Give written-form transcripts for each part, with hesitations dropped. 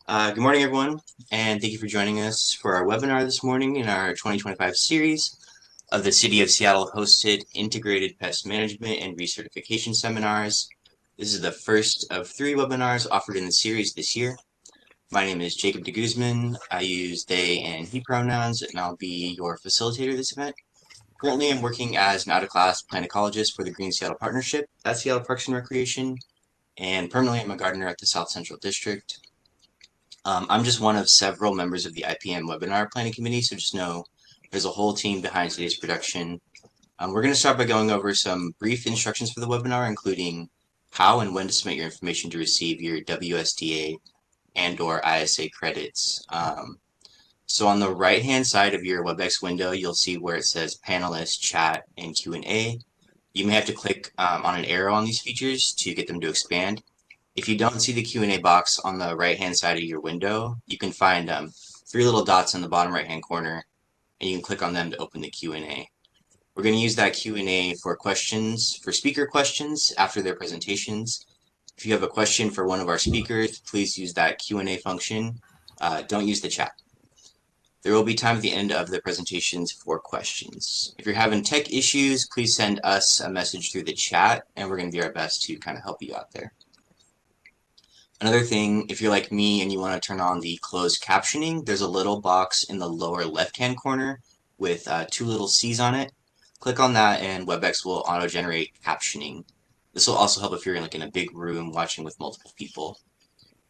Good morning, everyone, and thank you for joining us for our webinar this morning in our 2025 series of the City of Seattle hosted Integrated Pest Management and Recertification Seminars. This is the first of 3 webinars offered in the series this year. My name is Jacob de Guzman. I use they and he pronouns, and I'll be your facilitator this event. Currently, I'm working as an out-of-class plant ecologist for the Green Seattle Partnership at Seattle Parks and Recreation, and permanently I'm a gardener at the South Central District. I'm just one of several members of the IPM webinar planning committee, so just know there's a whole team behind today's production. We're going to start by going over some brief instructions for the webinar, including how and when to submit your information to receive your WSDA and/or ISA credits. So on the right-hand side of your WebEx window, you'll see where it says Panelist, Chat, and Q&A. You may have to click on an arrow on these features to get them to expand. If you don't see the Q&A box on the right-hand side of your window, you can find 3 little dots in the bottom right-hand corner, and you can click on them to open the Q&A. We're going to use that Q&A for questions, for speaker questions after their presentations. If you have a question for one of our speakers, please use that Q&A function. Don't use the chat. There will be time at the end of the presentations for questions. If you're having tech issues, please send us a message through the chat, and we're going to do our best to kind of help you out there. Another thing, if you're like me and you want to turn on the closed captioning, there's a little box in the lower left-hand corner with 2 little C's on it. Click on that and WebEx will auto-generate captioning. This will also help if you're in a big room watching with multiple people.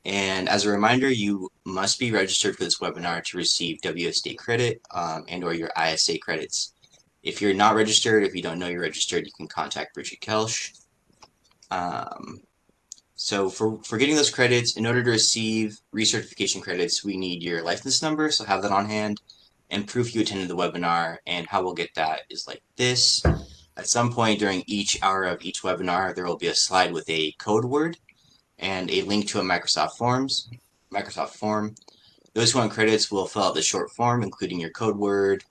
And as a reminder, you must be registered for this webinar to receive WSDA credit and/or your ISA credits. If you're not registered, if you don't know you're registered, you can contact Bridget Kelsch. So for getting those credits, in order to receive recertification credits, we need your license number, so have that on hand, and proof you attended the webinar. And how we'll get that is like this. At some point during each hour of each webinar, there will be a slide with a code word and a link to a Microsoft form. Those who want credits will fill out the short form, including your code word,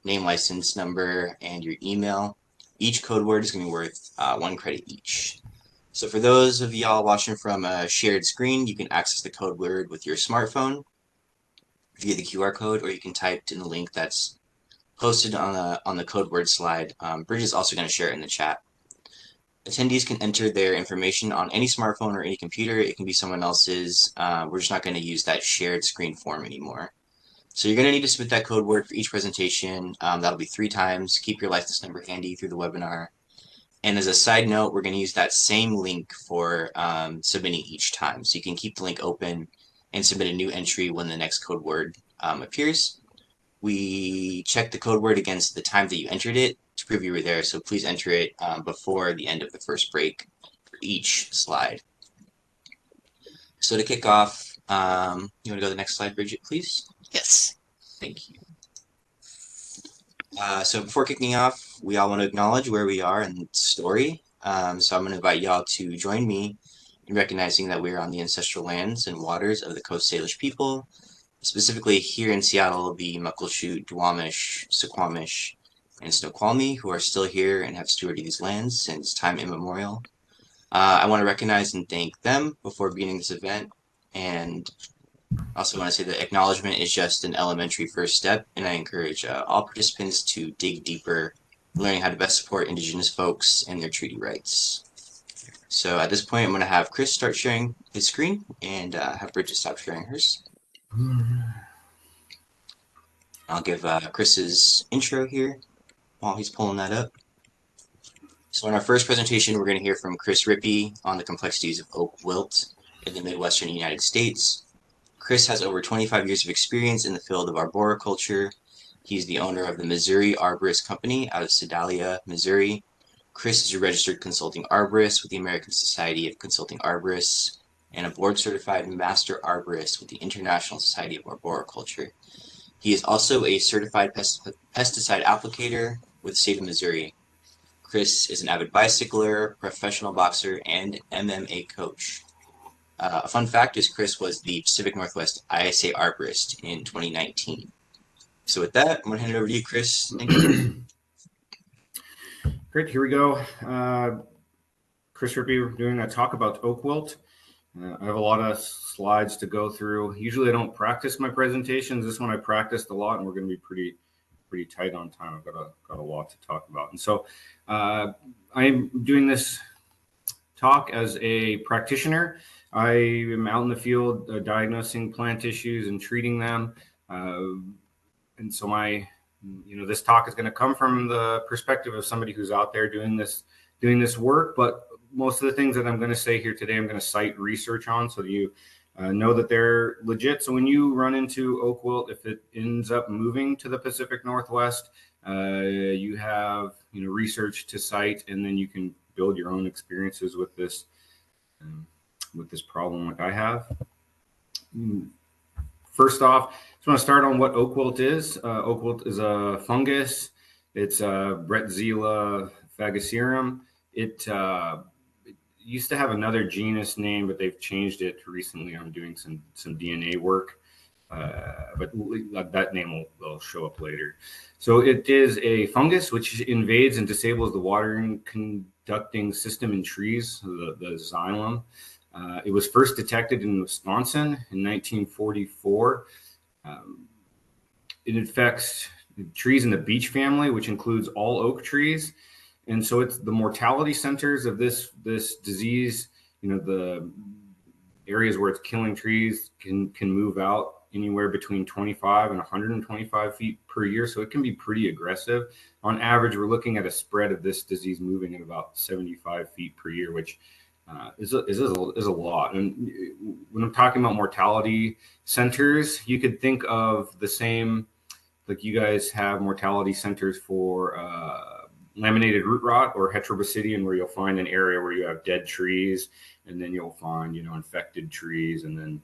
name, license number, and your email. Each code word is going to be worth 1 credit each. So for those of y'all watching from a shared screen, you can access the code word with your smartphone via the QR code, or you can type in the link that's posted on the code word slide. Bridget is also going to share it in the chat. Attendees can enter their information on any smartphone or any computer. It can be someone else's. We're just not going to use that shared screen form anymore. So you're going to need to submit that code word for each presentation. That'll be 3 times. Keep your license number handy through the webinar. And as a side note, we're going to use that same link for submitting each time. So you can keep the link open and submit a new entry when the next code word appears. We check the code word against the time that you entered it to prove you were there. So please enter it before the end of the first break for each slide. So to kick off, you want to go to the next slide, Bridget, please? Yes. Thank you. So before kicking off, we all want to acknowledge where we are in the story. So I'm going to invite y'all to join me in recognizing that we are on the ancestral lands and waters of the Coast Salish people, specifically here in Seattle, the Muckleshoot, Duwamish, Suquamish, and Snoqualmie, who are still here and have stewarded these lands since time immemorial. I want to recognize and thank them before beginning this event, and I also want to say that acknowledgement is just an elementary first step, and I encourage all participants to dig deeper, learning how to best support Indigenous folks and their treaty rights. So at this point, I'm going to have Chris start sharing his screen and have Bridget stop sharing hers. I'll give Chris's intro here while he's pulling that up. So in our first presentation, we're going to hear from Chris Rippey on the complexities of oak wilt in the Midwestern United States. Chris has over 25 years of experience in the field of arboriculture. He's the owner of the Missouri Arborist Company out of Sedalia, Missouri. Chris is a registered consulting arborist with the American Society of Consulting Arborists and a board-certified master arborist with the International Society of Arboriculture. He is also a certified pesticide applicator with the state of Missouri. Chris is an avid bicycler, professional boxer, and MMA coach. A fun fact is Chris was the Pacific Northwest ISA Arborist in 2019. So with that, I'm going to hand it over to you, Chris. Thank you. Great, here we go. Chris Rippey, we're doing a talk about oak wilt. I have a lot of slides to go through. Usually I don't practice my presentations. This one I practiced a lot, and we're going to be pretty tight on time. I've got a lot to talk about. And so I'm doing this talk as a practitioner. I am out in the field diagnosing plant issues and treating them. And so this talk is going to come from the perspective of somebody who's out there doing this work. But most of the things that I'm going to say here today, I'm going to cite research on, so that you know that they're legit. So when you run into oak wilt, if it ends up moving to the Pacific Northwest, you have research to cite, and then you can build your own experiences with this problem like I have. First off, I just want to start on what oak wilt is. Oak wilt is a fungus. It's Brettzelia fagocerum. It used to have another genus name, but they've changed it recently. I'm doing some DNA work, but that name will show up later. So it is a fungus which invades and disables the watering conducting system in trees, the xylem. It was first detected in Wisconsin in 1944. It infects trees in the beech family, which includes all oak trees. And so it's the mortality centers of this disease, the areas where it's killing trees can move out anywhere between 25 and 125 feet per year. So it can be pretty aggressive. On average, we're looking at a spread of this disease moving at about 75 feet per year, which is a lot. And when I'm talking about mortality centers, you could think of the same, like you guys have mortality centers for laminated root rot or Heterobasidion, where you'll find an area where you have dead trees, and then you'll find infected trees, and then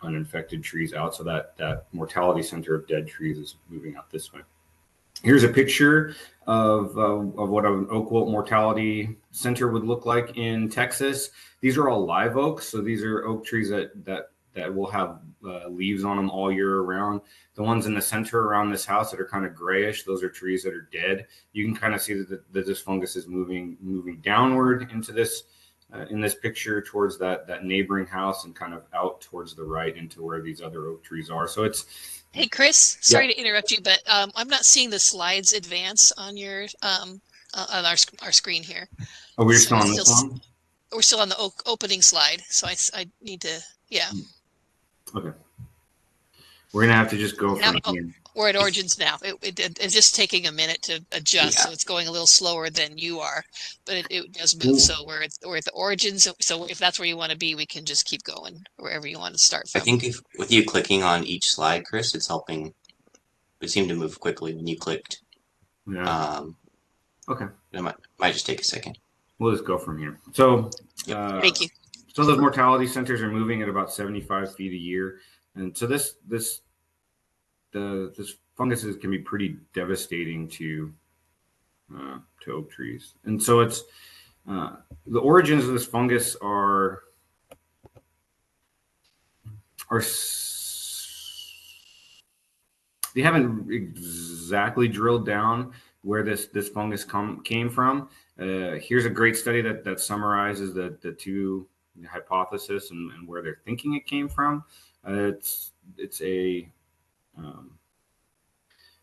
uninfected trees out. So that mortality center of dead trees is moving out this way. Here's a picture of what an oak wilt mortality center would look like in Texas. These are all live oaks, so these are oak trees that will have leaves on them all year around. The ones in the center around this house that are kind of grayish, those are trees that are dead. You can kind of see that this fungus is moving downward into this in this picture towards that neighboring house, and kind of out towards the right into where these other oak trees are. So it's. Hey, Chris, sorry to interrupt you, but I'm not seeing the slides advance on your on our screen here. Oh, we're still on this one? We're still on the opening slide, so I need to, yeah. Okay. We're going to have to just go from here. We're at origins now. It's just taking a minute to adjust, so it's going a little slower than you are, but it does move. So we're at the origins. So if that's where you want to be, we can just keep going wherever you want to start from. I think with you clicking on each slide, Chris, it's helping. It seemed to move quickly when you clicked. Yeah. Okay. It might just take a second. We'll just go from here. So thank you. So those mortality centers are moving at about 75 feet a year, and so this funguses can be pretty devastating to oak trees. And so it's the origins of this fungus are they haven't exactly drilled down where this fungus came from. Here's a great study that summarizes the two hypothesis and where they're thinking it came from. It's a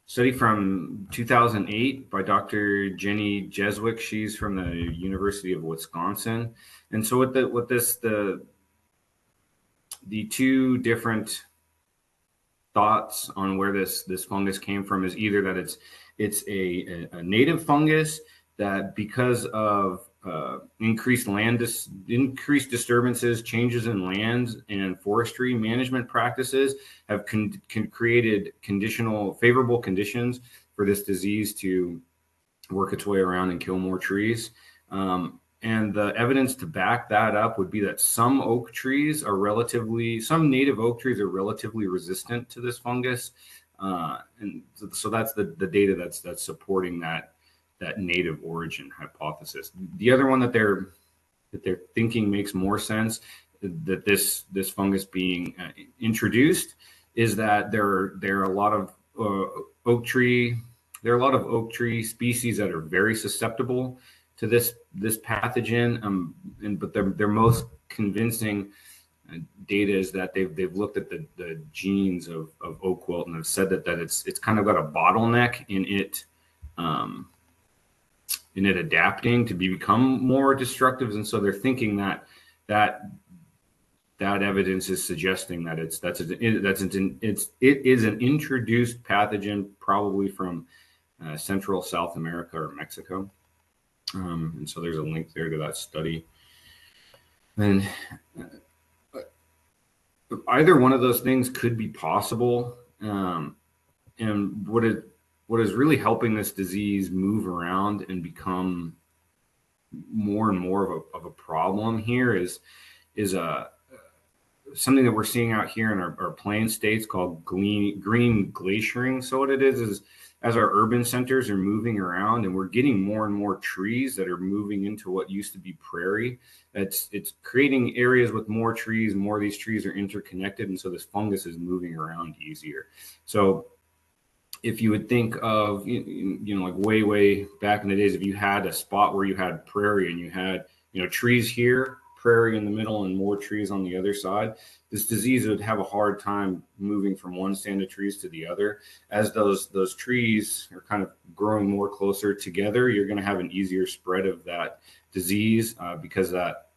study from 2008 by Dr. Jenny Jeswick. She's from the University of Wisconsin. And so the two different thoughts on where this fungus came from is either that it's a native fungus that, because of increased disturbances, changes in lands and forestry management practices, have created favorable conditions for this disease to work its way around and kill more trees. And the evidence to back that up would be that some native oak trees are relatively resistant to this fungus. And so that's the data that's supporting that native origin hypothesis. The other one that they're thinking makes more sense, that this fungus being introduced, is that there are a lot of oak tree species that are very susceptible to this pathogen, but they're most convincing data is that they've looked at the genes of oak wilt and have said that it's kind of got a bottleneck in it adapting to become more destructive, and so they're thinking that evidence is suggesting that it is an introduced pathogen, probably from Central South America or Mexico, and so there's a link there to that study. And either one of those things could be possible, and what is really helping this disease move around and become more and more of a problem here is something that we're seeing out here in our plain states called green glaciering. So what it is as our urban centers are moving around and we're getting more and more trees that are moving into what used to be prairie, it's creating areas with more trees, and more of these trees are interconnected, and so this fungus is moving around easier. So if you would think of, like way back in the days, if you had a spot where you had prairie and you had, trees here, prairie in the middle, and more trees on the other side, this disease would have a hard time moving from one stand of trees to the other. As those trees are kind of growing more closer together, you're going to have an easier spread of that disease because that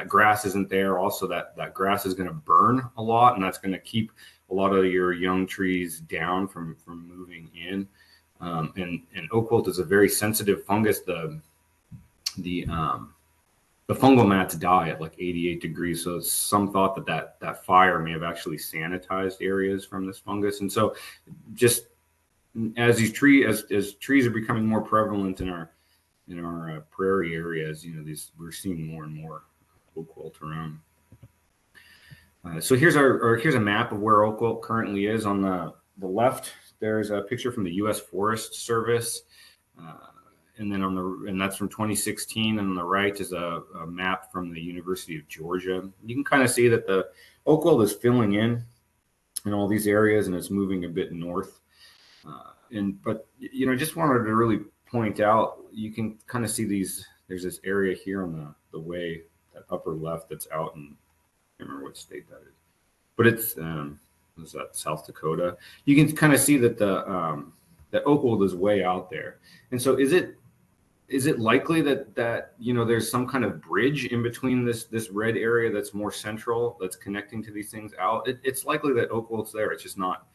grass isn't there. Also, that grass is going to burn a lot, and that's going to keep a lot of your young trees down from moving in. And oak wilt is a very sensitive fungus. The fungal mats die at like 88 degrees. So some thought that fire may have actually sanitized areas from this fungus. And so just as trees are becoming more prevalent in our prairie areas, we're seeing more and more oak wilt around. So here's a map of where oak wilt currently is. On the left, there's a picture from the U.S. Forest Service, and then and that's from 2016. And on the right is a map from the University of Georgia. You can kind of see that the oak wilt is filling in all these areas, and it's moving a bit north. But just wanted to really point out, you can kind of see these. There's this area here on the way, that upper left, that's out in, I can't remember what state that is, but it's is that South Dakota? You can kind of see that that oak wilt is way out there. And so is it likely that there's some kind of bridge in between this red area that's more central, that's connecting to these things out? It's likely that oak wilt's there. It's just not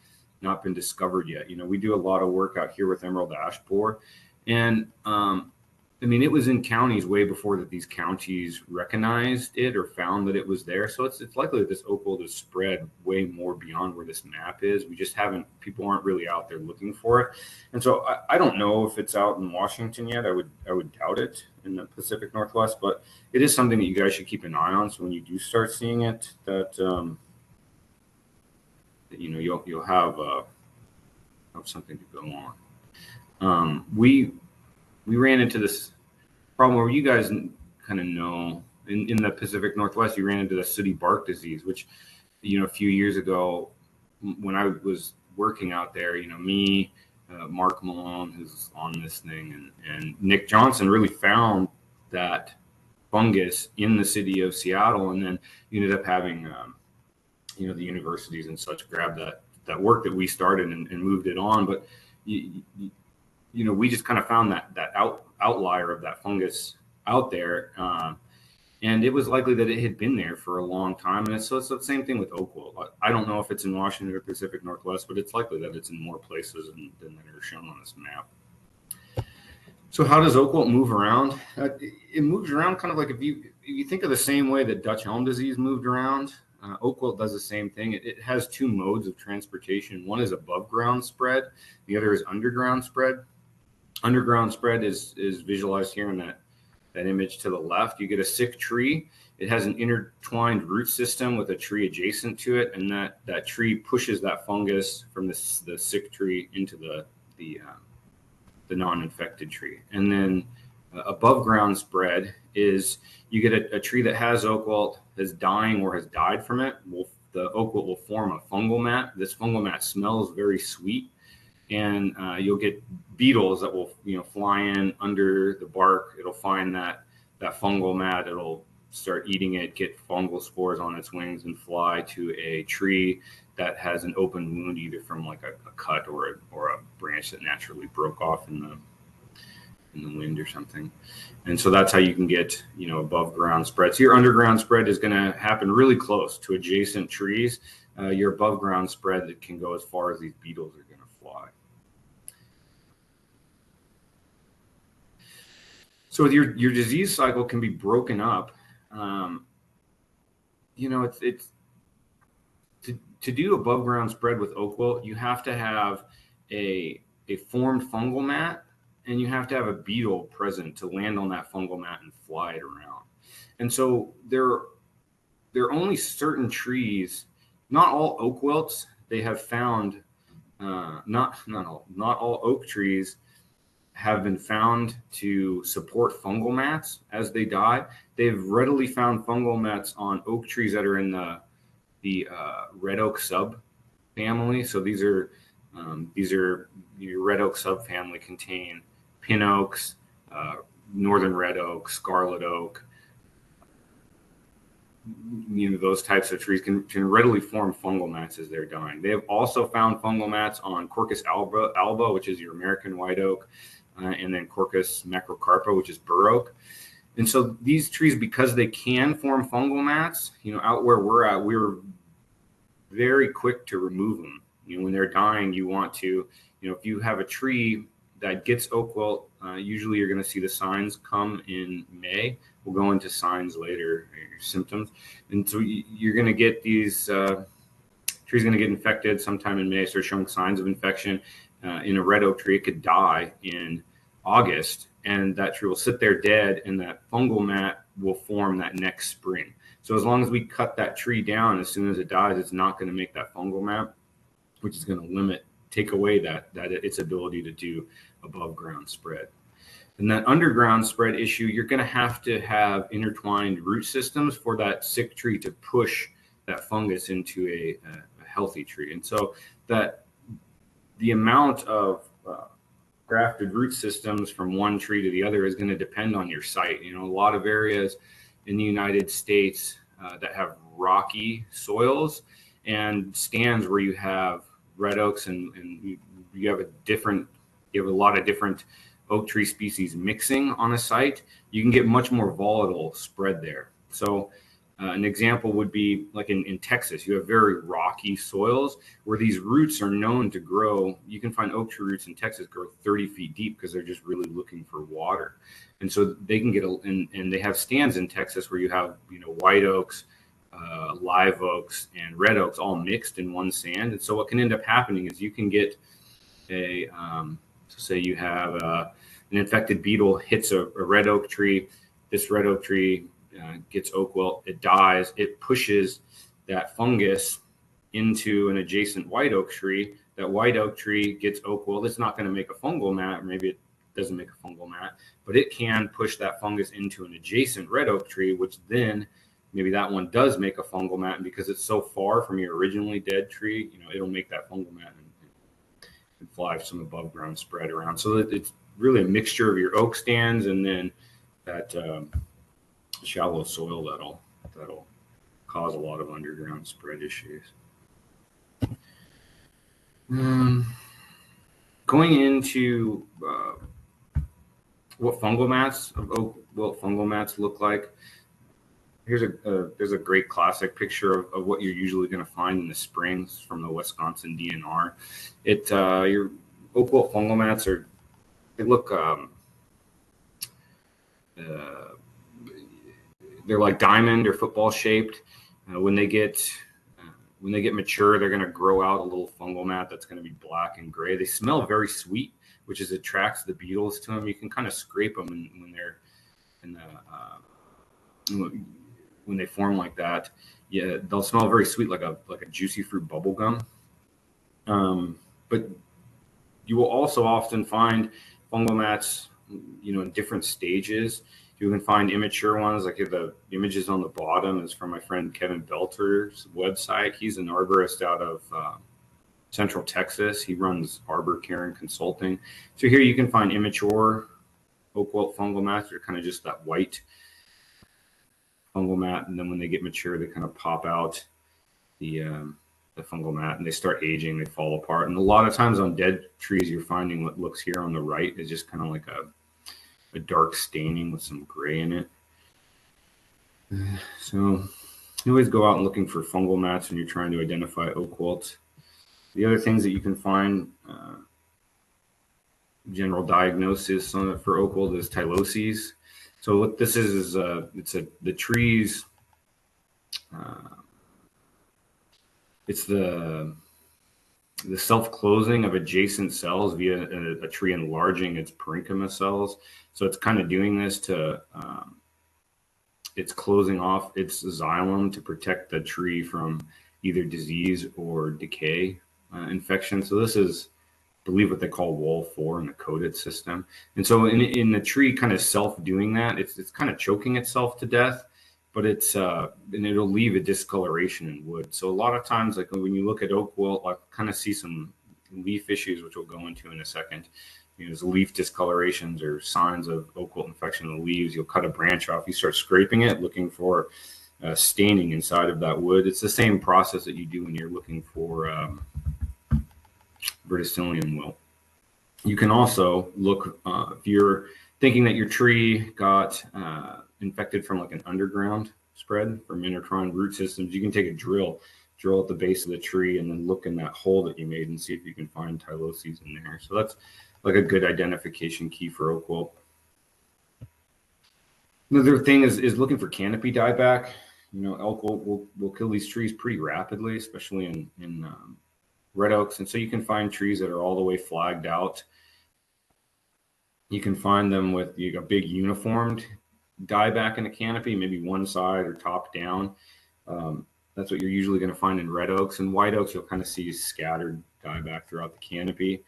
been discovered yet. We do a lot of work out here with emerald ash borer, and it was in counties way before that these counties recognized it or found that it was there. So it's likely that this oak wilt is spread way more beyond where this map is. People aren't really out there looking for it. And so I don't know if it's out in Washington yet. I would doubt it in the Pacific Northwest, but it is something that you guys should keep an eye on. So when you do start seeing it, you'll have something to go on. We ran into this problem where you guys kind of know in the Pacific Northwest, you ran into the sooty bark disease, which, a few years ago when I was working out there, me, Mark Malone, who's on this thing, and Nick Johnson really found that fungus in the city of Seattle. And then you ended up having, the universities and such grab that work that we started and moved it on. But we just kind of found that outlier of that fungus out there, and it was likely that it had been there for a long time. And so it's the same thing with oak wilt. I don't know if it's in Washington or Pacific Northwest, but it's likely that it's in more places than that are shown on this map. So how does oak wilt move around? It moves around kind of like if you think of the same way that Dutch elm disease moved around. Oak wilt does the same thing. It has two modes of transportation. One is above ground spread. The other is underground spread. Underground spread is visualized here in that image to the left. You get a sick tree. It has an intertwined root system with a tree adjacent to it, and that tree pushes that fungus from the sick tree into the non-infected tree. And then above ground spread is you get a tree that has oak wilt, is dying or has died from it. The oak wilt will form a fungal mat. This fungal mat smells very sweet, and you'll get beetles that will fly in under the bark. It'll find that fungal mat. It'll start eating it, get fungal spores on its wings, and fly to a tree that has an open wound, either from like a cut or a branch that naturally broke off in the wind or something. And so that's how you can get, above ground spread. So your underground spread is going to happen really close to adjacent trees. Your above ground spread that can go as far as these beetles are going to fly. So your disease cycle can be broken up. It's to do above ground spread with oak wilt, you have to have a formed fungal mat, and you have to have a beetle present to land on that fungal mat and fly it around. And so there are only certain trees, not all oak wilts, they have found, not all oak trees have been found to support fungal mats as they die. They've readily found fungal mats on oak trees that are in the red oak sub family. So these are your red oak subfamily contain pin oaks, northern red oak, scarlet oak. Those types of trees can readily form fungal mats as they're dying. They have also found fungal mats on Quercus alba, which is your American white oak, and then Quercus macrocarpa, which is bur oak. And so these trees, because they can form fungal mats, out where we're at, we're very quick to remove them. When they're dying, you want to, if you have a tree that gets oak wilt, usually you're going to see the signs come in May. We'll go into signs later, your symptoms. And so you're going to get these trees going to get infected sometime in May, start showing signs of infection. In a red oak tree, it could die in August, and that tree will sit there dead, and that fungal mat will form that next spring. So as long as we cut that tree down as soon as it dies, it's not going to make that fungal mat, which is going to take away that its ability to do above ground spread. And that underground spread issue, you're going to have intertwined root systems for that sick tree to push that fungus into a healthy tree. And so that the amount of grafted root systems from one tree to the other is going to depend on your site. A lot of areas in the United States that have rocky soils and stands where you have red oaks and you have a lot of different oak tree species mixing on a site, you can get much more volatile spread there. So an example would be like in Texas, you have very rocky soils where these roots are known to grow. You can find oak tree roots in Texas grow 30 feet deep because they're just really looking for water. And so they can and they have stands in Texas where you have, white oaks, live oaks, and red oaks all mixed in one stand. And so what can end up happening is you can get so say you have an infected beetle hits a red oak tree. This red oak tree gets oak wilt, it dies, it pushes that fungus into an adjacent white oak tree. That white oak tree gets oak wilt. It's not going to make a fungal mat, or maybe it doesn't make a fungal mat, but it can push that fungus into an adjacent red oak tree, which then maybe that one does make a fungal mat. And because it's so far from your originally dead tree, it'll make that fungal mat and fly some above ground spread around. So it's really a mixture of your oak stands and then that shallow soil that'll cause a lot of underground spread issues. Going into what fungal mats of oak wilt fungal mats look like. There's a great classic picture of what you're usually going to find in the springs from the Wisconsin DNR. Your oak wilt fungal mats they look they're like diamond or football shaped. When they get mature, they're going to grow out a little fungal mat that's going to be black and gray. They smell very sweet, which attracts the beetles to them. You can kind of scrape them when they're in the when they form like that. Yeah, they'll smell very sweet, like a juicy fruit bubble gum. But you will also often find fungal mats, in different stages. You can find immature ones, like the images on the bottom is from my friend Kevin Belter's website. He's an arborist out of Central Texas. He runs Arbor Care and Consulting. So here you can find immature oak wilt fungal mats. They're kind of just that white fungal mat, and then when they get mature, they kind of pop out the fungal mat and they start aging, they fall apart. And a lot of times on dead trees, you're finding what looks here on the right is just kind of like a dark staining with some gray in it. So you always go out and looking for fungal mats when you're trying to identify oak wilt. The other things that you can find, general diagnosis for oak wilt is tyloses. So what this is the trees. It's the self-closing of adjacent cells via a tree enlarging its parenchyma cells. So it's kind of doing this to, it's closing off its xylem to protect the tree from either disease or decay infection. So this is, I believe, what they call wall 4 in the coated system. And so in the tree kind of self-doing that, it's kind of choking itself to death, but it's and it'll leave a discoloration in wood. So a lot of times, like when you look at oak wilt, I kind of see some leaf issues, which we'll go into in a second. There's leaf discolorations or signs of oak wilt infection in the leaves. You'll cut a branch off, you start scraping it, looking for staining inside of that wood. It's the same process that you do when you're looking for verticillium wilt. You can also look if you're thinking that your tree got infected from like an underground spread from intertwined root systems, you can take a drill at the base of the tree and then look in that hole that you made and see if you can find tyloses in there. So that's like a good identification key for oak wilt. Another thing is looking for canopy dieback. Elk will kill these trees pretty rapidly, especially in red oaks. And so you can find trees that are all the way flagged out. You can find them with a big uniformed dieback in a canopy, maybe one side or top down. That's what you're usually going to find in red oaks. And white oaks, you'll kind of see scattered dieback throughout the canopy.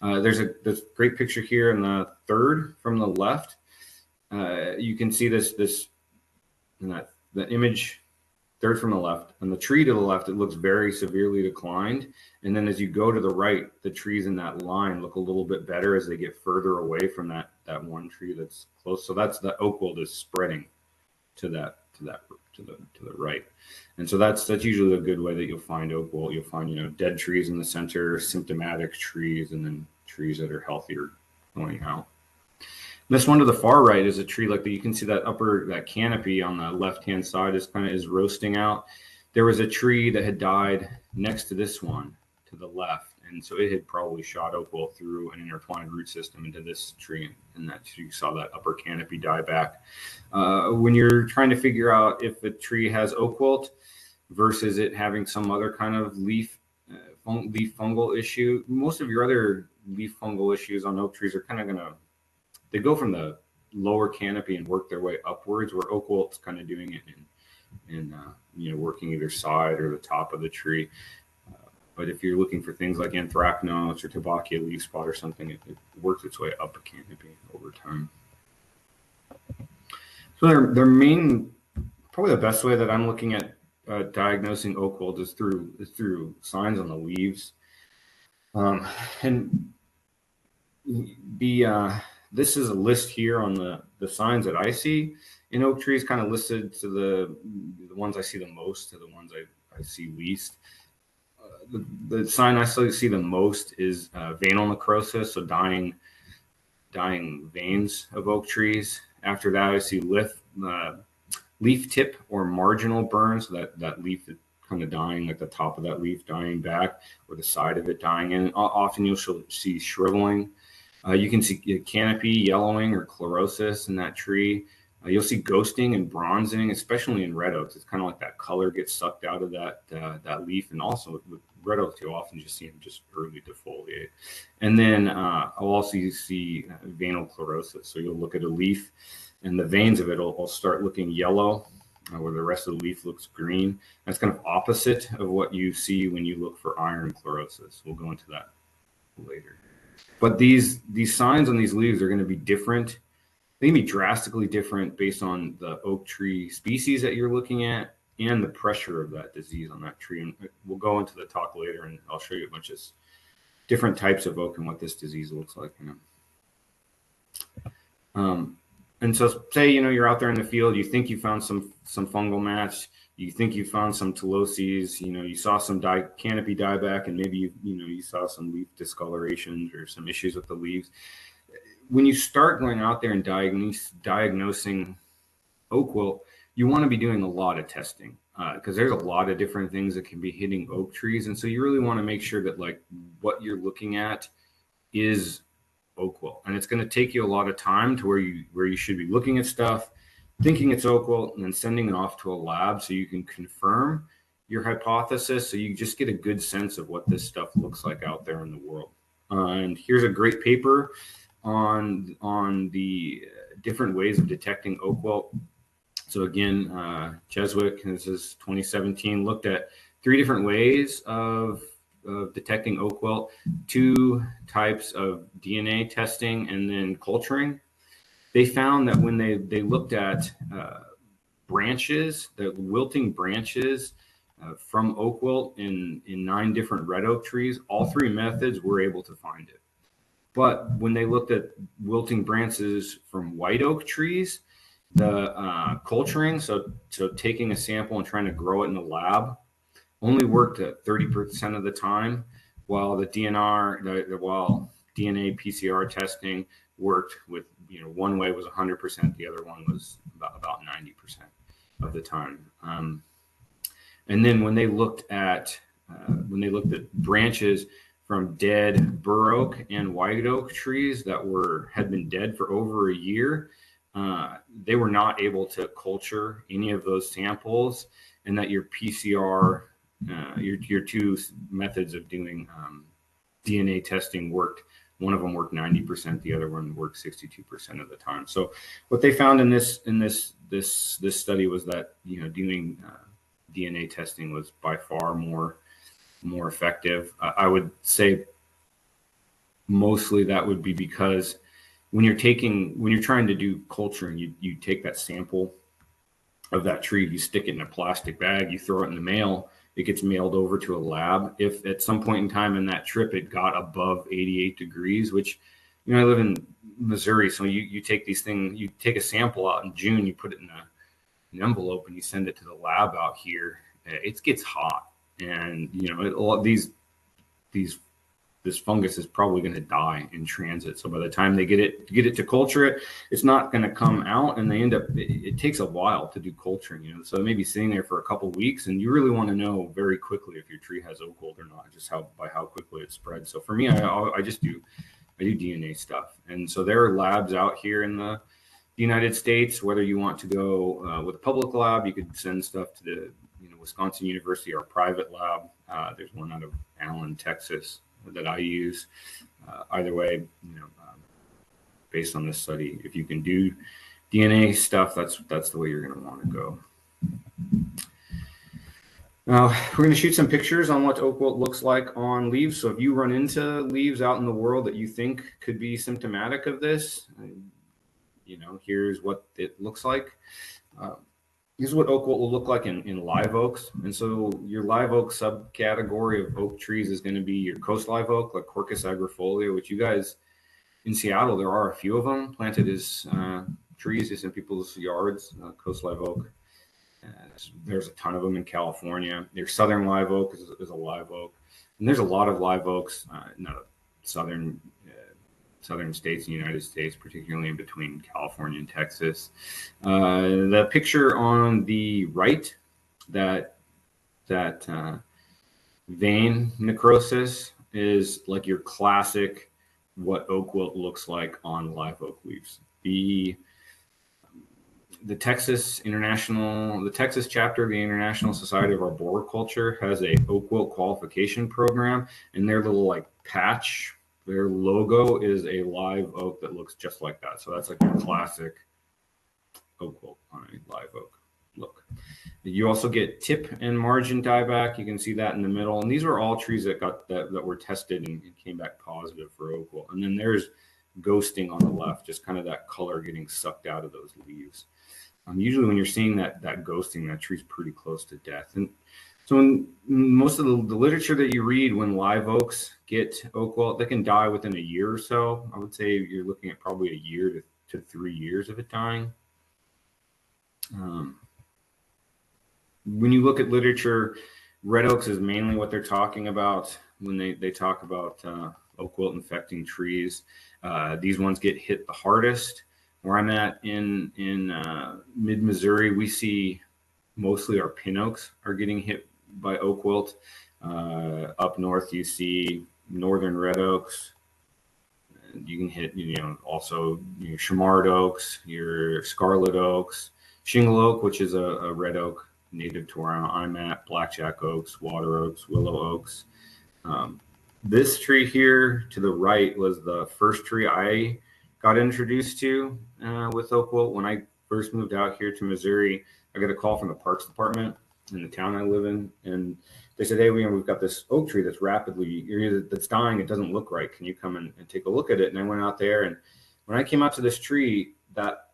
There's this great picture here in the third from the left. You can see this in the image, third from the left. And the tree to the left, it looks very severely declined. And then as you go to the right, the trees in that line look a little bit better as they get further away from that one tree that's close. So that's the oak wilt is spreading to the right. And so that's usually a good way that you'll find oak wilt. You'll find, dead trees in the center, symptomatic trees, and then trees that are healthier going out. This one to the far right is a tree like that. You can see that canopy on the left-hand side is roasting out. There was a tree that had died next to this one to the left. And so it had probably shot oak wilt through an intertwined root system into this tree. And that you saw that upper canopy die back. When you're trying to figure out if a tree has oak wilt versus it having some other kind of leaf fungal issue, most of your other leaf fungal issues on oak trees are kind of they go from the lower canopy and work their way upwards, where oak wilt's kind of doing it in working either side or the top of the tree. But if you're looking for things like anthracnose or Tabacia leaf spot or something, it works its way up a canopy over time. So their main, probably the best way that I'm looking at diagnosing oak wilt is through signs on the leaves. This is a list here on the signs that I see in oak trees, kind of listed to the ones I see the most to the ones I see least. The sign I see the most is veinal necrosis, so dying veins of oak trees. After that, I see leaf tip or marginal burn, so that leaf is kind of dying, like the top of that leaf dying back or the side of it dying. And often you'll see shriveling. You can see canopy yellowing or chlorosis in that tree. You'll see ghosting and bronzing, especially in red oaks. It's kind of like that color gets sucked out of that leaf. And also with red oaks, you'll often just see them just early defoliate. And then I'll also see veinal chlorosis. So you'll look at a leaf and the veins of it will start looking yellow, where the rest of the leaf looks green. That's kind of opposite of what you see when you look for iron chlorosis. We'll go into that later. But these signs on these leaves are going to be different. They can be drastically different based on the oak tree species that you're looking at and the pressure of that disease on that tree. And we'll go into the talk later, and I'll show you a bunch of different types of oak and what this disease looks like. And so say, you're out there in the field, you think you found some fungal match, you think you found some Teloses, you saw some canopy dieback, and maybe you saw some leaf discolorations or some issues with the leaves. When you start going out there and diagnosing oak wilt, you want to be doing a lot of testing because there's a lot of different things that can be hitting oak trees. And so you really want to make sure that like what you're looking at is oak wilt. And it's going to take you a lot of time to where you should be looking at stuff, thinking it's oak wilt, and then sending it off to a lab so you can confirm your hypothesis, so you just get a good sense of what this stuff looks like out there in the world. And here's a great paper on the different ways of detecting oak wilt. So again, Cheswick, this is 2017, looked at 3 different ways of detecting oak wilt, 2 types of DNA testing, and then culturing. They found that when they looked at branches, the wilting branches from oak wilt in 9 different red oak trees, all 3 methods were able to find it. But when they looked at wilting branches from white oak trees, the culturing, so taking a sample and trying to grow it in the lab, only worked at 30% of the time, while the while DNA PCR testing worked with, one way was 100%, the other one was about 90% of the time. And then when they looked at branches from dead bur oak and white oak trees that had been dead for over a year, they were not able to culture any of those samples, and that your PCR, your 2 methods of doing DNA testing worked. One of them worked 90%, the other one worked 62% of the time. So what they found in this study was that doing DNA testing was by far more effective. I would say mostly that would be because when you're trying to do culturing, you take that sample of that tree, you stick it in a plastic bag, you throw it in the mail, it gets mailed over to a lab. If at some point in time in that trip it got above 88 degrees, which, I live in Missouri, so you take these things, you take a sample out in June, you put it in an envelope and you send it to the lab out here, it gets hot. And, this fungus is probably going to die in transit. So by the time they get it to culture it, it's not going to come out, and they end up. It takes a while to do culturing, So it may be sitting there for a couple of weeks, and you really want to know very quickly if your tree has oak wilt or not, just by how quickly it spreads. So for me, I just do DNA stuff, and so there are labs out here in the United States. Whether you want to go with a public lab, you could send stuff to the Wisconsin University, or a private lab. There's one out of Allen, Texas, that I use. Either way, based on this study, if you can do DNA stuff, that's the way you're going to want to go. Now we're going to shoot some pictures on what oak wilt looks like on leaves. So if you run into leaves out in the world that you think could be symptomatic of this, here's what it looks like. This is what oak wilt will look like in live oaks. And so your live oak subcategory of oak trees is going to be your coast live oak, like Quercus agrifolia, which you guys in Seattle, there are a few of them planted as trees just in people's yards, coast live oak. There's a ton of them in California. There's southern live oak is a live oak. And there's a lot of live oaks, southern states in the United States, particularly in between California and Texas. The picture on the right, that vein necrosis, is like your classic what oak wilt looks like on live oak leaves. The Texas chapter of the International Society of Arboriculture has a oak wilt qualification program, and their little patch, their logo is a live oak that looks just like that. So that's like your classic oak wilt on a live oak look. You also get tip and margin dieback. You can see that in the middle. And these were all trees that were tested and came back positive for oak wilt. And then there's ghosting on the left, just kind of that color getting sucked out of those leaves. Usually when you're seeing that ghosting, that tree's pretty close to death. And so in most of the literature that you read, when live oaks get oak wilt, they can die within a year or so. I would say you're looking at probably a year to to 3 years of it dying. When you look at literature, red oaks is mainly what they're talking about when they talk about oak wilt infecting trees. These ones get hit the hardest. Where I'm at in mid-Missouri, we see mostly our pin oaks are getting hit by oak wilt. Up north, you see northern red oaks. And you can hit, also your Chamard oaks, your scarlet oaks, shingle oak, which is a red oak native to where I'm at, blackjack oaks, water oaks, willow oaks. This tree here to the right was the first tree I got introduced to with oak wilt. When I first moved out here to Missouri, I got a call from the parks department in the town I live in, and they said, "Hey, we've got this oak tree that's that's dying. It doesn't look right. Can you come and take a look at it?" And I went out there, and when I came out to this tree,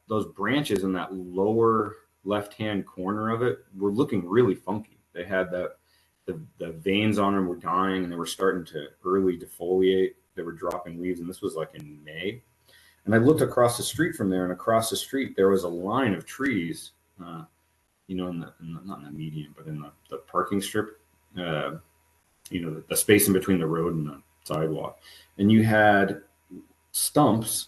those branches in that lower left-hand corner of it were looking really funky. They had the veins on them were dying, and they were starting to early defoliate. They were dropping leaves, and this was like in May. And I looked across the street from there, and across the street there was a line of trees, not in the median, but in the parking strip, the space in between the road and the sidewalk. And you had stumps,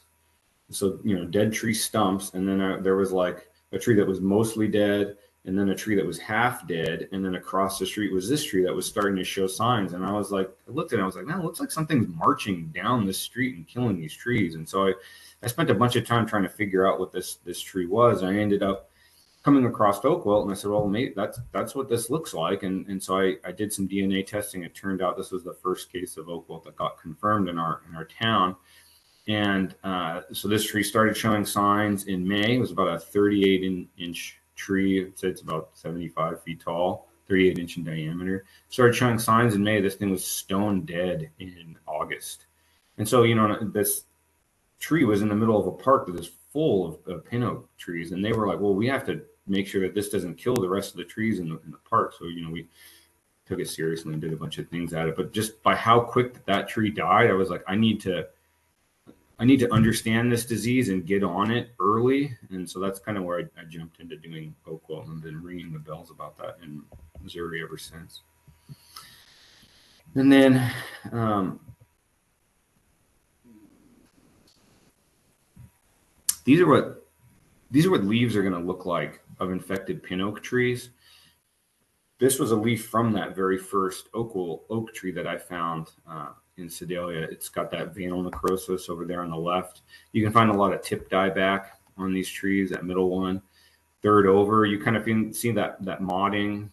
so dead tree stumps, and then there was like a tree that was mostly dead, and then a tree that was half dead, and then across the street was this tree that was starting to show signs. And I was like, I looked at it, I was like, man, it looks like something's marching down this street and killing these trees. And so I spent a bunch of time trying to figure out what this tree was. And I ended up coming across oak wilt, and I said, well, mate, that's what this looks like. And so I did some DNA testing. It turned out this was the first case of oak wilt that got confirmed in our town. And so this tree started showing signs in May. It was about a 38-inch tree. I'd say it's about 75 feet tall, 38-inch in diameter. Started showing signs in May. This thing was stone dead in August. And so, this tree was in the middle of a park that is full of pin oak trees. And they were like, well, we have to make sure that this doesn't kill the rest of the trees in the park. So, we took it seriously and did a bunch of things at it. But just by how quick that tree died, I was like, I need to understand this disease and get on it early. And so that's kind of where I jumped into doing oak wilt and been ringing the bells about that in Missouri ever since. And then these are what leaves are going to look like of infected pin oak trees. This was a leaf from that very first oak tree that I found in Sedalia. It's got that veinal necrosis over there on the left. You can find a lot of tip dieback on these trees, that middle one. Third over, you kind of see that modding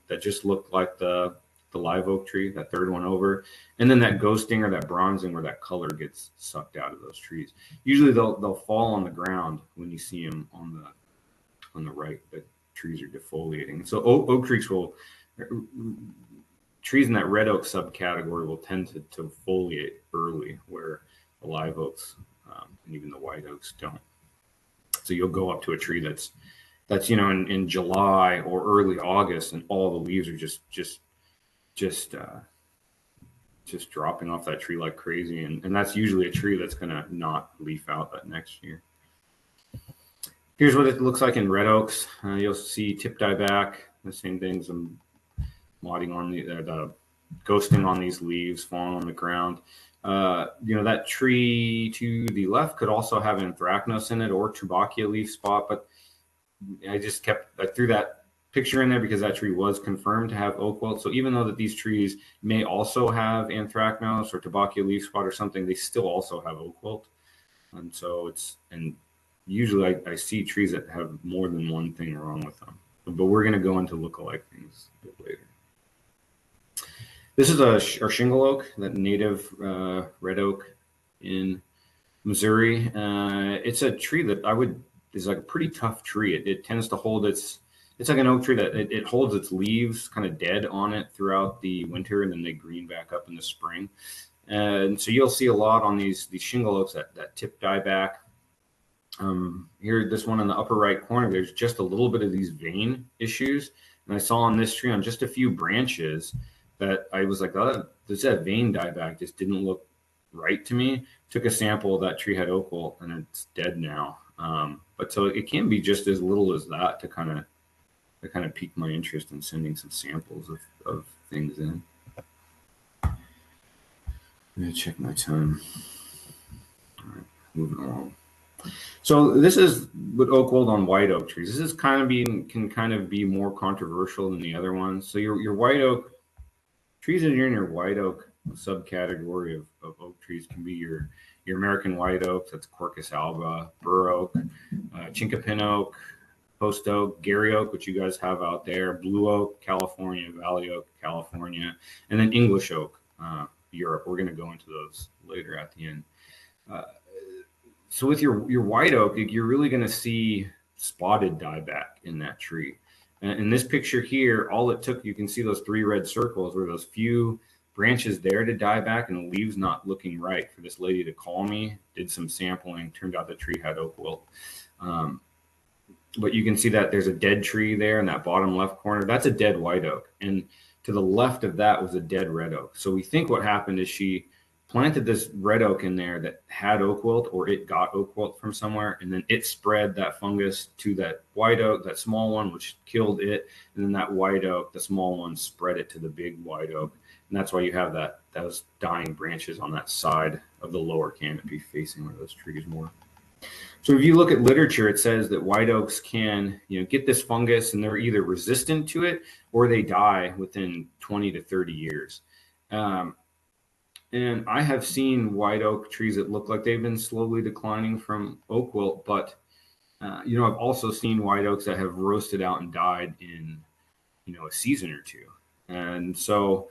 that just looked like the live oak tree, that third one over. And then that ghosting or that bronzing where that color gets sucked out of those trees. Usually they'll fall on the ground when you see them on the right. The trees are defoliating. So oak trees in that red oak subcategory will tend to foliate early, where the live oaks and even the white oaks don't. So you'll go up to a tree that's in July or early August, and all the leaves are just dropping off that tree like crazy, and that's usually a tree that's going to not leaf out that next year. Here's what it looks like in red oaks. You'll see tip dieback, the same things. I'm modding on the ghosting on these leaves, falling on the ground. That tree to the left could also have anthracnose in it or tubercular leaf spot, but I threw that picture in there because that tree was confirmed to have oak wilt. So even though that these trees may also have anthracnose or tubercular leaf spot or something, they still also have oak wilt. And so usually I see trees that have more than one thing wrong with them, but we're going to go into lookalike things a bit later. This is our shingle oak, that native red oak in Missouri. It's a tree that is like a pretty tough tree. It tends to hold it's like an oak tree that it holds its leaves kind of dead on it throughout the winter, and then they green back up in the spring. And so you'll see a lot on these shingle oaks that tip dieback. Here, this one in the upper right corner, there's just a little bit of these vein issues. And I saw on this tree on just a few branches that I was like, oh, this vein dieback just didn't look right to me. Took a sample of that tree had oak wilt, and it's dead now. But so it can be just as little as that to kind of pique my interest in sending some samples of things in. I'm gonna check my time. All right, moving along. So this is with oak wilt on white oak trees. This is can kind of be more controversial than the other ones. So your white oak trees that are in your white oak subcategory of oak trees can be your American white oak, that's Quercus alba, bur oak, chinkapin oak, post oak, Gary oak, which you guys have out there, blue oak, California, valley oak, California, and then English oak, Europe. We're going to go into those later at the end. So with your white oak, you're really going to see spotted dieback in that tree. And in this picture here, all it took, you can see those 3 red circles were those few branches there to die back and the leaves not looking right for this lady to call me. Did some sampling, turned out the tree had oak wilt. But you can see that there's a dead tree there in that bottom left corner. That's a dead white oak. And to the left of that was a dead red oak. So we think what happened is she planted this red oak in there that had oak wilt, or it got oak wilt from somewhere, and then it spread that fungus to that white oak, that small one, which killed it, and then that white oak, the small one, spread it to the big white oak, and that's why you have those dying branches on that side of the lower canopy facing where those trees were. So if you look at literature, it says that white oaks can, get this fungus, and they're either resistant to it or they die within 20 to 30 years. And I have seen white oak trees that look like they've been slowly declining from oak wilt, but I've also seen white oaks that have roasted out and died in, a season or two. And so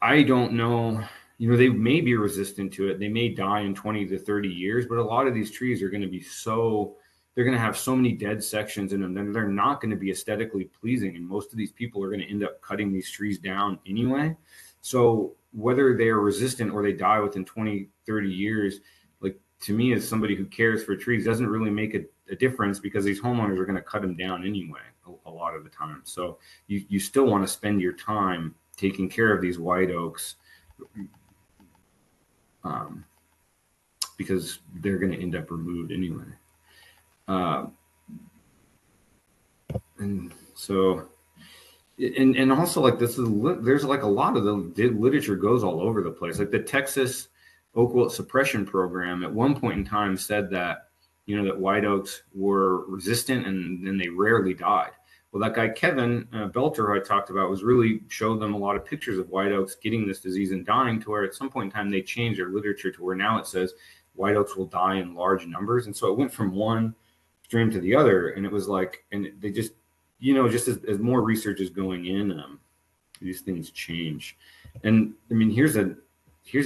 I don't know, they may be resistant to it. They may die in 20 to 30 years, but a lot of these trees are going to be they're going to have so many dead sections in them that they're not going to be aesthetically pleasing. And most of these people are going to end up cutting these trees down anyway. So whether they are resistant or they die within 20, 30 years, like to me, as somebody who cares for trees, doesn't really make a difference because these homeowners are going to cut them down anyway a lot of the time. So you still want to spend your time taking care of these white oaks because they're going to end up removed anyway. And so, and also like there's like a lot of the literature goes all over the place. Like the Texas oak wilt suppression program at one point in time said that, that white oaks were resistant and then they rarely died. Well, that guy, Kevin Belter, who I talked about, showed them a lot of pictures of white oaks getting this disease and dying, to where at some point in time they changed their literature to where now it says white oaks will die in large numbers. And so it went from one extreme to the other. And it was like, and they just, just as more research is going in, these things change. And I mean, here's a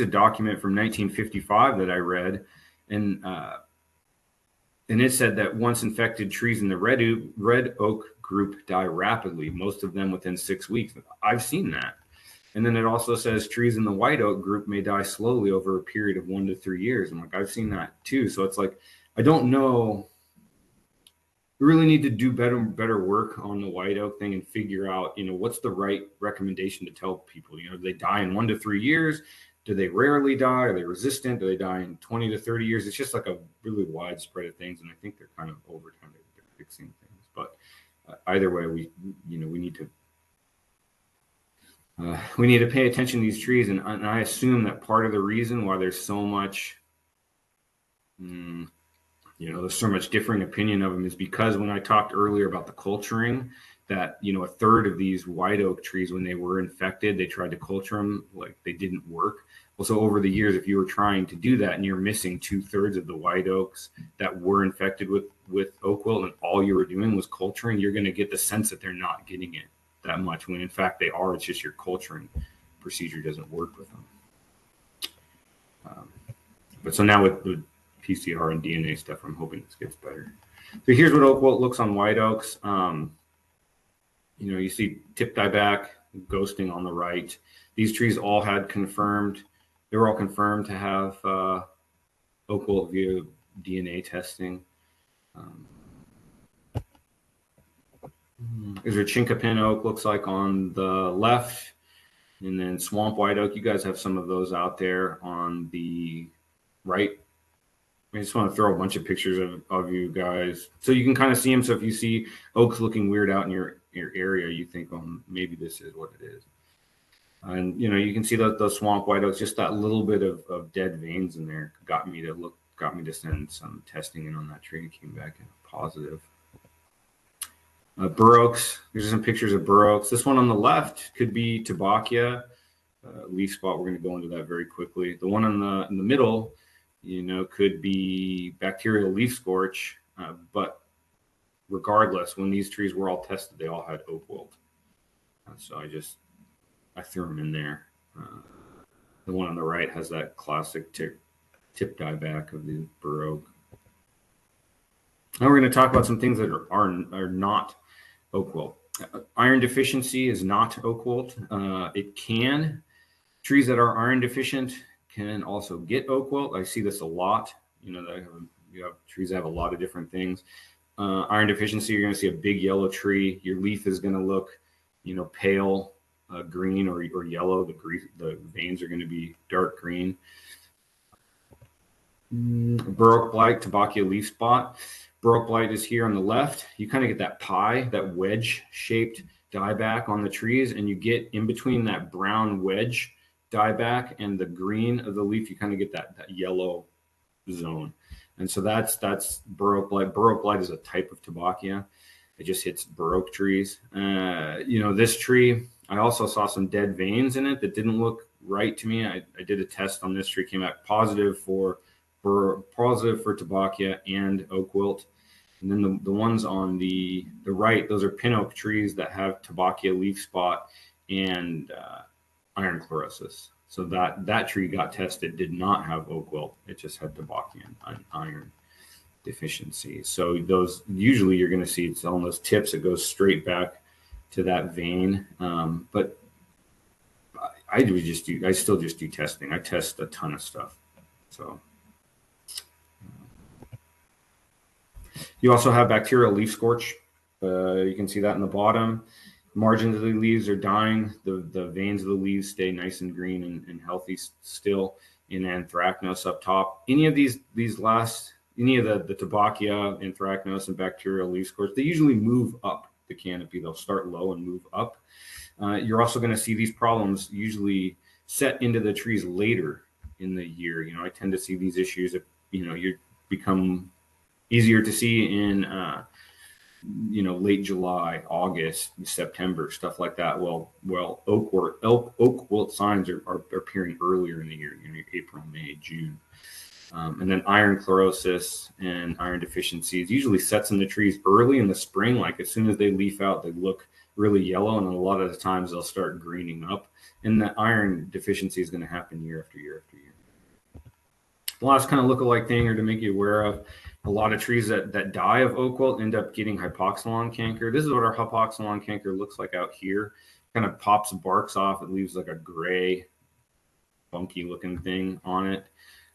document from 1955 that I read, and it said that once infected trees in the red oak group die rapidly, most of them within 6 weeks. I've seen that. And then it also says trees in the white oak group may die slowly over a period of 1 to 3 years. I'm like, I've seen that too. So it's like, I don't know. We really need to do better work on the white oak thing and figure out, what's the right recommendation to tell people. Do they die in 1 to 3 years? Do they rarely die? Are they resistant? Do they die in 20 to 30 years? It's just like a really widespread of things, and I think they're kind of over time they're fixing things. But either way, we need to pay attention to these trees, and I assume that part of the reason why there's so much there's so much differing opinion of them is because when I talked earlier about the culturing, that, a third of these white oak trees, when they were infected, they tried to culture them, like they didn't work. Well, so over the years, if you were trying to do that and you're missing 2/3 of the white oaks that were infected with oak wilt, and all you were doing was culturing, you're going to get the sense that they're not getting it that much, when in fact they are. It's just your culturing procedure doesn't work with them. But so now with PCR and DNA stuff, I'm hoping this gets better. So here's what oak wilt looks on white oaks. You see tip dieback, ghosting on the right. These trees all had they were all confirmed to have oak wilt via DNA testing. There's a chinkapin oak, looks like on the left. And then swamp white oak, you guys have some of those out there on the right. I just want to throw a bunch of pictures of you guys so you can kind of see them. So if you see oaks looking weird out in your area, you think, oh, maybe this is what it is. And you can see those swamp white oaks, just that little bit of dead veins in there got me to send some testing in on that tree and came back in positive. Bur oaks, there's some pictures of bur oaks. This one on the left could be Tabacia leaf spot. We're going to go into that very quickly. The one in the middle, could be bacterial leaf scorch. But regardless, when these trees were all tested, they all had oak wilt. So I threw them in there. The one on the right has that classic tip dieback of the bur oak. Now we're going to talk about some things that are not oak wilt. Iron deficiency is not oak wilt. It can. Trees that are iron deficient can also get oak wilt. I see this a lot. You have trees that have a lot of different things. Iron deficiency, you're going to see a big yellow tree. Your leaf is going to look, pale green or yellow. The veins are going to be dark green. Bur oak blight, Tabacia leaf spot. Bur oak blight is here on the left. You kind of get that pie, that wedge-shaped dieback on the trees, and you get in between that brown wedge dieback and the green of the leaf, you kind of get that yellow zone. And so that's bur oak blight. Bur oak blight is a type of Tabacia. It just hits bur oak trees. This tree, I also saw some dead veins in it that didn't look right to me. I did a test on this tree, came out positive for Tabacia and oak wilt. And then the ones on the right, those are pin oak trees that have Tabacia leaf spot and iron chlorosis. So that tree got tested, did not have oak wilt. It just had Tabacia and iron deficiency. So those, usually you're going to see it's on those tips, it goes straight back to that vein. But I still just do testing. I test a ton of stuff. So you also have bacterial leaf scorch. You can see that in the bottom. Margins of the leaves are dying. The veins of the leaves stay nice and green and healthy still. In anthracnose up top. Any of the Tabacia, anthracnose, and bacterial leaf scorch, they usually move up the canopy. They'll start low and move up. You're also going to see these problems usually set into the trees later in the year. I tend to see these issues if you become easier to see in late July, August, September, stuff like that. Well, oak wilt signs are appearing earlier in the year, April, May, June. And then iron chlorosis and iron deficiencies usually sets in the trees early in the spring. Like as soon as they leaf out, they look really yellow, and a lot of the times they'll start greening up. And that iron deficiency is going to happen year after year after year. The last kind of lookalike thing, or to make you aware of, a lot of trees that die of oak wilt end up getting hypoxylon canker. This is what our hypoxylon canker looks like out here. Kind of pops barks off. It leaves like a gray, funky looking thing on it.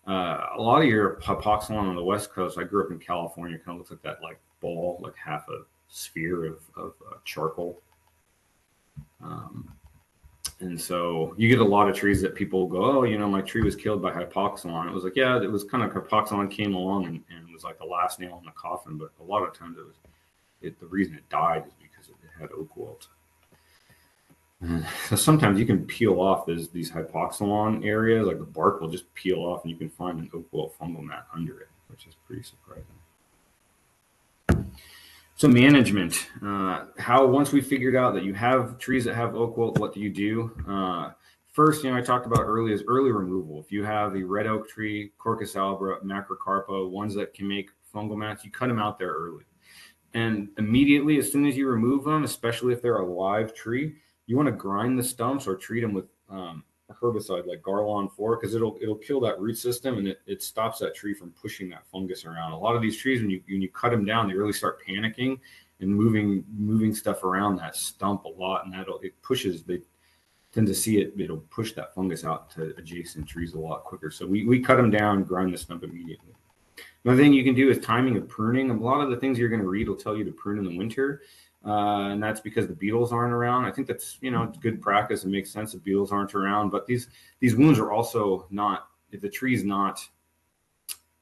A lot of your hypoxylon on the West Coast, I grew up in California, kind of looks like that like ball, like half a sphere of charcoal. And so you get a lot of trees that people go, oh, my tree was killed by hypoxylon. It was like, yeah, it was kind of hypoxylon came along and was like the last nail in the coffin. But a lot of times the reason it died is because it had oak wilt. So sometimes you can peel off these hypoxylon areas, like the bark will just peel off and you can find an oak wilt fungal mat under it, which is pretty surprising. So management, once we figured out that you have trees that have oak wilt, what do you do? First, I talked about early is early removal. If you have a red oak tree, Quercus albra, macrocarpa, ones that can make fungal mats, you cut them out there early. And immediately, as soon as you remove them, especially if they're a live tree, you want to grind the stumps or treat them with a herbicide like Garlon 4, because it'll kill that root system and it stops that tree from pushing that fungus around. A lot of these trees, when you cut them down, they really start panicking and moving stuff around that stump a lot, and they tend to see it'll push that fungus out to adjacent trees a lot quicker. So we cut them down, grind the stump immediately. Another thing you can do is timing of pruning. A lot of the things you're going to read will tell you to prune in the winter. And that's because the beetles aren't around. I think that's, it's good practice. It makes sense if beetles aren't around. But these wounds are also not, if the tree's not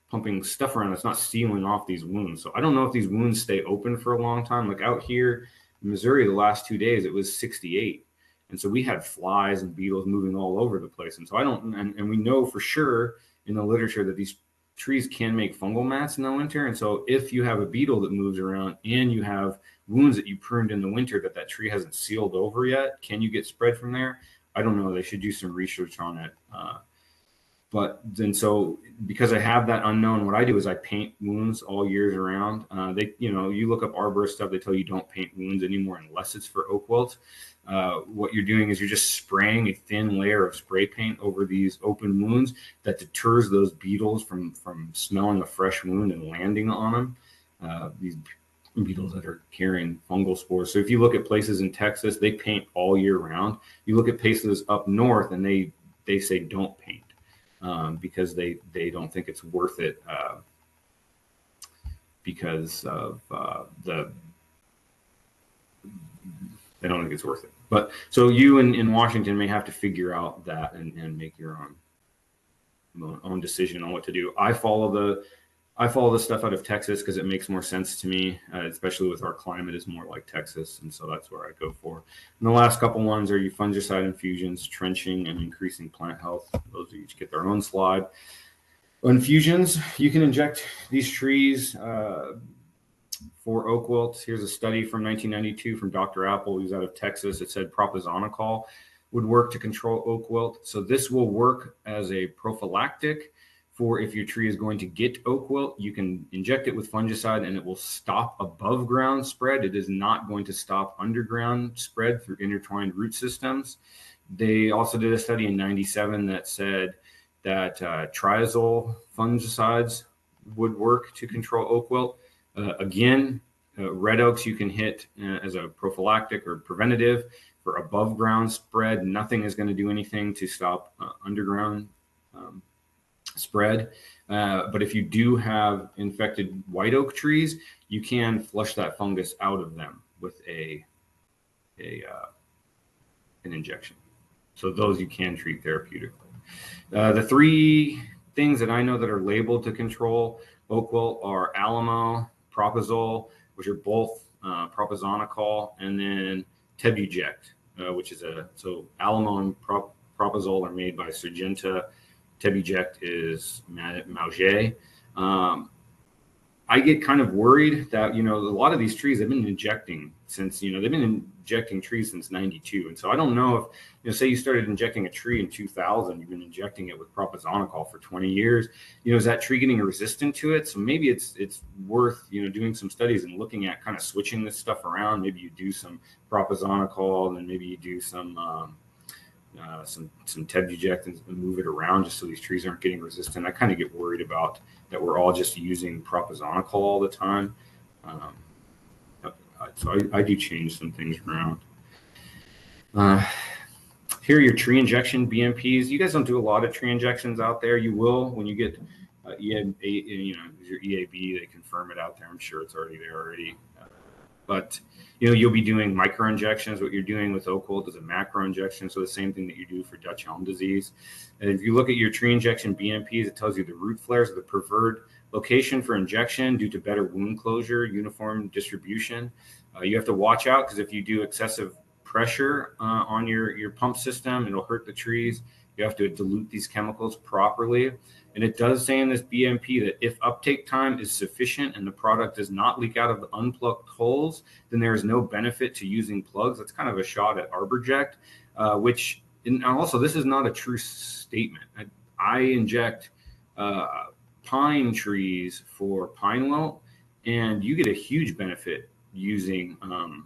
pumping stuff around, it's not sealing off these wounds. So I don't know if these wounds stay open for a long time. Like out here in Missouri, the last 2 days, it was 68. And so we had flies and beetles moving all over the place. And so and we know for sure in the literature that these trees can make fungal mats in the winter. And so if you have a beetle that moves around and you have wounds that you pruned in the winter that tree hasn't sealed over yet, can you get spread from there? I don't know. They should do some research on it. But then, so because I have that unknown, what I do is I paint wounds all years around. You look up arborist stuff, they tell you don't paint wounds anymore unless it's for oak wilt. What you're doing is you're just spraying a thin layer of spray paint over these open wounds that deters those beetles from smelling a fresh wound and landing on them. These beetles that are carrying fungal spores. So if you look at places in Texas, they paint all year round. You look at places up north and they say don't paint. Because they don't think it's worth it because of they don't think it's worth it. But so you in Washington may have to figure out that and make your own decision on what to do. I follow the stuff out of Texas because it makes more sense to me, especially with our climate is more like Texas, and so that's where I go for. And the last couple ones are your fungicide infusions, trenching, and increasing plant health. Those each get their own slide. Infusions, you can inject these trees for oak wilt. Here's a study from 1992 from Dr. Apple, who's out of Texas. It said propizonicol would work to control oak wilt. So this will work as a prophylactic for if your tree is going to get oak wilt. You can inject it with fungicide and it will stop above ground spread. It is not going to stop underground spread through intertwined root systems. They also did a study in 97 that said that triazole fungicides would work to control oak wilt. Again, red oaks you can hit as a prophylactic or preventative. For above ground spread, nothing is going to do anything to stop underground spread. But if you do have infected white oak trees, you can flush that fungus out of them with an injection. So those you can treat therapeutically. The three things that I know that are labeled to control oak wilt are Alamo, Propizole, which are both propizonicol, and then Tebuject, which is so Alamo and Propizole are made by Syngenta. Tebuject is Mauger. I get kind of worried that, a lot of these trees have been injecting since, they've been injecting trees since 92. And so I don't know if, say you started injecting a tree in 2000, you've been injecting it with propizonicol for 20 years, is that tree getting resistant to it? So maybe it's worth, doing some studies and looking at kind of switching this stuff around. Maybe you do some propizonicol and then maybe you do some Tebuject and move it around just so these trees aren't getting resistant. I kind of get worried about that we're all just using propizonicol all the time. So I do change some things around. Here are your tree injection BMPs. You guys don't do a lot of tree injections out there. You will when you get your EAB. They confirm it out there. I'm sure it's already there already. But you'll be doing micro injections. What you're doing with oak wilt is a macro injection. So the same thing that you do for Dutch elm disease. And if you look at your tree injection BMPs, it tells you the root flares are the preferred location for injection due to better wound closure, uniform distribution. You have to watch out because if you do excessive pressure on your pump system, it'll hurt the trees. You have to dilute these chemicals properly. And it does say in this BMP that if uptake time is sufficient and the product does not leak out of the unplugged holes, then there is no benefit to using plugs. That's kind of a shot at ArborJect, and also this is not a true statement. I inject pine trees for pine wilt, and you get a huge benefit using an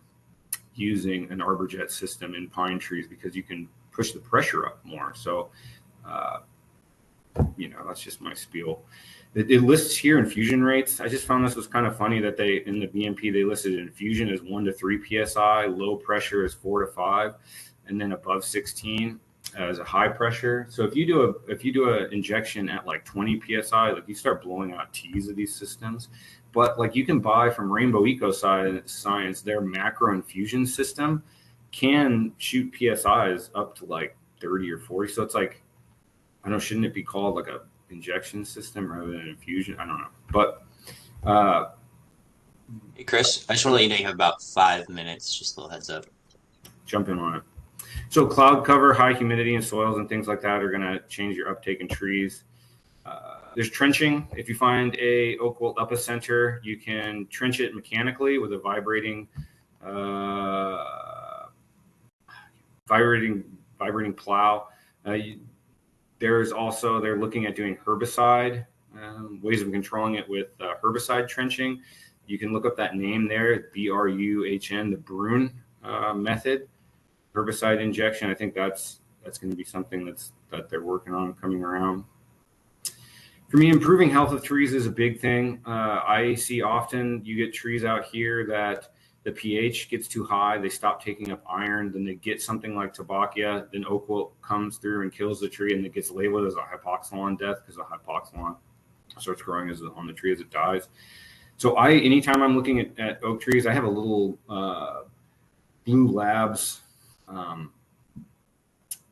ArborJect system in pine trees because you can push the pressure up more. So, that's just my spiel. It lists here infusion rates. I just found this was kind of funny that in the BMP, they listed infusion as 1 to 3 PSI, low pressure is 4 to 5, and then above 16. as a high pressure. So if you do a injection at like 20 psi, like you start blowing out T's of these systems. But like you can buy from Rainbow Eco Science, their macro infusion system can shoot PSIs up to like 30 or 40. So it's like, I don't know, shouldn't it be called like a injection system rather than an infusion? I don't know. But Hey, Chris, I just want to let you know you have about 5 minutes, just a little heads up. jump in on it. So cloud cover, high humidity in soils and things like that are going to change your uptake in trees. There's trenching. If you find a oak wilt epicenter, you can trench it mechanically with a vibrating plow. There's also, they're looking at doing herbicide, ways of controlling it with herbicide trenching. You can look up that name there, BRUHN, the Brune method, herbicide injection. I think that's going to be something that they're working on coming around. For me, improving health of trees is a big thing. I see often you get trees out here that the pH gets too high, they stop taking up iron, then they get something like tabacia, then oak wilt comes through and kills the tree, and it gets labeled as a hypoxylon death because the hypoxylon starts growing on the tree as it dies. So anytime I'm looking at oak trees, I have a little Blue Labs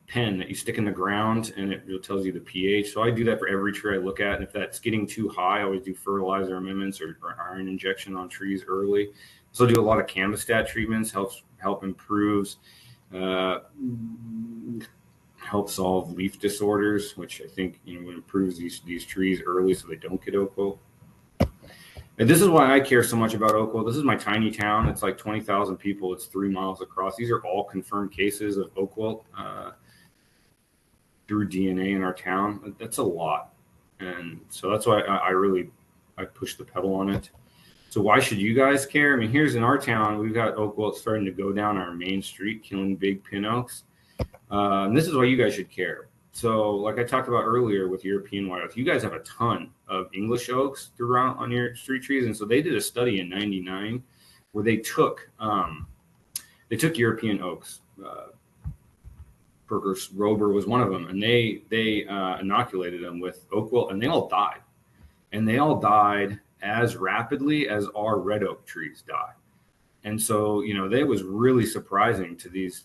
pen that you stick in the ground, and it tells you the pH. So I do that for every tree I look at, and if that's getting too high, I always do fertilizer amendments or iron injection on trees early. So I do a lot of Cambistat treatments, help improves, help solve leaf disorders, which I think improves these trees early so they don't get oak wilt. And this is why I care so much about oak wilt. This is my tiny town. It's like 20,000 people. It's 3 miles across. These are all confirmed cases of oak wilt through DNA in our town. That's a lot. And so that's why I push the pedal on it. So why should you guys care? I mean, here's in our town, we've got oak wilt starting to go down our main street, killing big pin oaks. And this is why you guys should care. So like I talked about earlier with European white oaks, you guys have a ton of English oaks throughout on your street trees. And so they did a study in '99 where they took European oaks. Berger's Rober was one of them, and they inoculated them with oak wilt, and they all died. And they all died as rapidly as our red oak trees die. And so, that was really surprising to these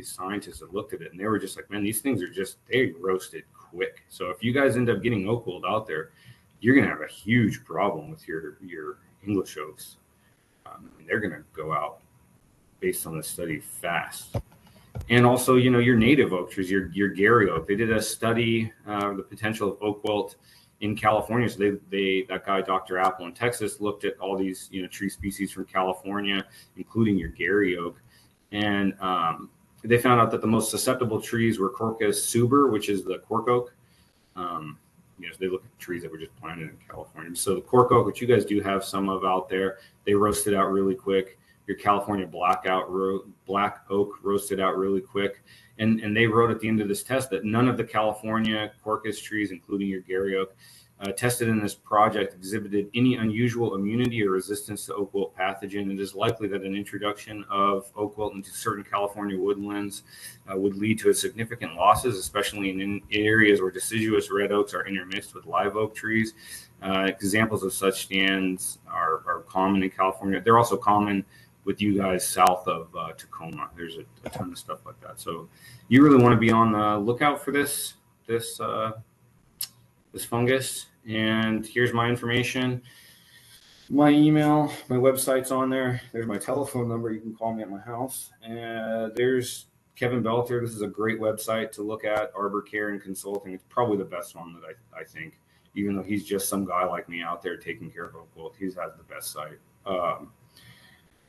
scientists that looked at it, and they were just like, man, these things are they roasted quick. So if you guys end up getting oak wilt out there, you're going to have a huge problem with your English oaks. They're going to go out based on the study fast. And also, your native oak trees, your Gary oak. They did a study, the potential of oak wilt in California. So that guy, Dr. Apple in Texas, looked at all these, tree species from California, including your Gary oak. And they found out that the most susceptible trees were Quercus suber, which is the cork oak. So they look at trees that were just planted in California. So the cork oak, which you guys do have some of out there, they roasted out really quick. Your California black oak roasted out really quick. And they wrote at the end of this test that none of the California Quercus trees, including your Gary oak, tested in this project exhibited any unusual immunity or resistance to oak wilt pathogen. It is likely that an introduction of oak wilt into certain California woodlands would lead to significant losses, especially in areas where deciduous red oaks are intermixed with live oak trees. Examples of such stands are common in California. They're also common with you guys south of Tacoma. There's a ton of stuff like that. So you really want to be on the lookout for this fungus. And here's my information, my email, my website's on there. There's my telephone number. You can call me at my house. And there's Kevin Belter. This is a great website to look at, Arbor Care and Consulting. It's probably the best one that I think, even though he's just some guy like me out there taking care of oak wilt. He has the best site.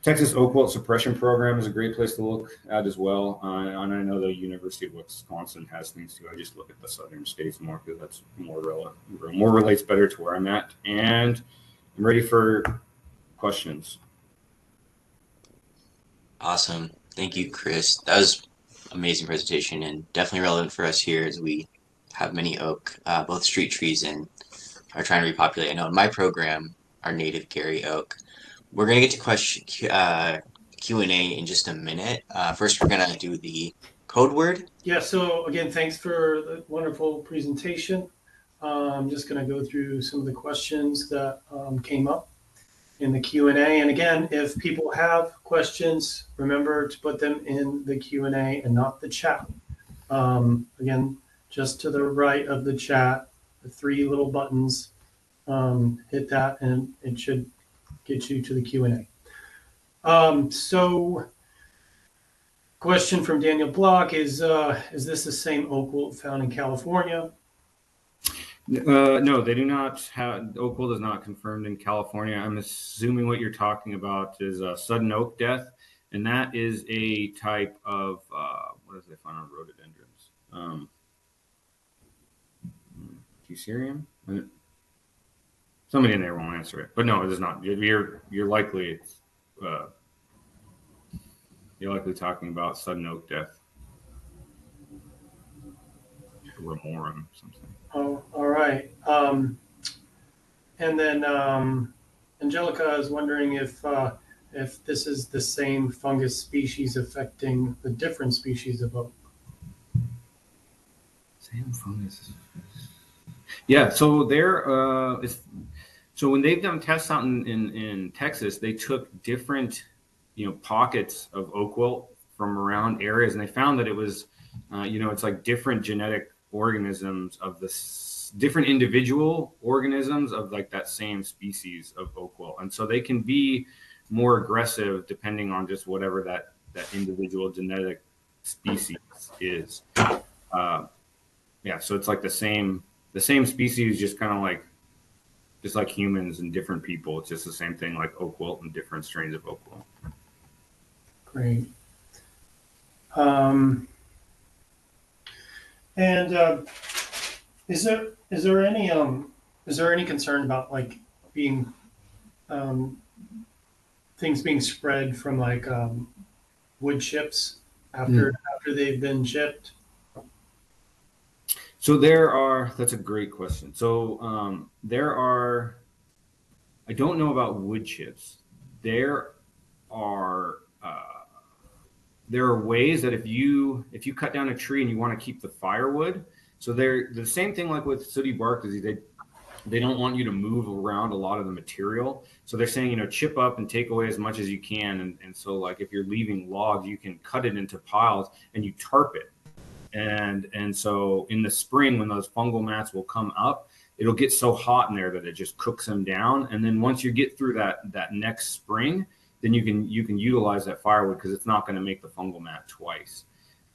Texas Oak Wilt Suppression Program is a great place to look at as well. And I know the University of Wisconsin has things too. I just look at the southern states more because that's more relates better to where I'm at. And I'm ready for questions. Awesome. Thank you, Chris. That was amazing presentation and definitely relevant for us here as we have many oak, both street trees, and are trying to repopulate. I know in my program, our native Gary oak. We're going to get to Q&A in just a minute. First, we're going to do the code word? Yeah, so again, thanks for the wonderful presentation. I'm just going to go through some of the questions that came up in the Q&A. And again, if people have questions, remember to put them in the Q&A and not the chat. Again, just to the right of the chat, the three little buttons, hit that and it should get you to the Q&A. So question from Daniel Block is this the same oak wilt found in California? No, they do not have. Oak wilt is not confirmed in California. I'm assuming what you're talking about is sudden oak death, and that is a type of what does they find on rhododendrons? Fusarium? Somebody in there won't answer it, but no, it is not. You're likely you're likely talking about sudden oak death, remorum, something. Oh, all right. And then Angelica is wondering if this is the same fungus species affecting the different species of oak. Same fungus. Yeah, so so when they've done tests out in Texas, they took different pockets of oak wilt from around areas, and they found that it was it's like different genetic organisms of this different individual organisms of like that same species of oak wilt, and so they can be more aggressive depending on just whatever that individual genetic species is. Yeah, so it's like the same species, just kind of like humans and different people. It's just the same thing, like oak wilt and different strains of oak wilt. Great. And is there any concern about like being things being spread from like wood chips after they've been chipped? So that's a great question. So I don't know about wood chips. There are ways that if you cut down a tree and you want to keep the firewood, so they're the same thing like with sooty bark disease. They don't want you to move around a lot of the material. So they're saying, chip up and take away as much as you can. And so like if you're leaving logs, you can cut it into piles and you tarp it. And so in the spring, when those fungal mats will come up, it'll get so hot in there that it just cooks them down. And then once you get through that next spring, then you can utilize that firewood because it's not going to make the fungal mat twice.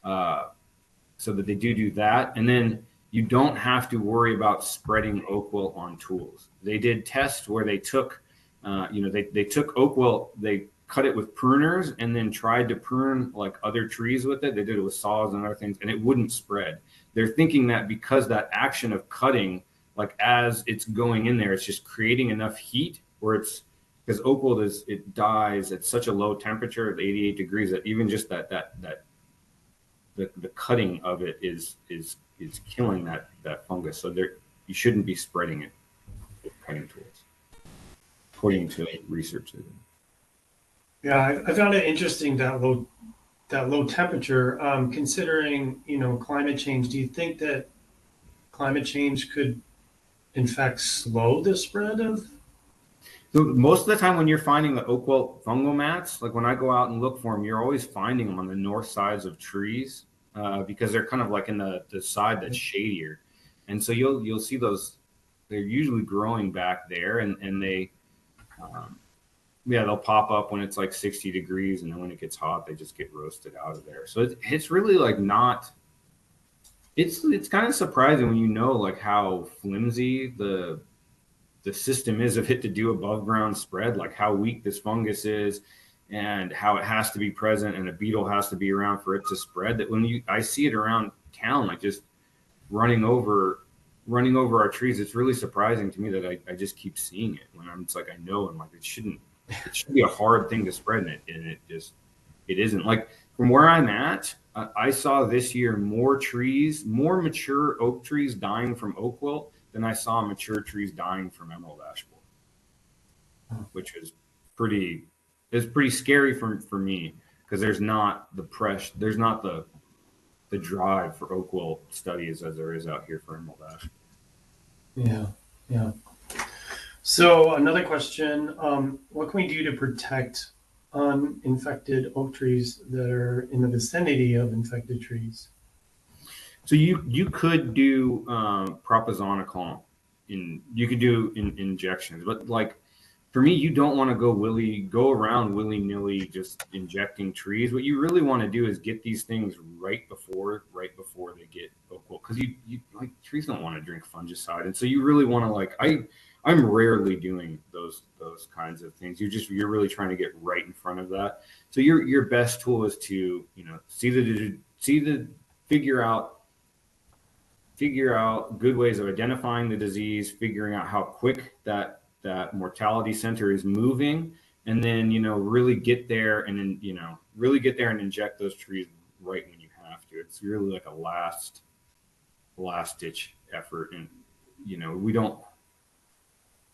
So that they do that. And then you don't have to worry about spreading oak wilt on tools. They did tests where they took, they took oak wilt, they cut it with pruners and then tried to prune like other trees with it. They did it with saws and other things, and it wouldn't spread. They're thinking that because that action of cutting, like as it's going in there, it's just creating enough heat where it's, because oak wilt it dies at such a low temperature at 88 degrees that even just the cutting of it is killing that fungus. So you shouldn't be spreading it with cutting tools, according to research. Yeah, I found it interesting that low temperature. Considering climate change, do you think that climate change could in fact slow the spread of? So most of the time when you're finding the oak wilt fungal mats, like when I go out and look for them, you're always finding them on the north sides of trees because they're kind of like in the side that's shadier. And so you'll see those, they're usually growing back there, and they, they'll pop up when it's like 60 degrees, and then when it gets hot, they just get roasted out of there. So it's really like not, it's kind of surprising when like how flimsy the system is of it to do above ground spread, like how weak this fungus is and how it has to be present and a beetle has to be around for it to spread, that when I see it around town, like just running over our trees, it's really surprising to me that I just keep seeing it when I'm just like, I know, and like it should be a hard thing to spread, and it isn't. Like from where I'm at, I saw this year more mature oak trees dying from oak wilt than I saw mature trees dying from emerald ash borer, which was pretty scary for me because there's not the the drive for oak wilt studies as there is out here for emerald ash. Yeah, yeah. So another question, what can we do to protect uninfected oak trees that are in the vicinity of infected trees? So you could do propizonicol, you could do injections, but like for me, you don't want to go around willy nilly just injecting trees. What you really want to do is get these things right before they get oak wilt, because you like trees don't want to drink fungicide, and so you really want to like I'm rarely doing those kinds of things. You're really trying to get right in front of that. So your best tool is to figure out good ways of identifying the disease, figuring out how quick that mortality center is moving, and then really get there and then really get there and inject those trees right when you have to. It's really like a last ditch effort, and we don't.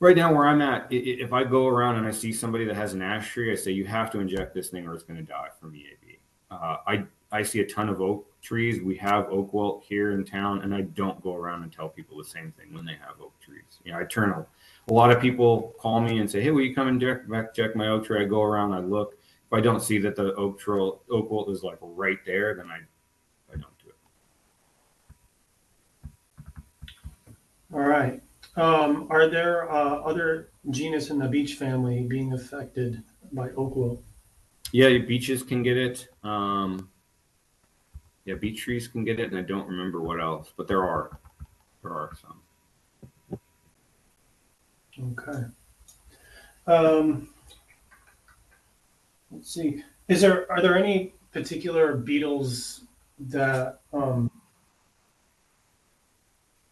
Right now, where I'm at, if I go around and I see somebody that has an ash tree, I say you have to inject this thing or it's going to die from EAB. I see a ton of oak trees. We have oak wilt here in town, and I don't go around and tell people the same thing when they have oak trees. I turn a lot of people call me and say, "Hey, will you come and check my oak tree?" I go around, I look. If I don't see that the oak wilt is like right there, then I don't do it. All right. Are there other genus in the beech family being affected by oak wilt? Yeah, beeches can get it. Yeah, beech trees can get it, and I don't remember what else, but there are some. Okay. Let's see. Are there any particular beetles that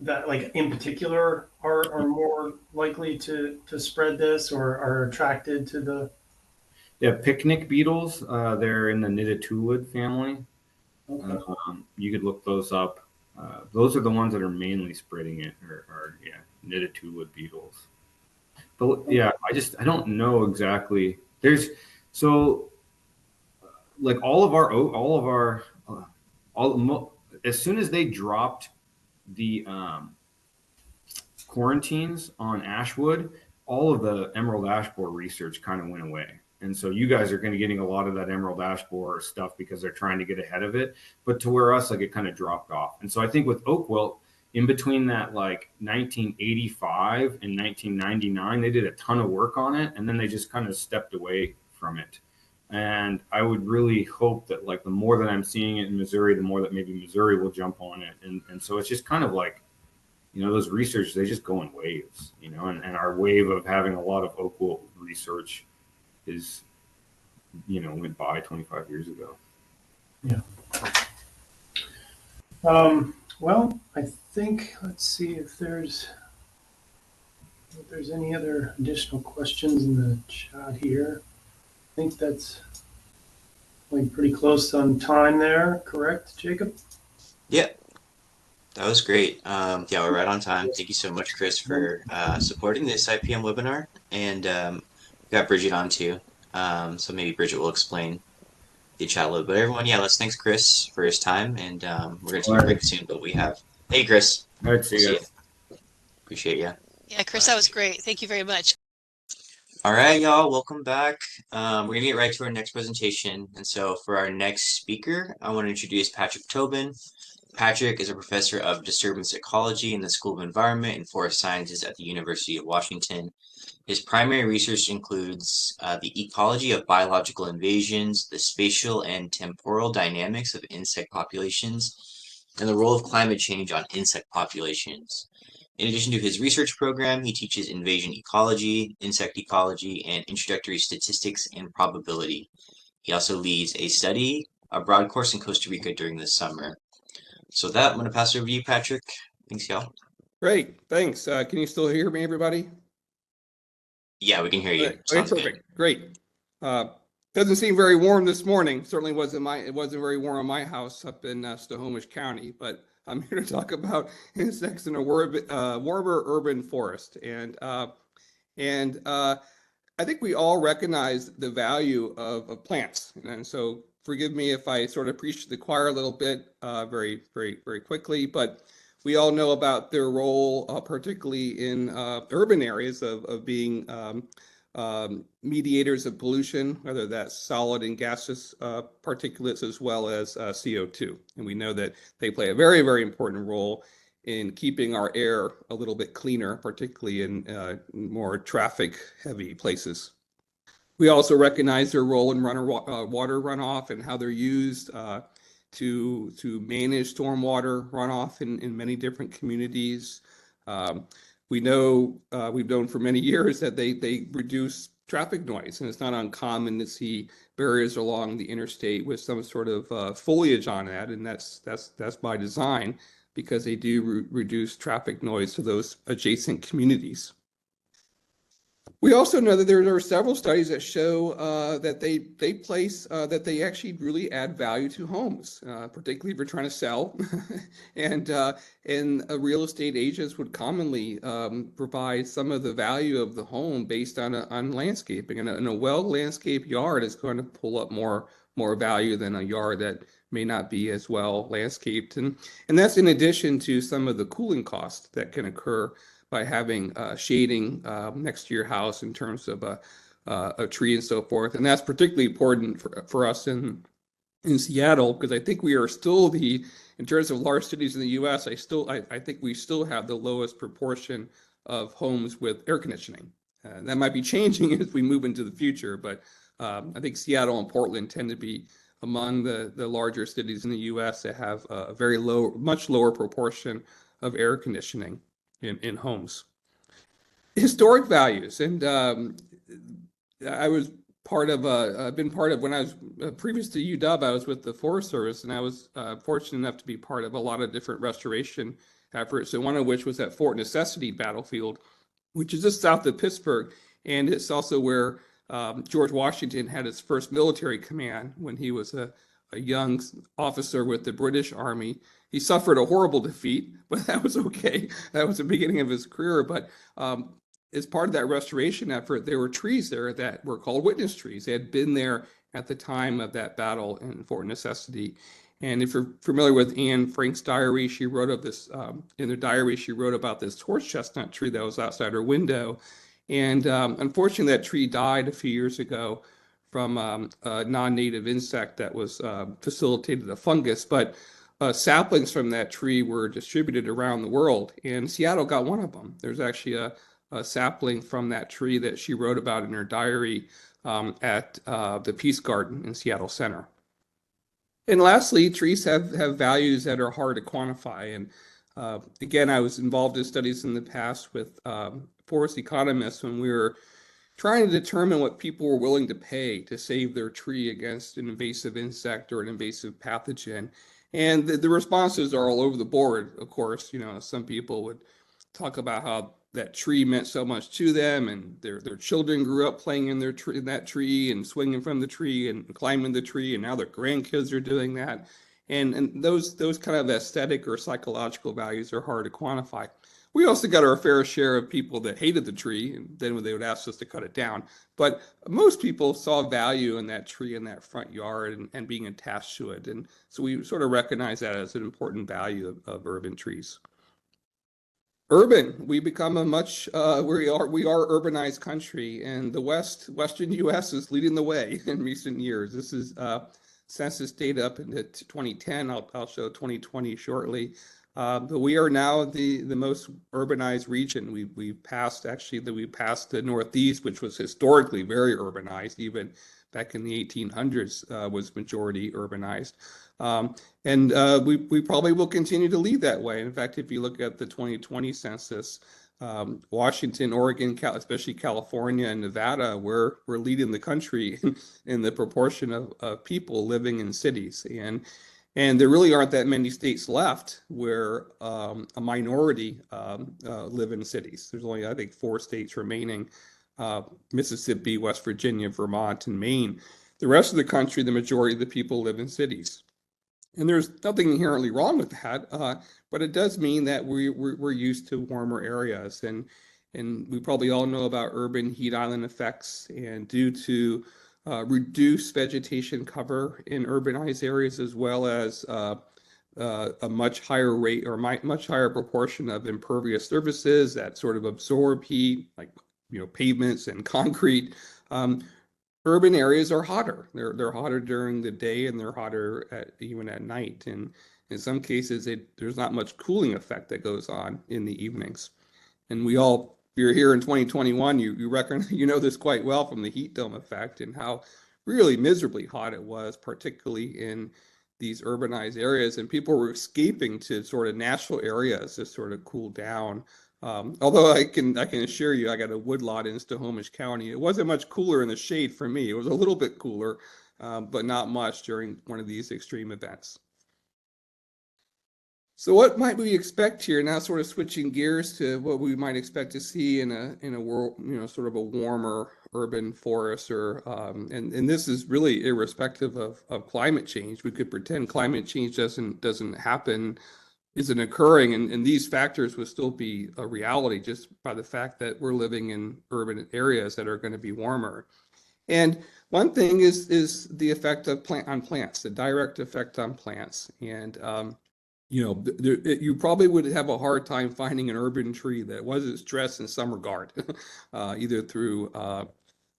that like in particular are more likely to spread this or are attracted to the? Yeah, picnic beetles. They're in the Nidotulid family. Okay. You could look those up. Those are the ones that are mainly spreading it, or Nidotulid beetles. But yeah, I don't know exactly. There's so like as soon as they dropped the quarantines on Ashwood, all of the emerald ash borer research kind of went away. And so you guys are going to be getting a lot of that emerald ash borer stuff because they're trying to get ahead of it. But to where us, like it kind of dropped off. And so I think with oak wilt, in between that like 1985 and 1999, they did a ton of work on it, and then they just kind of stepped away from it. And I would really hope that like the more that I'm seeing it in Missouri, the more that maybe Missouri will jump on it. And so it's just kind of like, those research, they just go in waves, and our wave of having a lot of oak wilt research is, went by 25 years ago. Yeah. Well, I think, let's see if there's any other additional questions in the chat here. I think that's like pretty close on time there, correct, Jacob? Yeah, that was great. Yeah, we're right on time. Thank you so much, Chris, for supporting this IPM webinar. And we got Bridget on too. So maybe Bridget will explain the chat a little bit. Everyone, yeah, let's thanks Chris for his time. And we're going to take a break soon, but we have. Hey, Chris. All right, see you. Appreciate you. Yeah, Chris, that was great. Thank you very much. All right, y'all, welcome back. We're going to get right to our next presentation. And so for our next speaker, I want to introduce Patrick Tobin. Patrick is a professor of disturbance ecology in the School of Environment and Forest Sciences at the University of Washington. His primary research includes the ecology of biological invasions, the spatial and temporal dynamics of insect populations, and the role of climate change on insect populations. In addition to his research program, he teaches invasion ecology, insect ecology, and introductory statistics and probability. He also leads a abroad course in Costa Rica during the summer. So with that, I'm going to pass it over to you, Patrick. Thanks, y'all. Great, thanks. Can you still hear me, everybody? Yeah, we can hear you. Okay, perfect. Good. Great. Doesn't seem very warm this morning. Certainly it wasn't very warm in my house up in Snohomish County, but I'm here to talk about insects in a warmer urban forest. And I think we all recognize the value of plants. And so forgive me if I sort of preach to the choir a little bit very quickly, but we all know about their role, particularly in urban areas of being mediators of pollution, whether that's solid and gaseous particulates as well as CO2. And we know that they play a very important role in keeping our air a little bit cleaner, particularly in more traffic-heavy places. We also recognize their role in water runoff and how they're used to manage stormwater runoff in many different communities. We know we've known for many years that they reduce traffic noise, and it's not uncommon to see barriers along the interstate with some sort of foliage on that, and that's by design because they do reduce traffic noise to those adjacent communities. We also know that there are several studies that show that they actually really add value to homes, particularly if you're trying to sell. And real estate agents would commonly provide some of the value of the home based on landscaping. And a well-landscaped yard is going to pull up more value than a yard that may not be as well landscaped. And that's in addition to some of the cooling costs that can occur by having shading next to your house in terms of a tree and so forth. And that's particularly important for us in Seattle, because I think we are still in terms of large cities in the US, I think we still have the lowest proportion of homes with air conditioning. That might be changing as we move into the future, but I think Seattle and Portland tend to be among the larger cities in the US that have a much lower proportion of air conditioning in homes. Historic values, and I was I've been part of, when I was previous to UW, I was with the Forest Service, and I was fortunate enough to be part of a lot of different restoration efforts, and one of which was at Fort Necessity Battlefield, which is just south of Pittsburgh, and it's also where George Washington had his first military command when he was a young officer with the British Army. He suffered a horrible defeat, but that was okay. That was the beginning of his career. But as part of that restoration effort, there were trees there that were called witness trees. They had been there at the time of that battle in Fort Necessity. And if you're familiar with Anne Frank's diary, she wrote of this, in her diary, she wrote about this horse chestnut tree that was outside her window. And unfortunately, that tree died a few years ago from a non-native insect that was facilitated a fungus. But saplings from that tree were distributed around the world, and Seattle got one of them. There's actually a sapling from that tree that she wrote about in her diary at the Peace Garden in Seattle Center. And lastly, trees have values that are hard to quantify. And again, I was involved in studies in the past with forest economists when we were trying to determine what people were willing to pay to save their tree against an invasive insect or an invasive pathogen. And the responses are all over the board, of course. You know, some people would talk about how that tree meant so much to them, and their children grew up playing in that tree and swinging from the tree and climbing the tree, and now their grandkids are doing that. And those kind of aesthetic or psychological values are hard to quantify. We also got our fair share of people that hated the tree, and then they would ask us to cut it down. But most people saw value in that tree in that front yard and being attached to it. And so we sort of recognize that as an important value of urban trees. Urban, we become a much, we are urbanized country, and the Western US is leading the way in recent years. This is census data up into 2010. I'll show 2020 shortly. But we are now the most urbanized region. We've passed the Northeast, which was historically very urbanized, even back in the 1800s was majority urbanized. And we probably will continue to lead that way. In fact, if you look at the 2020 census, Washington, Oregon, especially California and Nevada, we're leading the country in the proportion of people living in cities. And there really aren't that many states left where a minority live in cities. There's only, I think, 4 states remaining: Mississippi, West Virginia, Vermont, and Maine. The rest of the country, the majority of the people live in cities. And there's nothing inherently wrong with that, but it does mean that we're used to warmer areas. And we probably all know about urban heat island effects. And due to reduce vegetation cover in urbanized areas, as well as a much higher rate or much higher proportion of impervious surfaces that sort of absorb heat, like pavements and concrete. Urban areas are hotter. They're hotter during the day, and they're hotter even at night. And in some cases, there's not much cooling effect that goes on in the evenings. And if you're here in 2021, you reckon you know this quite well from the heat dome effect and how really miserably hot it was, particularly in these urbanized areas. And people were escaping to sort of natural areas to sort of cool down. Although I can assure you, I got a woodlot in Snohomish County. It wasn't much cooler in the shade for me. It was a little bit cooler, but not much during one of these extreme events. So what might we expect here? Now, sort of switching gears to what we might expect to see in a world, sort of a warmer urban forest, and this is really irrespective of climate change. We could pretend climate change doesn't happen, isn't occurring, and these factors would still be a reality just by the fact that we're living in urban areas that are going to be warmer. And one thing is the effect of on plants, the direct effect on plants. And you probably would have a hard time finding an urban tree that wasn't stressed in some regard, either through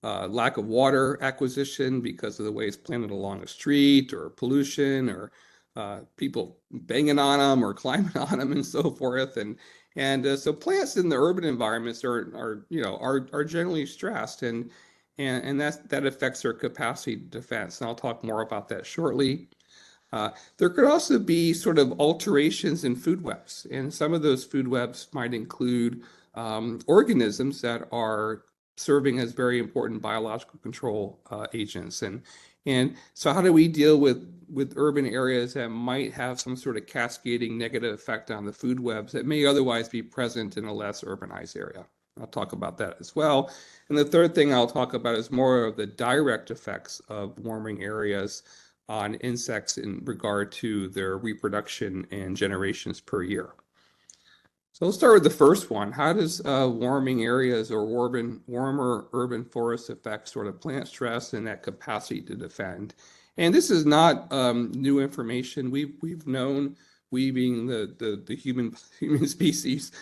lack of water acquisition because of the way it's planted along a street, or pollution, or people banging on them or climbing on them and so forth. And so plants in the urban environments are generally stressed, and that affects their capacity to defense. And I'll talk more about that shortly. There could also be sort of alterations in food webs, and some of those food webs might include organisms that are serving as very important biological control agents. And so how do we deal with urban areas that might have some sort of cascading negative effect on the food webs that may otherwise be present in a less urbanized area? I'll talk about that as well. And the third thing I'll talk about is more of the direct effects of warming areas on insects in regard to their reproduction and generations per year. So let's start with the first one. How does warming areas or warmer urban forests affect sort of plant stress and that capacity to defend? And this is not new information. We've known, we being the human species,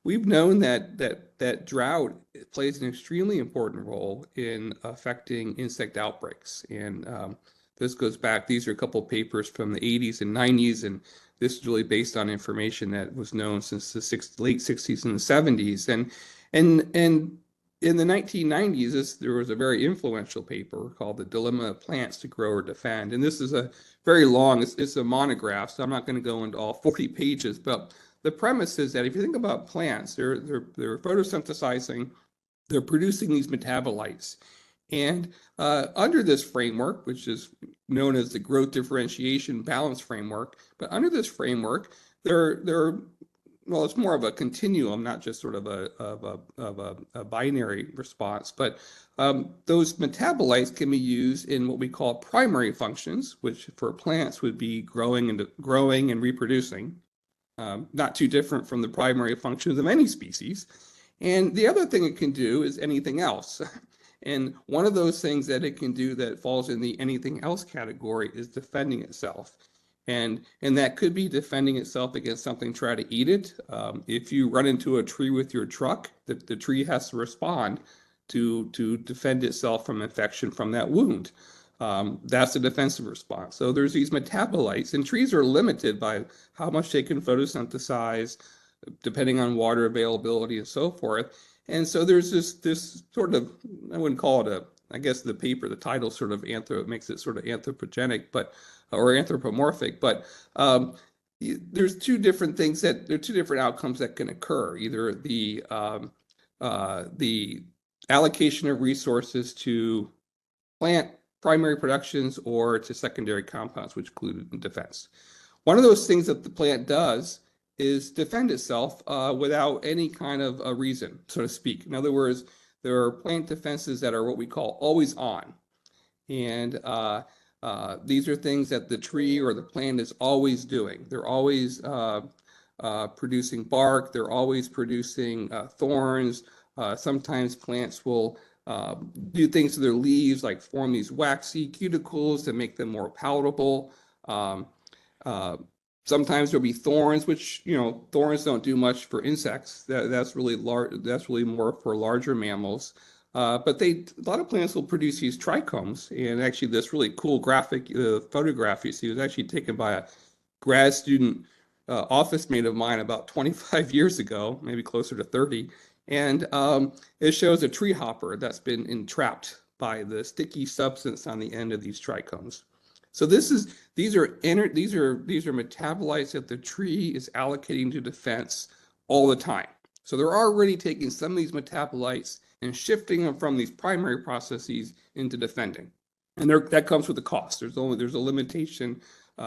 we've known that drought plays an extremely important role in affecting insect outbreaks. And this goes back, these are a couple of papers from the 80s and 90s, and this is really based on information that was known since the late 60s and the 70s. And in the 1990s, there was a very influential paper called The Dilemma of Plants to Grow or Defend. And this is a very long, it's a monograph, so I'm not going to go into all 40 pages, but the premise is that if you think about plants, they're photosynthesizing, they're producing these metabolites. And under this framework, which is known as the growth differentiation balance framework, but under this framework, well, it's more of a continuum, not just sort of a binary response, but those metabolites can be used in what we call primary functions, which for plants would be growing and reproducing, not too different from the primary functions of any species. And the other thing it can do is anything else. And one of those things that it can do that falls in the anything else category is defending itself. And that could be defending itself against something trying to eat it. If you run into a tree with your truck, the tree has to respond to defend itself from infection from that wound. That's a defensive response. So there's these metabolites, and trees are limited by how much they can photosynthesize, depending on water availability and so forth. And so there's this sort of, I wouldn't call it I guess the paper, the title sort of makes it sort of anthropogenic, or anthropomorphic, but there's two different outcomes that can occur. Either the allocation of resources to plant primary productions or to secondary compounds, which include defense. One of those things that the plant does is defend itself without any kind of a reason, so to speak. In other words, there are plant defenses that are what we call always on. And these are things that the tree or the plant is always doing. They're always producing bark. They're always producing thorns. Sometimes plants will do things to their leaves, like form these waxy cuticles to make them more palatable. Uh, Sometimes there'll be thorns, which, thorns don't do much for insects. That's really large. That's really more for larger mammals. But a lot of plants will produce these trichomes. And actually, this really cool graphic photograph you see was actually taken by a grad student office mate of mine about 25 years ago, maybe closer to 30. And it shows a tree hopper that's been entrapped by the sticky substance on the end of these trichomes. So these are metabolites that the tree is allocating to defense all the time. So they're already taking some of these metabolites and shifting them from these primary processes into defending. And that comes with a cost. There's a limitation.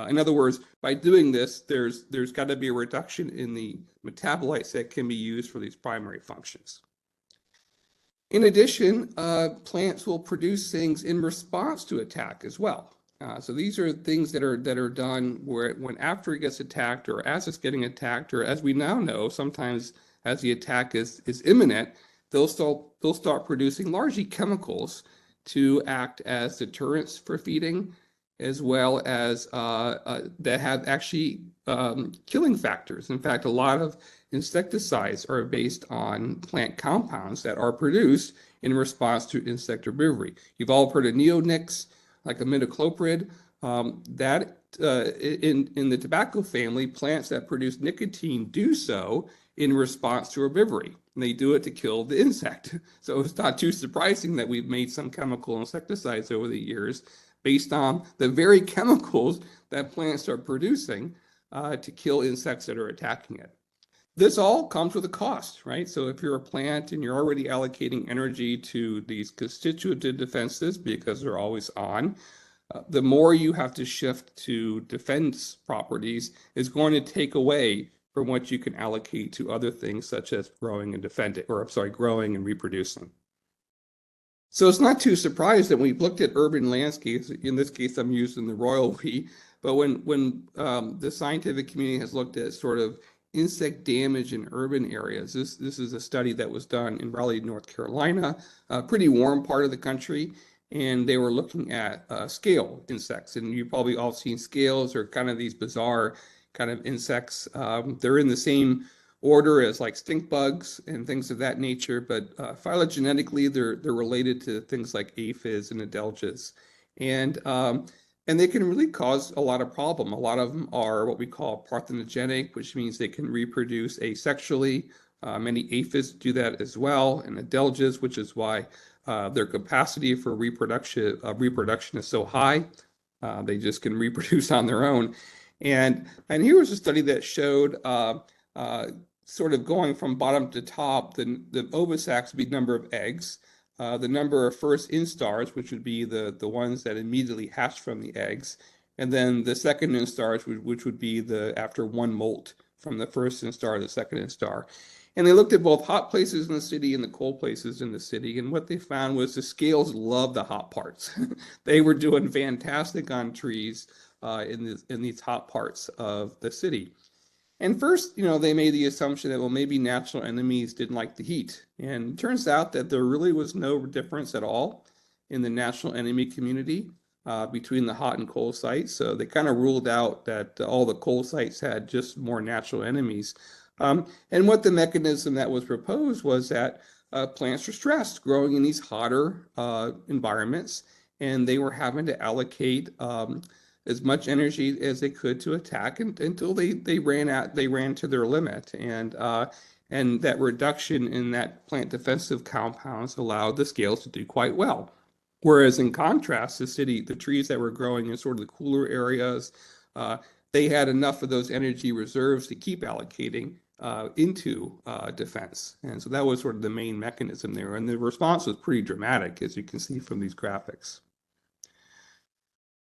In other words, by doing this, there's got to be a reduction in the metabolites that can be used for these primary functions. In addition, plants will produce things in response to attack as well. So these are things that are done when after it gets attacked, or as it's getting attacked, or as we now know, sometimes as the attack is imminent, they'll start producing largely chemicals to act as deterrents for feeding, as well as that have actually killing factors. In fact, a lot of insecticides are based on plant compounds that are produced in response to insect herbivory. You've all heard of neonics, like imidacloprid. That in the tobacco family, plants that produce nicotine do so in response to herbivory. And they do it to kill the insect. So it's not too surprising that we've made some chemical insecticides over the years based on the very chemicals that plants are producing to kill insects that are attacking it. This all comes with a cost, right? So if you're a plant and you're already allocating energy to these constitutive defenses because they're always on, the more you have to shift to defense properties is going to take away from what you can allocate to other things such as growing and growing and reproducing. So it's not too surprised that we've looked at urban landscapes. In this case, I'm using the royal we, but when the scientific community has looked at sort of insect damage in urban areas, this is a study that was done in Raleigh, North Carolina, a pretty warm part of the country, and they were looking at scale insects. And you've probably all seen scales, or kind of these bizarre kind of insects. They're in the same order as like stink bugs and things of that nature, but phylogenetically they're related to things like aphids and adelgids, and they can really cause a lot of problem. A lot of them are what we call parthenogenic, which means they can reproduce asexually. Many aphids do that as well, and adelgids, which is why their capacity for reproduction is so high. They just can reproduce on their own. And here was a study that showed sort of going from bottom to top, the ovisacs would be number of eggs, the number of first instars, which would be the ones that immediately hatch from the eggs, and then the second instars, which would be after one molt from the first instar to the second instar. And they looked at both hot places in the city and the cold places in the city, and what they found was the scales loved the hot parts. They were doing fantastic on trees in these hot parts of the city. And first, they made the assumption that, well, maybe natural enemies didn't like the heat. And it turns out that there really was no difference at all in the natural enemy community between the hot and cold sites. So they kind of ruled out that all the cold sites had just more natural enemies. And what the mechanism that was proposed was that plants were stressed growing in these hotter environments, and they were having to allocate as much energy as they could to attack until they ran to their limit, and that reduction in that plant defensive compounds allowed the scales to do quite well. Whereas in contrast, the trees that were growing in sort of the cooler areas, they had enough of those energy reserves to keep allocating into defense. And so that was sort of the main mechanism there. And the response was pretty dramatic, as you can see from these graphics.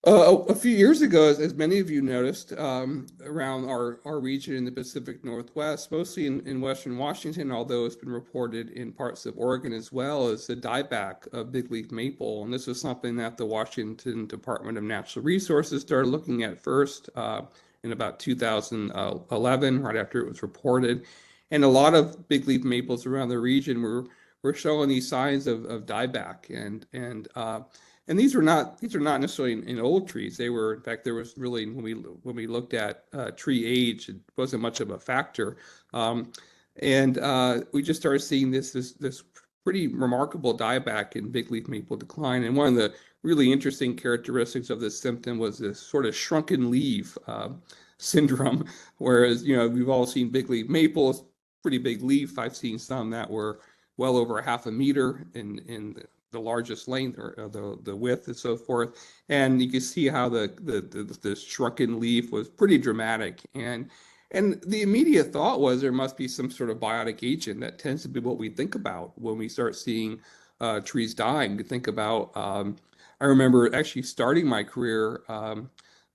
A few years ago, as many of you noticed, around our region in the Pacific Northwest, mostly in Western Washington, although it's been reported in parts of Oregon as well, is the dieback of bigleaf maple. And this was something that the Washington Department of Natural Resources started looking at first in about 2011, right after it was reported. And a lot of bigleaf maples around the region were were showing these signs of dieback, and these are not necessarily in old trees. They were, in fact, there was really, when we looked at tree age, it wasn't much of a factor, and we just started seeing this pretty remarkable dieback in big leaf maple decline. And one of the really interesting characteristics of this symptom was this sort of shrunken leaf syndrome. Whereas, we've all seen big leaf maples, pretty big leaf. I've seen some that were well over 1/2 meter in the largest length, or the width and so forth. And you can see how the shrunken leaf was pretty dramatic. And the immediate thought was there must be some sort of biotic agent. That tends to be what we think about when we start seeing trees dying. We think about, I remember actually starting my career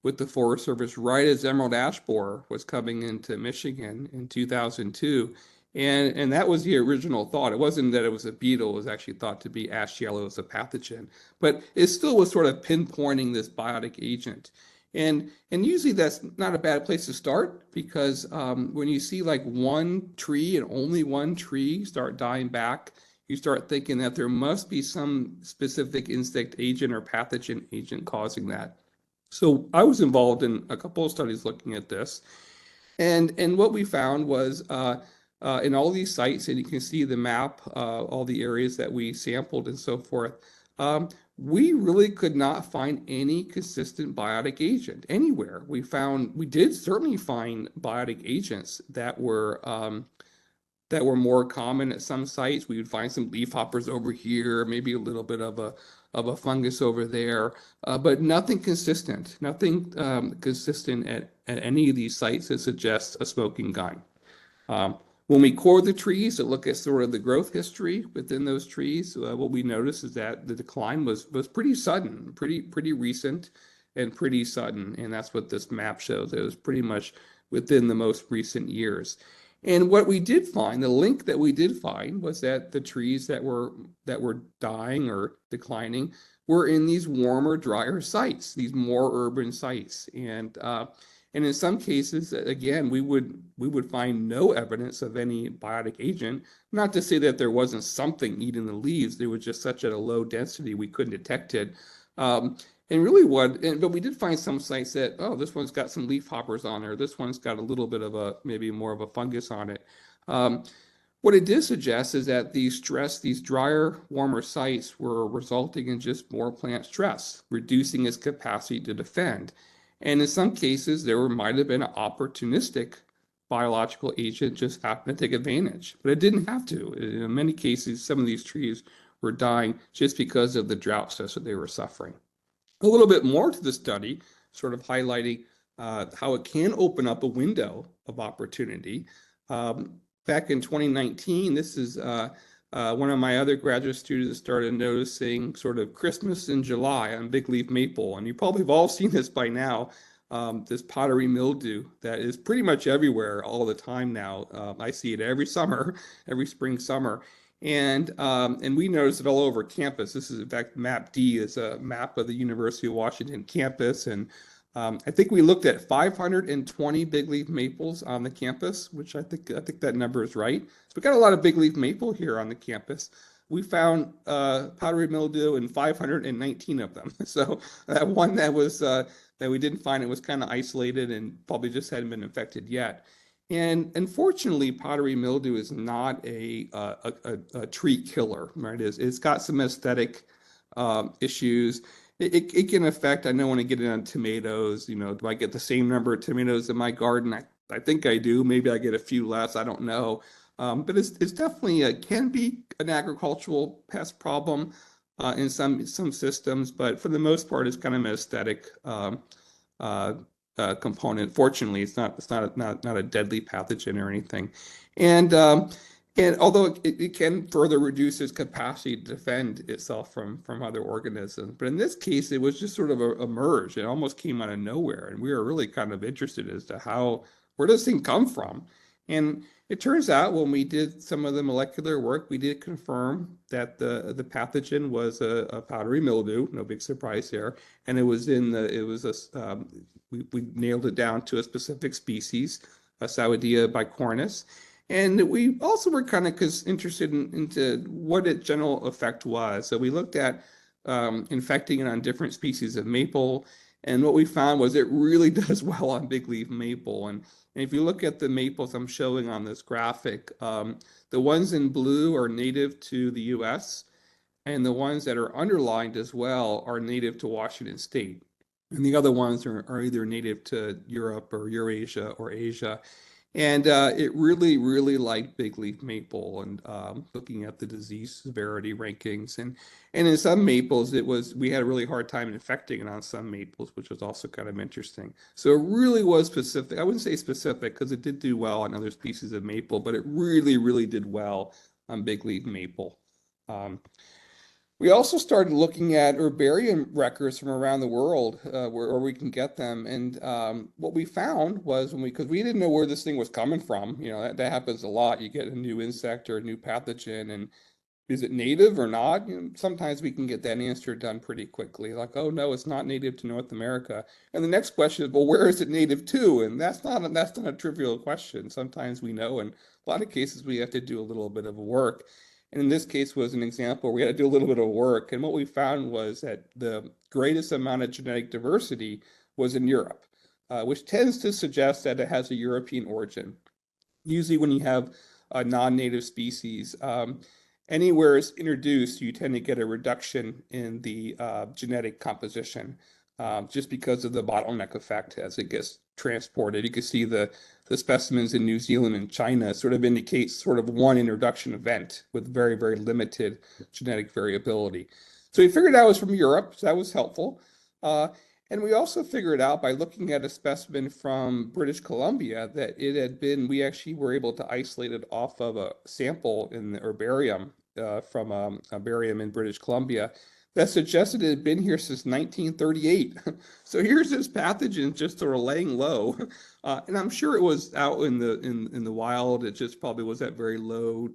with the Forest Service right as emerald ash borer was coming into Michigan in 2002. And that was the original thought. It wasn't that it was a beetle, it was actually thought to be ash yellow as a pathogen. But it still was sort of pinpointing this biotic agent. And usually that's not a bad place to start, because when you see like one tree and only one tree start dying back, you start thinking that there must be some specific insect agent or pathogen agent causing that. So I was involved in a couple of studies looking at this. And what we found was in all these sites, and you can see the map, all the areas that we sampled and so forth, we really could not find any consistent biotic agent anywhere. We did certainly find biotic agents that were more common at some sites. We would find some leafhoppers over here, maybe a little bit of a fungus over there, but nothing consistent, consistent at any of these sites that suggests a smoking gun. When we core the trees to look at sort of the growth history within those trees, what we notice is that the decline was pretty sudden, pretty recent, and pretty sudden. And that's what this map shows. It was pretty much within the most recent years. And what we did find, the link that we did find, was that the trees that were dying or declining were in these warmer, drier sites, these more urban sites. And in some cases, again, we would find no evidence of any biotic agent. Not to say that there wasn't something eating the leaves. They were just such at a low density we couldn't detect it. And really but we did find some sites that, oh, this one's got some leaf hoppers on there. This one's got a little bit of maybe more of a fungus on it. What it did suggest is that these drier, warmer sites were resulting in just more plant stress, reducing its capacity to defend. And in some cases, there might have been an opportunistic biological agent just happened to take advantage, but it didn't have to. In many cases, some of these trees were dying just because of the drought stress that they were suffering. A little bit more to the study, sort of highlighting how it can open up a window of opportunity. Back in 2019, this is one of my other graduate students started noticing sort of Christmas in July on big leaf maple. And you probably have all seen this by now, this powdery mildew that is pretty much everywhere all the time now. I see it every summer, every spring, summer. And we notice it all over campus. This is, in fact, map D is a map of the University of Washington campus. And I think we looked at 520 big leaf maples on the campus, which I think that number is right. So we got a lot of big leaf maple here on the campus. We found powdery mildew in 519 of them. So that one that we didn't find, it was kind of isolated and probably just hadn't been infected yet. And unfortunately, powdery mildew is not a tree killer, right? It's got some aesthetic issues. It can affect, I know when I get it on tomatoes, do I get the same number of tomatoes in my garden? I think I do. Maybe I get a few less, I don't know. But it's definitely can be an agricultural pest problem in some systems, but for the most part, it's kind of an aesthetic component. Fortunately, it's not a deadly pathogen or anything. And although it can further reduce its capacity to defend itself from other organisms, but in this case, it was just sort of emerged. It almost came out of nowhere, and we were really kind of interested as to where does this thing come from? And it turns out when we did some of the molecular work, we did confirm that the pathogen was a powdery mildew. No big surprise there, and we nailed it down to a specific species, Salvidia bicornis. And we also were kind of interested into what its general effect was. So we looked at infecting it on different species of maple. And what we found was it really does well on big leaf maple. And if you look at the maples I'm showing on this graphic, the ones in blue are native to the US, and the ones that are underlined as well are native to Washington State. And the other ones are either native to Europe or Eurasia or Asia. And it really, really liked big leaf maple, and looking at the disease severity rankings. And in some maples, we had a really hard time infecting it on some maples, which was also kind of interesting. So it really was specific. I wouldn't say specific because it did do well on other species of maple, but it really, really did well on big leaf maple. We also started looking at herbarium records from around the world, where we can get them. And what we found was because we didn't know where this thing was coming from, that happens a lot. You get a new insect or a new pathogen, and is it native or not? Sometimes we can get that answer done pretty quickly, like, oh no, it's not native to North America. And the next question is, well, where is it native to? And that's not a trivial question. Sometimes we know, and a lot of cases we have to do a little bit of work. And in this case was an example where we had to do a little bit of work. And what we found was that the greatest amount of genetic diversity was in Europe, which tends to suggest that it has a European origin. Usually when you have a non-native species, anywhere it's introduced, you tend to get a reduction in the genetic composition, just because of the bottleneck effect as it gets transported. You can see the specimens in New Zealand and China sort of indicates sort of one introduction event with very, very limited genetic variability. So we figured out it was from Europe, so that was helpful. And we also figured out by looking at a specimen from British Columbia that we actually were able to isolate it off of a sample in the herbarium from a herbarium in British Columbia that suggested it had been here since 1938. So here's this pathogen just sort of laying low. And I'm sure it was out in the wild. It just probably was at very low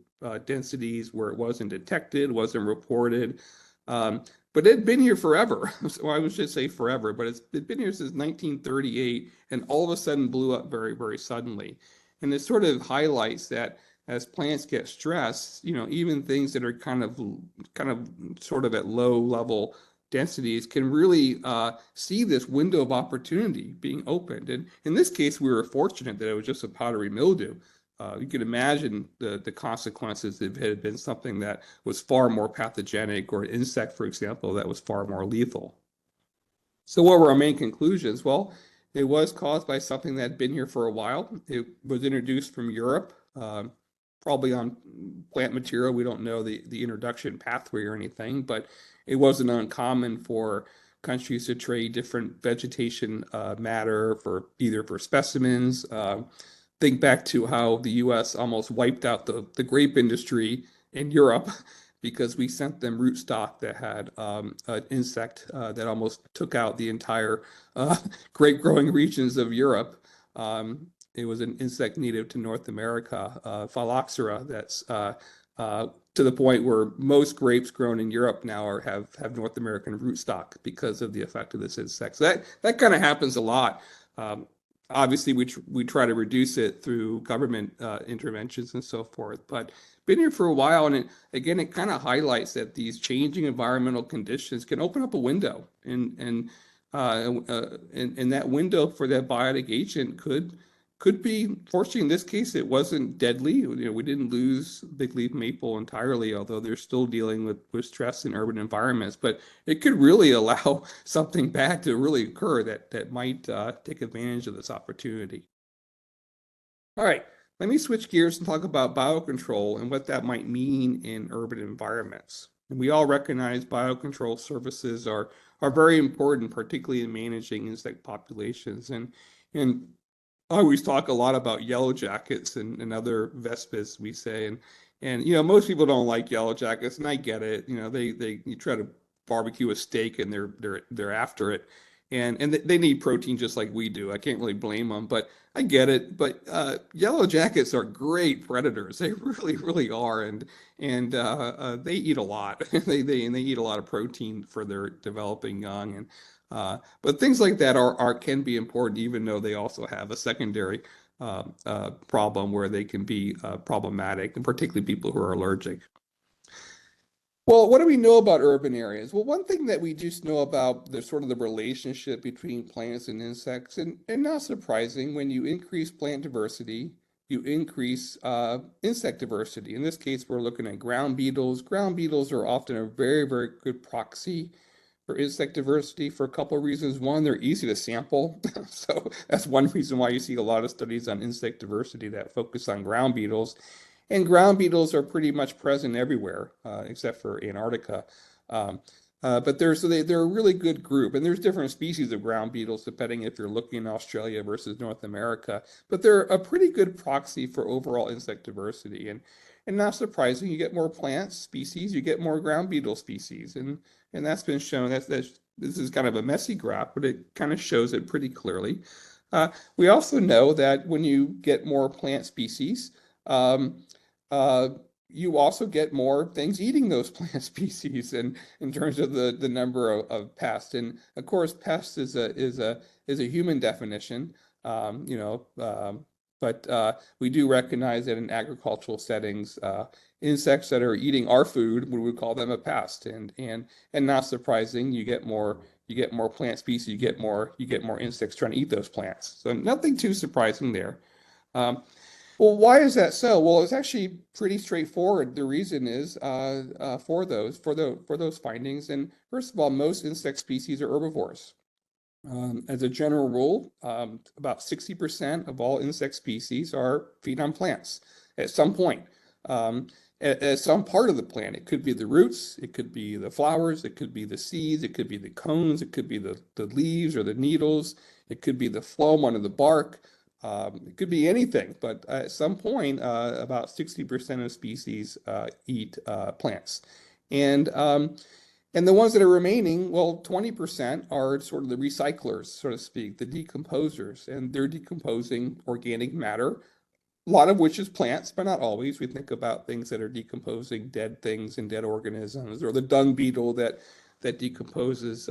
densities where it wasn't detected, wasn't reported. But it had been here forever. So I would just say forever, but it's been here since 1938 and all of a sudden blew up very, very suddenly. And it sort of highlights that as plants get stressed, even things that are kind of sort of at low level densities can really see this window of opportunity being opened. And in this case, we were fortunate that it was just a powdery mildew. You can imagine the consequences if it had been something that was far more pathogenic, or an insect, for example, that was far more lethal. So what were our main conclusions? Well, it was caused by something that had been here for a while. It was introduced from Europe, probably on plant material. We don't know the introduction pathway or anything, but it wasn't uncommon for countries to trade different vegetation matter either for specimens. Think back to how the US almost wiped out the grape industry in Europe because we sent them rootstock that had an insect that almost took out the entire grape growing regions of Europe. It was an insect native to North America, Phylloxera, that's to the point where most grapes grown in Europe now have North American rootstock because of the effect of this insect. So that kind of happens a lot. Obviously, we try to reduce it through government interventions and so forth, but been here for a while, and it kind of highlights that these changing environmental conditions can open up a window, and that window for that biotic agent could be, fortunately in this case, it wasn't deadly. We didn't lose big leaf maple entirely, although they're still dealing with stress in urban environments. But it could really allow something bad to really occur that might take advantage of this opportunity. All right, let me switch gears and talk about biocontrol and what that might mean in urban environments. And we all recognize biocontrol services are very important, particularly in managing insect populations. And I always talk a lot about yellow jackets and other Vespas, we say, and most people don't like yellow jackets, and I get it. You try to barbecue a steak and they're after it, and they need protein just like we do. I can't really blame them, but I get it. But yellow jackets are great predators. They really, really are, and they eat a lot. they eat a lot of protein for their developing young, and but things like that can be important, even though they also have a secondary problem where they can be problematic, and particularly people who are allergic. Well, what do we know about urban areas? Well, one thing that we just know about the sort of the relationship between plants and insects, and not surprising, when you increase plant diversity, you increase insect diversity. In this case, we're looking at ground beetles. Ground beetles are often a very, very good proxy for insect diversity for a couple of reasons. One, they're easy to sample. So that's one reason why you see a lot of studies on insect diversity that focus on ground beetles. And ground beetles are pretty much present everywhere, except for Antarctica. But they're a really good group, and there's different species of ground beetles depending if you're looking in Australia versus North America. But they're a pretty good proxy for overall insect diversity, and not surprising, you get more plant species, you get more ground beetle species, and that's been shown. This is kind of a messy graph, but it kind of shows it pretty clearly. We also know that when you get more plant species, you also get more things eating those plant species, and in terms of the number of pests. And of course, pests is a human definition, but we do recognize that in agricultural settings, insects that are eating our food, we would call them a pest. And not surprising, you get more plant species, you get more insects trying to eat those plants. So nothing too surprising there. Well, why is that so? Well, it's actually pretty straightforward. The reason is for those findings. And first of all, most insect species are herbivores. As a general rule, about 60% of all insect species feed on plants at some point, at some part of the plant. It could be the roots, it could be the flowers, it could be the seeds, it could be the cones, it could be the leaves or the needles, it could be the phloem under the bark. It could be anything, but at some point, about 60% of species eat plants. And the ones that are remaining, well, 20% are sort of the recyclers, so to speak, the decomposers, and they're decomposing organic matter, a lot of which is plants, but not always. We think about things that are decomposing dead things and dead organisms, or the dung beetle that decomposes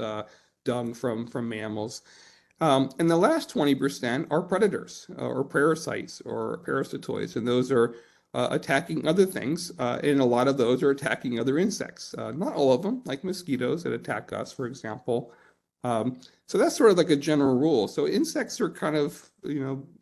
dung from mammals. And the last 20% are predators or parasites or parasitoids, and those are attacking other things, and a lot of those are attacking other insects. Not all of them, like mosquitoes that attack us, for example. So that's sort of like a general rule. So insects are kind of,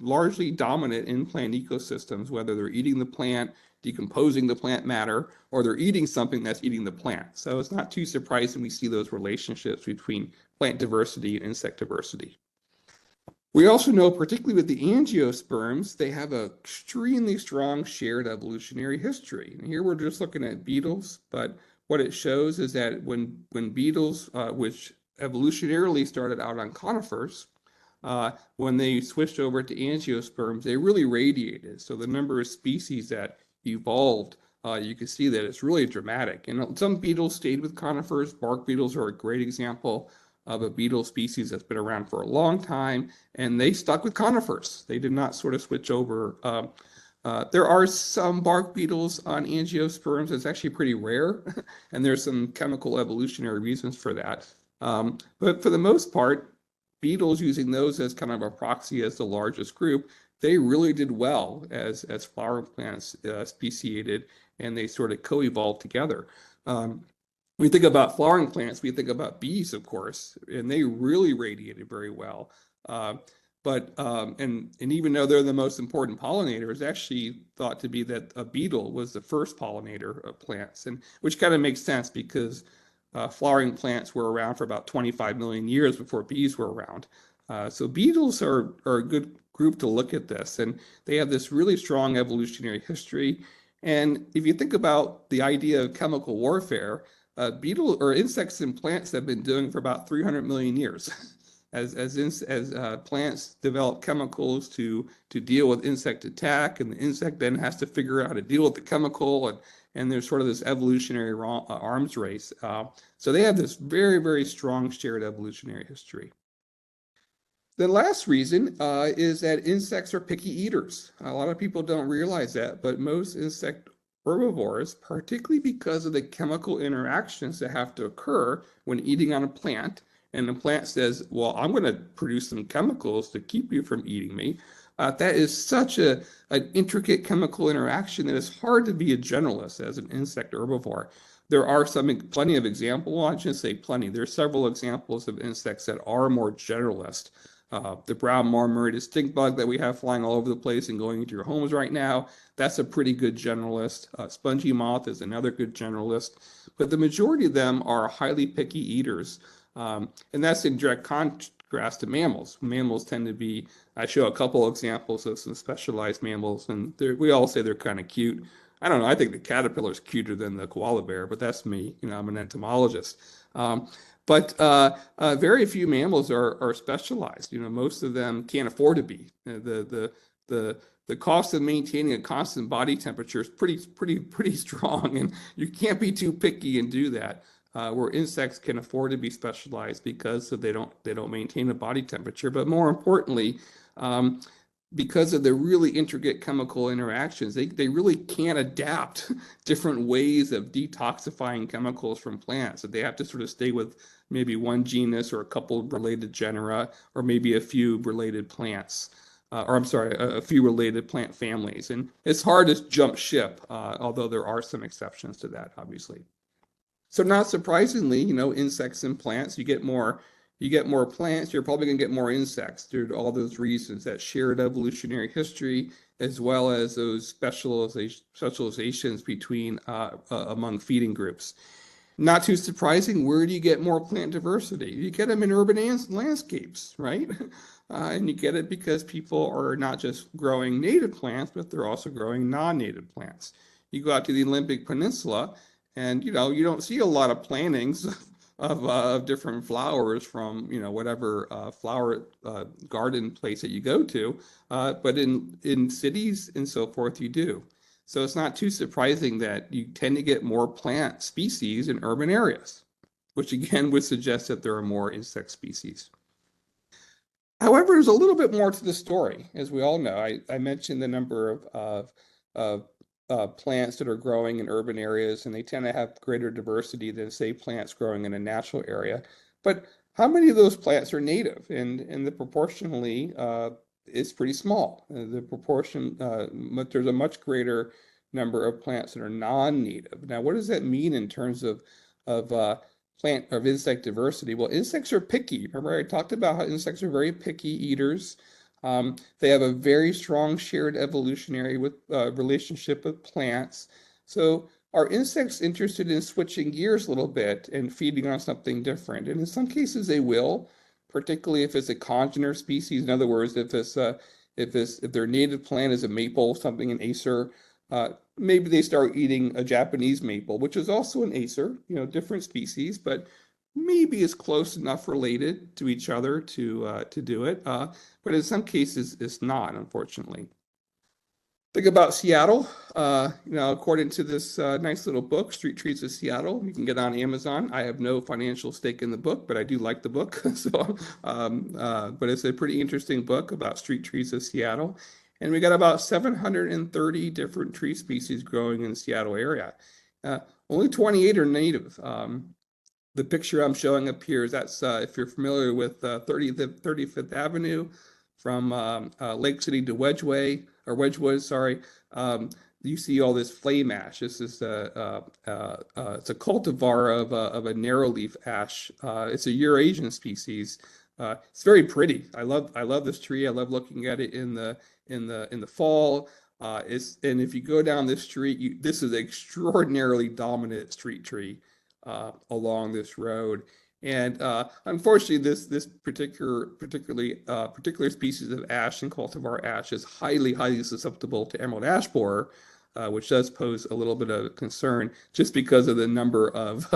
largely dominant in plant ecosystems, whether they're eating the plant, decomposing the plant matter, or they're eating something that's eating the plant. So it's not too surprising we see those relationships between plant diversity and insect diversity. We also know, particularly with the angiosperms, they have an extremely strong shared evolutionary history. And here we're just looking at beetles, but what it shows is that when beetles, which evolutionarily started out on conifers, when they switched over to angiosperms, they really radiated. So the number of species that evolved, you can see that it's really dramatic. And some beetles stayed with conifers. Bark beetles are a great example of a beetle species that's been around for a long time, and they stuck with conifers. They did not sort of switch over. There are some bark beetles on angiosperms. It's actually pretty rare, and there's some chemical evolutionary reasons for that. But for the most part, beetles, using those as kind of a proxy as the largest group, they really did well as flowering plants speciated, and they sort of co-evolved together. We think about flowering plants, we think about bees, of course, and they really radiated very well. But even though they're the most important pollinator, it's actually thought to be that a beetle was the first pollinator of plants, and which kind of makes sense because flowering plants were around for about 25 million years before bees were around. So beetles are a good group to look at this, and they have this really strong evolutionary history. And if you think about the idea of chemical warfare, beetle or insects and plants have been doing for about 300 million years. As plants develop chemicals to deal with insect attack, and the insect then has to figure out how to deal with the chemical, and there's sort of this evolutionary arms race. So they have this very, very strong shared evolutionary history. The last reason is that insects are picky eaters. A lot of people don't realize that, but most insect herbivores, particularly because of the chemical interactions that have to occur when eating on a plant, and the plant says, well, I'm going to produce some chemicals to keep you from eating me. That is such an intricate chemical interaction that it's hard to be a generalist as an insect herbivore. There are plenty of examples, well, I shouldn't say plenty, there's several examples of insects that are more generalist. The brown marmorated stink bug that we have flying all over the place and going into your homes right now, that's a pretty good generalist. Spongy moth is another good generalist, but the majority of them are highly picky eaters. And that's in direct contrast to mammals. Mammals tend to be, I show a couple examples of some specialized mammals, and we all say they're kind of cute. I don't know, I think the caterpillar is cuter than the koala bear, but that's me. I'm an entomologist. But very few mammals are specialized. Most of them can't afford to be. The cost of maintaining a constant body temperature is pretty strong, and you can't be too picky and do that. Where insects can afford to be specialized because they don't maintain a body temperature, but more importantly, because of the really intricate chemical interactions, they really can't adapt different ways of detoxifying chemicals from plants. So they have to sort of stay with maybe one genus or a couple of related genera, or maybe a few related plants. Or I'm sorry, a few related plant families. And it's hard to jump ship, although there are some exceptions to that, obviously. So not surprisingly, insects and plants, you get more plants, you're probably going to get more insects due to all those reasons, that shared evolutionary history, as well as those specializations between among feeding groups. Not too surprising, where do you get more plant diversity? You get them in urban landscapes, right? And you get it because people are not just growing native plants, but they're also growing non-native plants. You go out to the Olympic Peninsula, and you don't see a lot of plantings of different flowers from whatever flower garden place that you go to, but in cities and so forth you do. So it's not too surprising that you tend to get more plant species in urban areas, which again would suggest that there are more insect species. However, there's a little bit more to the story. As we all know, I mentioned the number of plants that are growing in urban areas, and they tend to have greater diversity than, say, plants growing in a natural area. But how many of those plants are native? And the proportionally is pretty small. The proportion, but there's a much greater number of plants that are non-native. Now, what does that mean in terms of plant or insect diversity? Well, insects are picky. Remember, I talked about how insects are very picky eaters. They have a very strong shared evolutionary relationship with plants. So are insects interested in switching gears a little bit and feeding on something different? And in some cases they will, particularly if it's a congener species. In other words, if their native plant is a maple, something an acer, maybe they start eating a Japanese maple, which is also an acer, different species, but maybe is close enough related to each other to do it. But in some cases, it's not, unfortunately. Think about Seattle. According to this nice little book, Street Trees of Seattle, you can get on Amazon. I have no financial stake in the book, but I do like the book. But it's a pretty interesting book about street trees of Seattle. And we got about 730 different tree species growing in the Seattle area. Only 28 are native. The picture I'm showing up here is that's if you're familiar with 35th Avenue from Lake City to Wedgewood, sorry. You see all this flame ash. This is it's a cultivar of a narrowleaf ash. It's a Eurasian species. It's very pretty. I love this tree. I love looking at it in the fall. And if you go down this street, this is an extraordinarily dominant street tree along this road. And unfortunately, this particular species of ash and cultivar ash is highly susceptible to emerald ash borer, which does pose a little bit of concern just because of the number of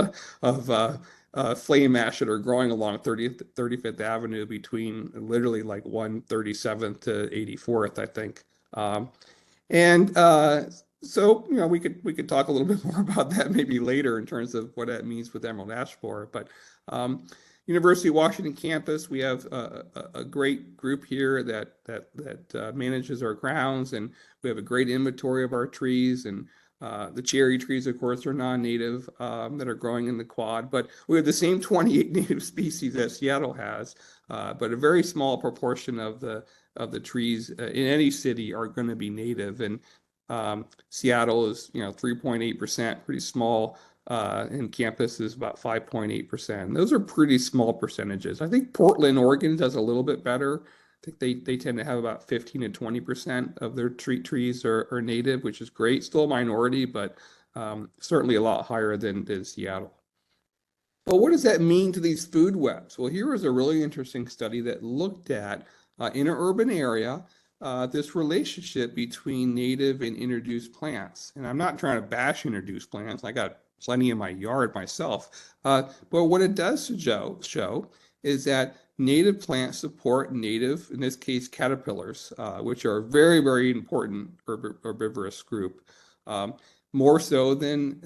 flame ash that are growing along 35th Avenue between literally like 137th to 84th, I think. So, we could talk a little bit more about that maybe later in terms of what that means with emerald ash borer. But University of Washington campus, we have a great group here that manages our grounds, and we have a great inventory of our trees. And the cherry trees, of course, are non-native that are growing in the quad. But we have the same 28 native species that Seattle has, but a very small proportion of the of the trees in any city are going to be native. And Seattle is, 3.8%, pretty small. And campus is about 5.8%. Those are pretty small percentages. I think Portland, Oregon does a little bit better. I think they tend to have about 15 to 20% of their trees are native, which is great. Still a minority, but certainly a lot higher than Seattle. But what does that mean to these food webs? Well, here was a really interesting study that looked at, in an urban area, this relationship between native and introduced plants. And I'm not trying to bash introduced plants. I got plenty in my yard myself. But what it does show is that native plants support native, in this case, caterpillars, which are a very, very important herbivorous group. More so than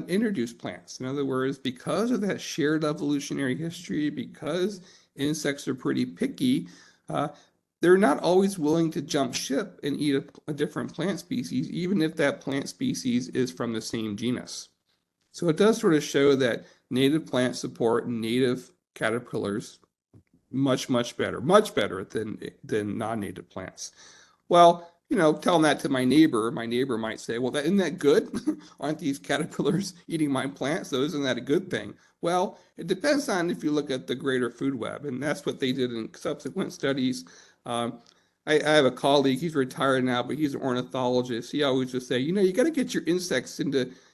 introduced plants. In other words, because of that shared evolutionary history, because insects are pretty picky, they're not always willing to jump ship and eat a different plant species, even if that plant species is from the same genus. So it does sort of show that native plants support native caterpillars much better than non-native plants. Well, telling that to my neighbor might say, well, isn't that good? Aren't these caterpillars eating my plants? So isn't that a good thing? Well, it depends on if you look at the greater food web, and that's what they did in subsequent studies. I have a colleague, he's retired now, but he's an ornithologist. He always just say, you got to get your insects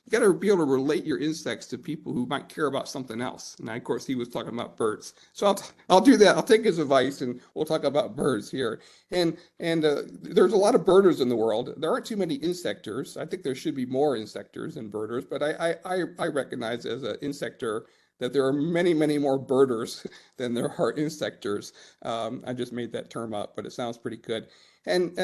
you got to be able to relate your insects to people who might care about something else. And of course, he was talking about birds. So I'll do that. I'll take his advice and we'll talk about birds here. And there's a lot of birders in the world. There aren't too many insectors. I think there should be more insectors than birders, but I recognize as an insector that there are many more birders than there are insectors. I just made that term up, but it sounds pretty good. And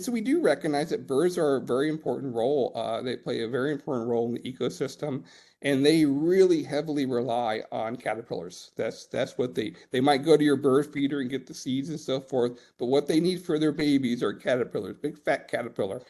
so we do recognize that birds are a very important role. They play a very important role in the ecosystem, and they really heavily rely on caterpillars. That's what they might go to your bird feeder and get the seeds and so forth, but what they need for their babies are caterpillars, big fat caterpillar.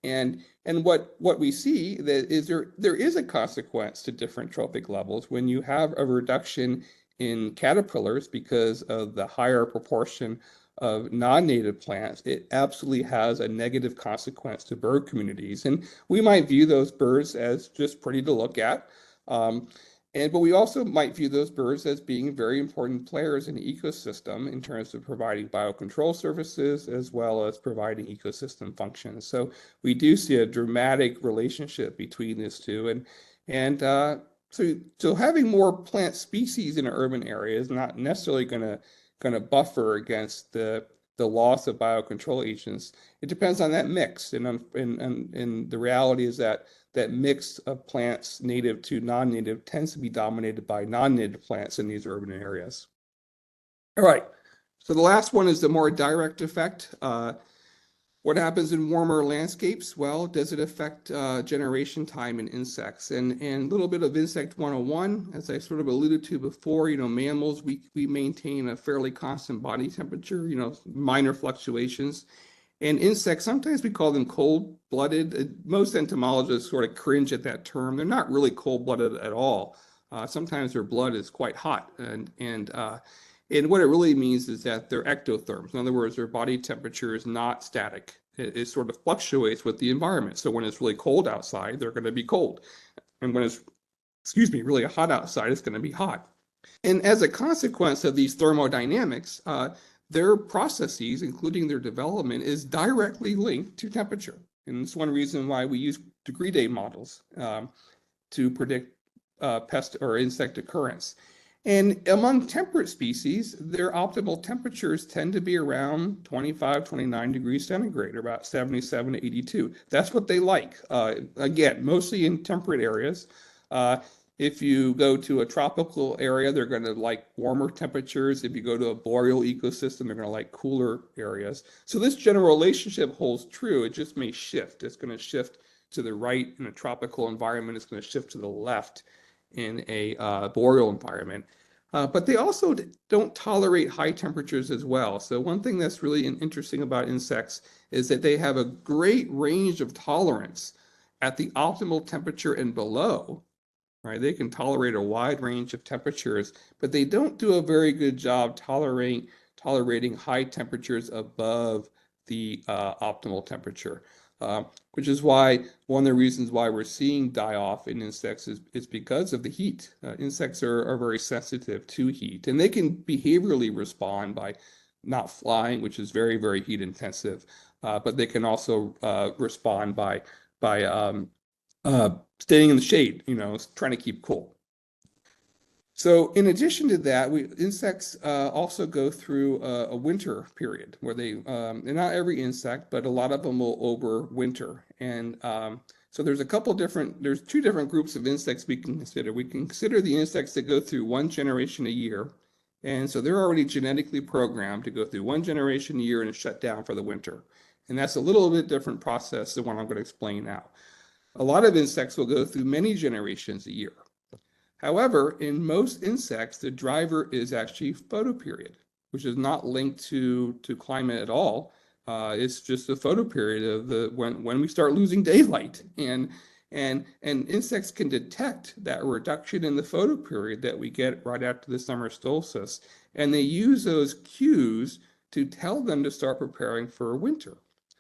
And what we see that is there is a consequence to different trophic levels when you have a reduction in caterpillars because of the higher proportion of non-native plants. It absolutely has a negative consequence to bird communities, and we might view those birds as just pretty to look at. But we also might view those birds as being very important players in the ecosystem in terms of providing biocontrol services as well as providing ecosystem functions. So we do see a dramatic relationship between these two, so having more plant species in an urban area is not necessarily going to buffer against the loss of biocontrol agents. It depends on that mix, and the reality is that mix of plants native to non-native tends to be dominated by non-native plants in these urban areas. All right, so the last one is the more direct effect. What happens in warmer landscapes? Well, does it affect generation time in insects? And a little bit of insect 101, as I sort of alluded to before, mammals, we maintain a fairly constant body temperature, minor fluctuations. And insects, sometimes we call them cold-blooded. Most entomologists sort of cringe at that term. They're not really cold-blooded at all. Sometimes their blood is quite hot. And what it really means is that they're ectotherms. In other words, their body temperature is not static. It sort of fluctuates with the environment. So when it's really cold outside, they're going to be cold. And when it's, really hot outside, it's going to be hot. And as a consequence of these thermodynamics, their processes, including their development, is directly linked to temperature. And it's one reason why we use degree day models to predict pest or insect occurrence. And among temperate species, their optimal temperatures tend to be around 25, 29 degrees centigrade, or about 77 to 82. That's what they like. Again, mostly in temperate areas. If you go to a tropical area, they're going to like warmer temperatures. If you go to a boreal ecosystem, they're going to like cooler areas. So this general relationship holds true. It just may shift. It's going to shift to the right in a tropical environment. It's going to shift to the left in a boreal environment. But they also don't tolerate high temperatures as well. So one thing that's really interesting about insects is that they have a great range of tolerance at the optimal temperature and below. Right, they can tolerate a wide range of temperatures, but they don't do a very good job tolerating tolerating high temperatures above the optimal temperature, which is why one of the reasons why we're seeing die-off in insects is because of the heat. Insects are very sensitive to heat, and they can behaviorally respond by not flying, which is very, very heat intensive, but they can also respond by staying in the shade, trying to keep cool. So in addition to that, insects also go through a winter period where and not every insect, but a lot of them will overwinter. And so there's two different groups of insects we can consider. We can consider the insects that go through one generation a year. And so they're already genetically programmed to go through one generation a year and shut down for the winter. And that's a little bit different process than what I'm going to explain now. A lot of insects will go through many generations a year. However, in most insects, the driver is actually photoperiod, which is not linked to climate at all. It's just the photoperiod of when we start losing daylight, and insects can detect that reduction in the photoperiod that we get right after the summer solstice, and they use those cues to tell them to start preparing for winter.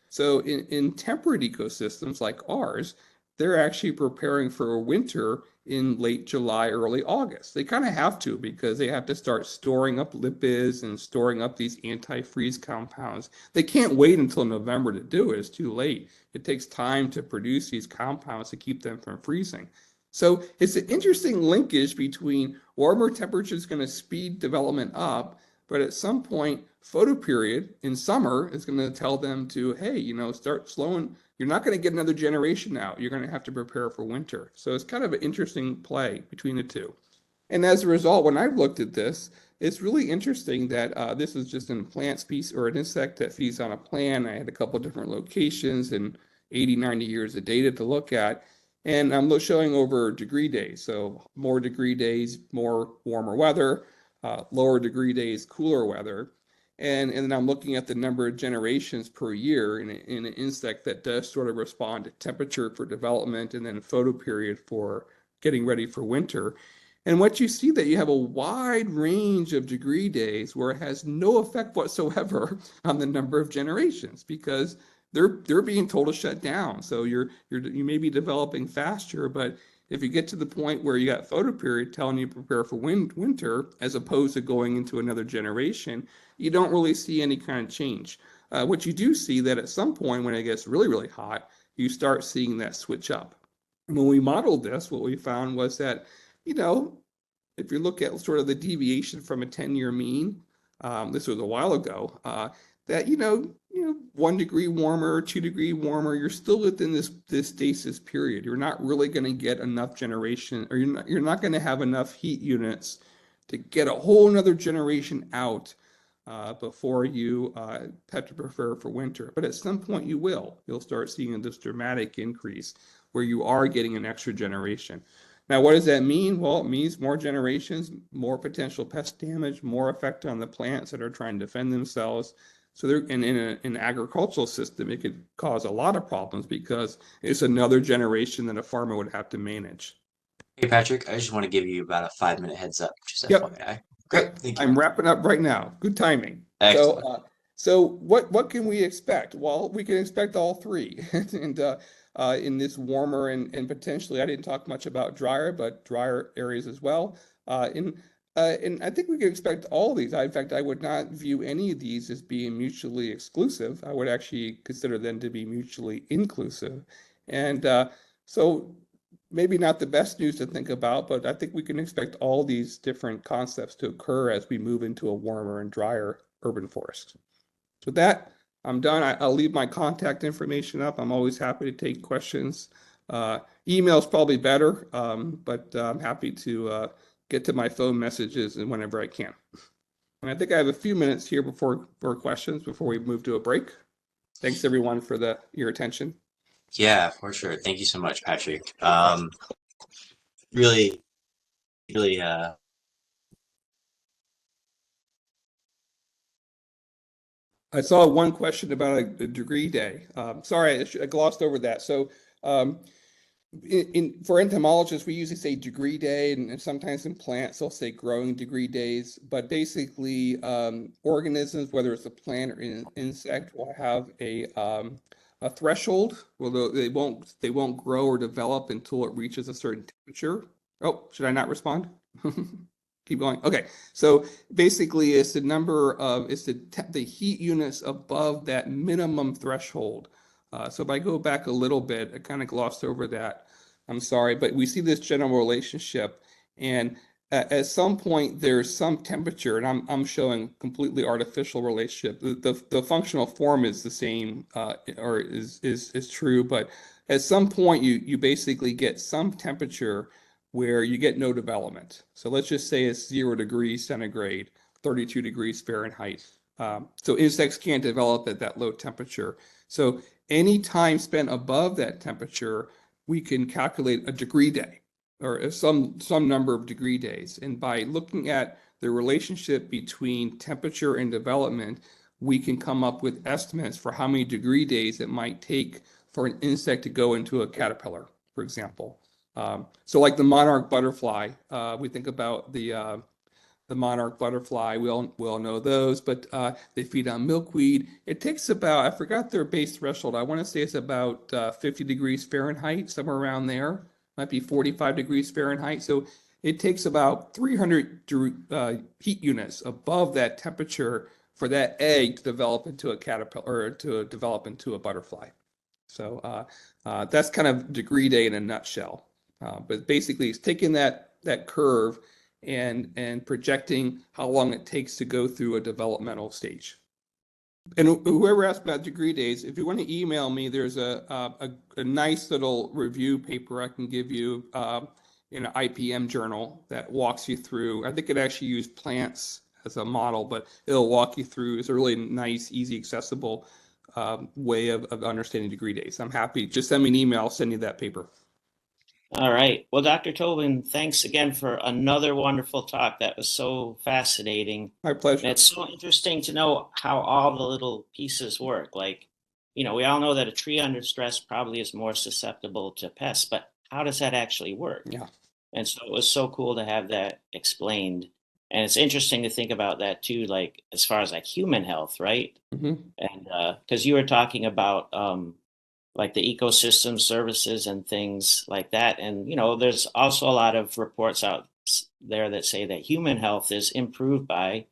So in temperate ecosystems like ours, they're actually preparing for a winter in late July, early August. They kind of have to, because they have to start storing up lipids and storing up these antifreeze compounds. They can't wait until November to do it. It's too late. It takes time to produce these compounds to keep them from freezing. So it's an interesting linkage between warmer temperatures going to speed development up, but at some point, photoperiod in summer is going to tell them to, hey, start slowing. You're not going to get another generation out. You're going to have to prepare for winter. So it's kind of an interesting play between the two. And as a result, when I've looked at this, it's really interesting that this is just a plant species or an insect that feeds on a plant. I had a couple of different locations and 80, 90 years of data to look at. And I'm showing over degree days. So more degree days, more warmer weather, lower degree days, cooler weather. And then I'm looking at the number of generations per year in an insect that does sort of respond to temperature for development and then photoperiod for getting ready for winter. And what you see that you have a wide range of degree days where it has no effect whatsoever on the number of generations, because they're being told to shut down. So you may be developing faster, but if you get to the point where you got photoperiod telling you to prepare for winter, as opposed to going into another generation, you don't really see any kind of change. What you do see that at some point when it gets really, really hot, you start seeing that switch up. And when we modeled this, what we found was that, if you look at sort of the deviation from a 10-year mean, this was a while ago, that 1 degree warmer, 2 degree warmer, you're still within this stasis period. You're not really going to get enough generation, or you're not going to have enough heat units to get a whole another generation out before you have to prepare for winter. But at some point you will. You'll start seeing this dramatic increase where you are getting an extra generation. Now, what does that mean? Well, it means more generations, more potential pest damage, more effect on the plants that are trying to defend themselves. So in an agricultural system, it could cause a lot of problems because it's another generation that a farmer would have to manage. Hey, Patrick, I just want to give you about a 5-minute heads up, just Yep. FYI. Great, thank you. I'm wrapping up right now. Good timing. Excellent. So what can we expect? Well, we can expect all three. And in this warmer and potentially, I didn't talk much about drier, but drier areas as well. And I think we can expect all these. In fact, I would not view any of these as being mutually exclusive. I would actually consider them to be mutually inclusive. And so maybe not the best news to think about, but I think we can expect all these different concepts to occur as we move into a warmer and drier urban forest. With that, I'm done. I'll leave my contact information up. I'm always happy to take questions. Email's probably better, but I'm happy to get to my phone messages and whenever I can. And I think I have a few minutes here for questions before we move to a break. Thanks everyone for your attention. Yeah, for sure. Thank you so much, Patrick. Really, really, I saw one question about a degree day. Sorry, I glossed over that. So For entomologists, we usually say degree day, and sometimes in plants they'll say growing degree days. But basically, organisms, whether it's a plant or an insect, will have a threshold. Well, they won't grow or develop until it reaches a certain temperature. Oh, should I not respond? Keep going. Okay, so basically, it's the heat units above that minimum threshold. So if I go back a little bit, I kind of glossed over that. I'm sorry, but we see this general relationship, and at some point there's some temperature, and I'm showing completely artificial relationship. The functional form is the same, or is true, but at some point you basically get some temperature where you get no development. So let's just say it's 0 degrees centigrade, 32 degrees Fahrenheit. So insects can't develop at that low temperature. So any time spent above that temperature, we can calculate a degree day or some number of degree days. And by looking at the relationship between temperature and development, we can come up with estimates for how many degree days it might take for an insect to go into a caterpillar, for example. So like the monarch butterfly, we think about the monarch butterfly. We all know those, but they feed on milkweed. It takes about, I forgot their base threshold. I want to say it's about 50 degrees Fahrenheit, somewhere around there. Might be 45 degrees Fahrenheit. So it takes about 300 heat units above that temperature for that egg to develop into a caterpillar or to develop into a butterfly. So that's kind of degree day in a nutshell. But basically, it's taking that curve and projecting how long it takes to go through a developmental stage. And whoever asked about degree days, if you want to email me, there's a nice little review paper I can give you in an IPM journal that walks you through. I think it actually used plants as a model, but it'll walk you through. It's a really nice, easy, accessible way of understanding degree days. I'm happy. Just send me an email. I'll send you that paper. All right. Well, Dr. Tobin, thanks again for another wonderful talk. That was so fascinating. My pleasure. And it's so interesting to know how all the little pieces work. Like, we all know that a tree under stress probably is more susceptible to pests, but how does that actually work? Yeah. And so it was so cool to have that explained. And it's interesting to think about that too, like as far as like human health, right? Mm-hmm. And because you were talking about like the ecosystem services and things like that. And, there's also a lot of reports out there that say that human health is improved by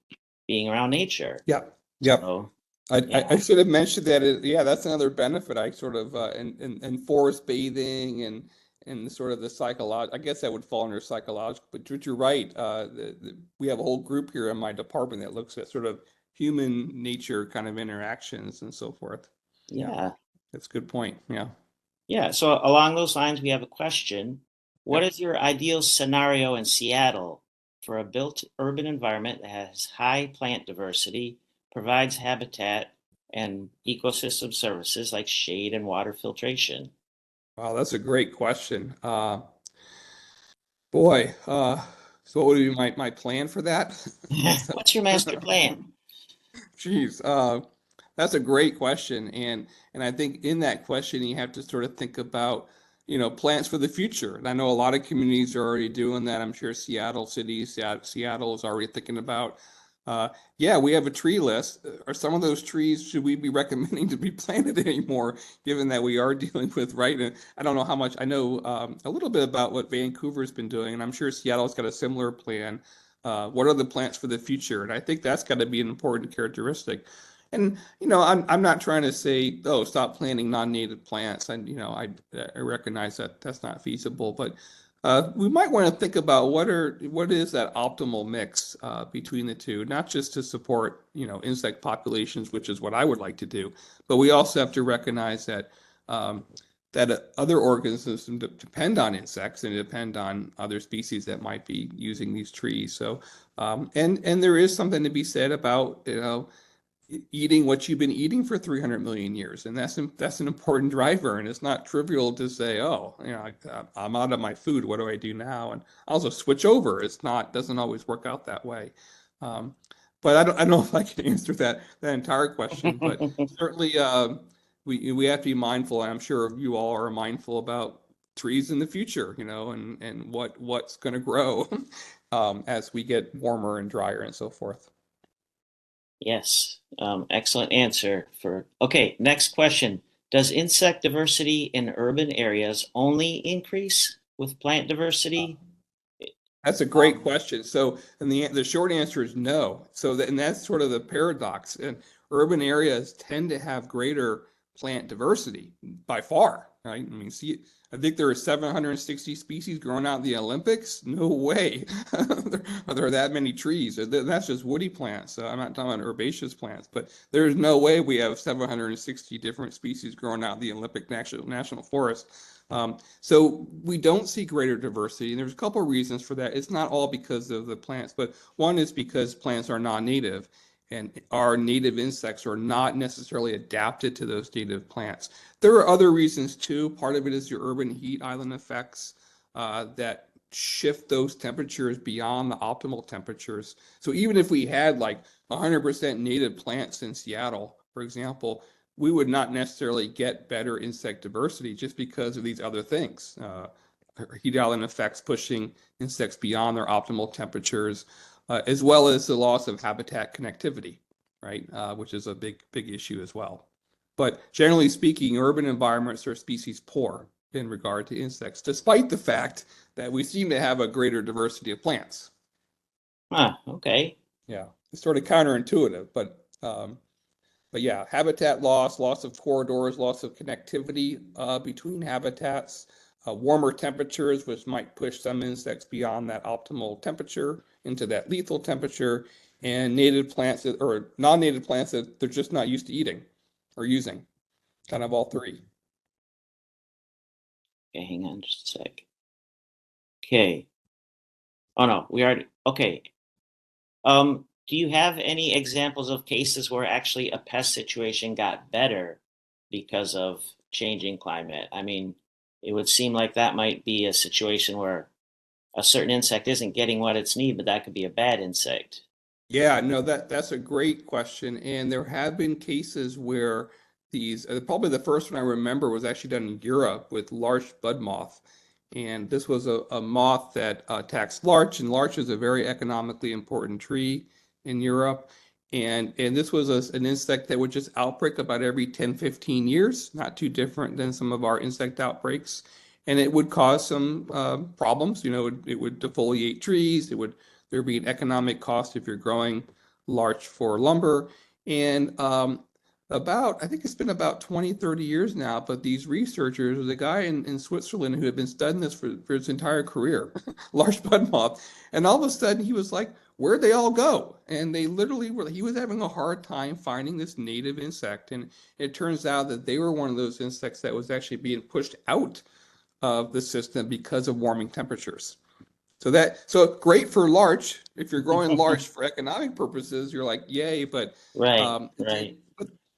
being around nature. Yeah. Yep. So, I should have mentioned that. Yeah, that's another benefit. I sort of in forest bathing and sort of the psychological. I guess that would fall under psychological. But you're right. We have a whole group here in my department that looks at sort of human nature kind of interactions and so forth. yeah. That's a good point. Yeah. Yeah. So along those lines, we have a question. What is your ideal scenario in Seattle for a built urban environment that has high plant diversity, provides habitat and ecosystem services like shade and water filtration? Wow, that's a great question. Boy, so what would be my plan for that? What's your master plan? Geez, that's a great question, and I think in that question you have to sort of think about, plants for the future. And I know a lot of communities are already doing that. I'm sure Seattle is already thinking about. Yeah, we have a tree list. Are some of those trees should we be recommending to be planted anymore, given that we are dealing with right? And I don't know how much I know a little bit about what Vancouver's been doing, and I'm sure Seattle's got a similar plan. What are the plants for the future? And I think that's got to be an important characteristic. And I'm not trying to say, oh, stop planting non-native plants. And I recognize that that's not feasible, but we might want to think about what is that optimal mix between the two, not just to support insect populations, which is what I would like to do, but we also have to recognize that that other organisms depend on insects and depend on other species that might be using these trees. So and there is something to be said about eating what you've been eating for 300 million years, and that's an important driver. And it's not trivial to say, oh, I'm out of my food, what do I do now? And also switch over. Doesn't always work out that way. But I don't know if I can answer that entire question, but certainly we have to be mindful, and I'm sure you all are mindful about trees in the future, and what's going to grow as we get warmer and drier and so forth. Yes, excellent answer okay, next question. Does insect diversity in urban areas only increase with plant diversity? That's a great question. So, and the short answer is no. And that's sort of the paradox. And urban areas tend to have greater plant diversity by far, right? I mean, I think there are 760 species growing out in the Olympics. No way there are that many trees. That's just woody plants. So I'm not talking about herbaceous plants, but there's no way we have 760 different species growing out in the Olympic National Forest. So we don't see greater diversity, and there's a couple of reasons for that. It's not all because of the plants, but one is because plants are non-native, and our native insects are not necessarily adapted to those native plants. There are other reasons too. Part of it is your urban heat island effects that shift those temperatures beyond the optimal temperatures. So even if we had like 100% native plants in Seattle, for example, we would not necessarily get better insect diversity just because of these other things. Heat island effects pushing insects beyond their optimal temperatures, as well as the loss of habitat connectivity, right? Which is a big issue as well. But generally speaking, urban environments are species poor in regard to insects, despite the fact that we seem to have a greater diversity of plants. Okay. Yeah, it's sort of counterintuitive, but yeah, habitat loss of corridors, loss of connectivity between habitats, warmer temperatures, which might push some insects beyond that optimal temperature into that lethal temperature, and native plants or non-native plants that they're just not used to eating or using, kind of all three. Okay, hang on just a sec. Okay. Oh no, we already, okay. Do you have any examples of cases where actually a pest situation got better because of changing climate? I mean, it would seem like that might be a situation where a certain insect isn't getting what it's need, but that could be a bad insect. Yeah, no, that's a great question. And there have been cases where these, probably the first one I remember was actually done in Europe with larch bud moth. And this was a moth that attacks larch, and larch is a very economically important tree in Europe. And this was an insect that would just outbreak about every 10, 15 years, not too different than some of our insect outbreaks. And it would cause some problems. It would defoliate trees. There'd be an economic cost if you're growing larch for lumber. And I think it's been about 20, 30 years now, but these researchers, there's a guy in Switzerland who had been studying this for his entire career, large bud moth. And all of a sudden he was like, where'd they all go? And they literally he was having a hard time finding this native insect. And it turns out that they were one of those insects that was actually being pushed out of the system because of warming temperatures. So great for larch. If you're growing larch for economic purposes, you're like, yay, but Right.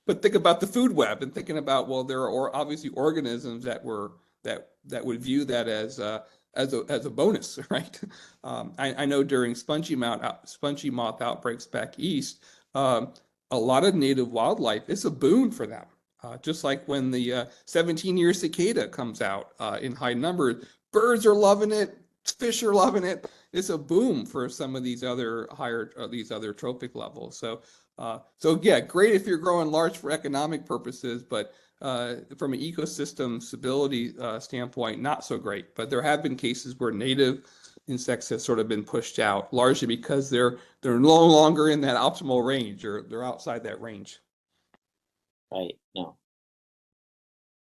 but think about the food web and thinking about, well, there are obviously organisms that would view that as a bonus, right? I know during spongy moth outbreaks back east, a lot of native wildlife, it's a boon for them. Just like when the 17-year cicada comes out in high numbers, birds are loving it, fish are loving it. It's a boom for some of these other trophic levels. So yeah, great if you're growing larch for economic purposes, but from an ecosystem stability standpoint, not so great. But there have been cases where native insects have sort of been pushed out, largely because they're no longer in that optimal range, or they're outside that range. Right. No.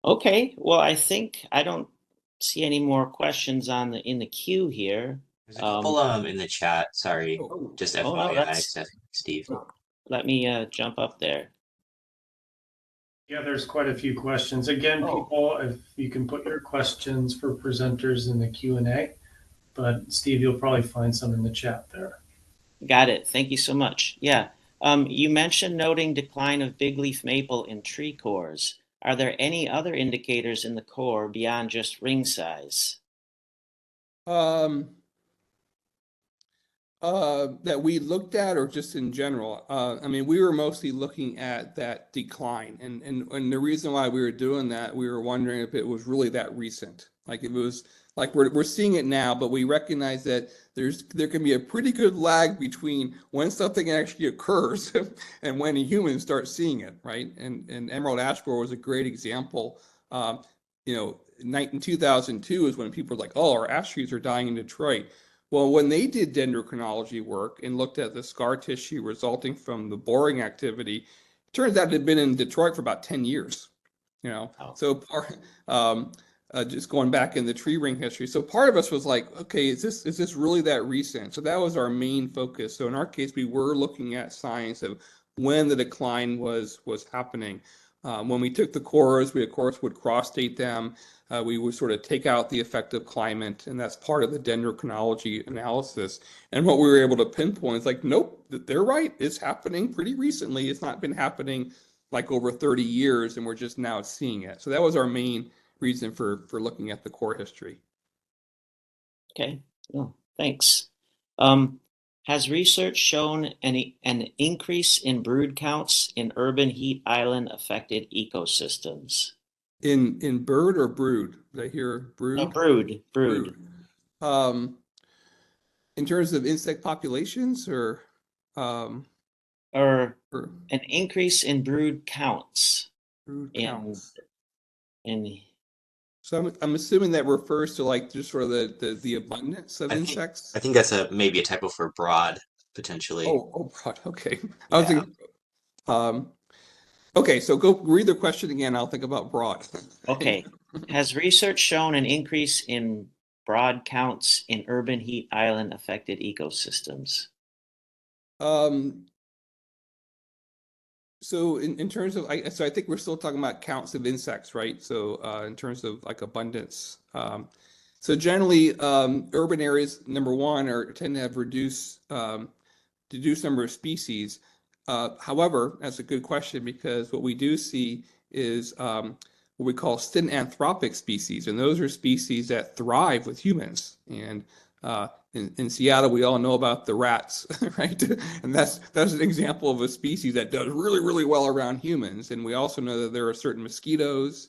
Okay. Well, I think I don't see any more questions in the queue here. There's a couple in the chat. Sorry, just no, FYI, Steve. Let me jump up there. Yeah, there's quite a few questions. Again, people, if you can put your questions for presenters in the Q&A, but Steve, you'll probably find some in the chat there. Got it. Thank you so much. Yeah. You mentioned noting decline of big leaf maple in tree cores. Are there any other indicators in the core beyond just ring size? That we looked at, or just in general? I mean, we were mostly looking at that decline, and the reason why we were doing that, we were wondering if it was really that recent. Like if it was like we're seeing it now, but we recognize that there can be a pretty good lag between when something actually occurs and when humans start seeing it, right? And emerald ash borer was a great example. You know, in 2002 is when people were like, "Oh, our ash trees are dying in Detroit." Well, when they did dendrochronology work and looked at the scar tissue resulting from the boring activity, it turns out it had been in Detroit for about 10 years, you know. Oh. So just going back in the tree ring history. So part of us was like, okay, is this really that recent? So that was our main focus. So in our case, we were looking at science of when the decline was happening. When we took the cores, we of course would cross date them. We would sort of take out the effect of climate, and that's part of the dendrochronology analysis. And what we were able to pinpoint is like, nope, they're right. It's happening pretty recently. It's not been happening like over 30 years, and we're just now seeing it. So that was our main reason for looking at the core history. Okay, oh, thanks. Has research shown an increase in brood counts in urban heat island affected ecosystems? In bird or brood? Did I hear brood? No, brood. Um, in terms of insect populations or Or or an increase in brood counts brood in counts? in So I'm assuming that refers to like just sort of the abundance of insects. I think that's maybe a typo for broad, potentially. Oh, broad. Okay. I was Yeah. thinking, okay, so go read the question again. I'll think about broad. Okay. Has research shown an increase in broad counts in urban heat island affected ecosystems? Um, so in terms of, I think we're still talking about counts of insects, right? So in terms of like abundance. So generally, urban areas, number one, tend to have reduced number of species. However, that's a good question because what we do see is what we call synanthropic species, and those are species that thrive with humans. And in Seattle, we all know about the rats, right? And that's an example of a species that does really, really well around humans. And we also know that there are certain mosquitoes,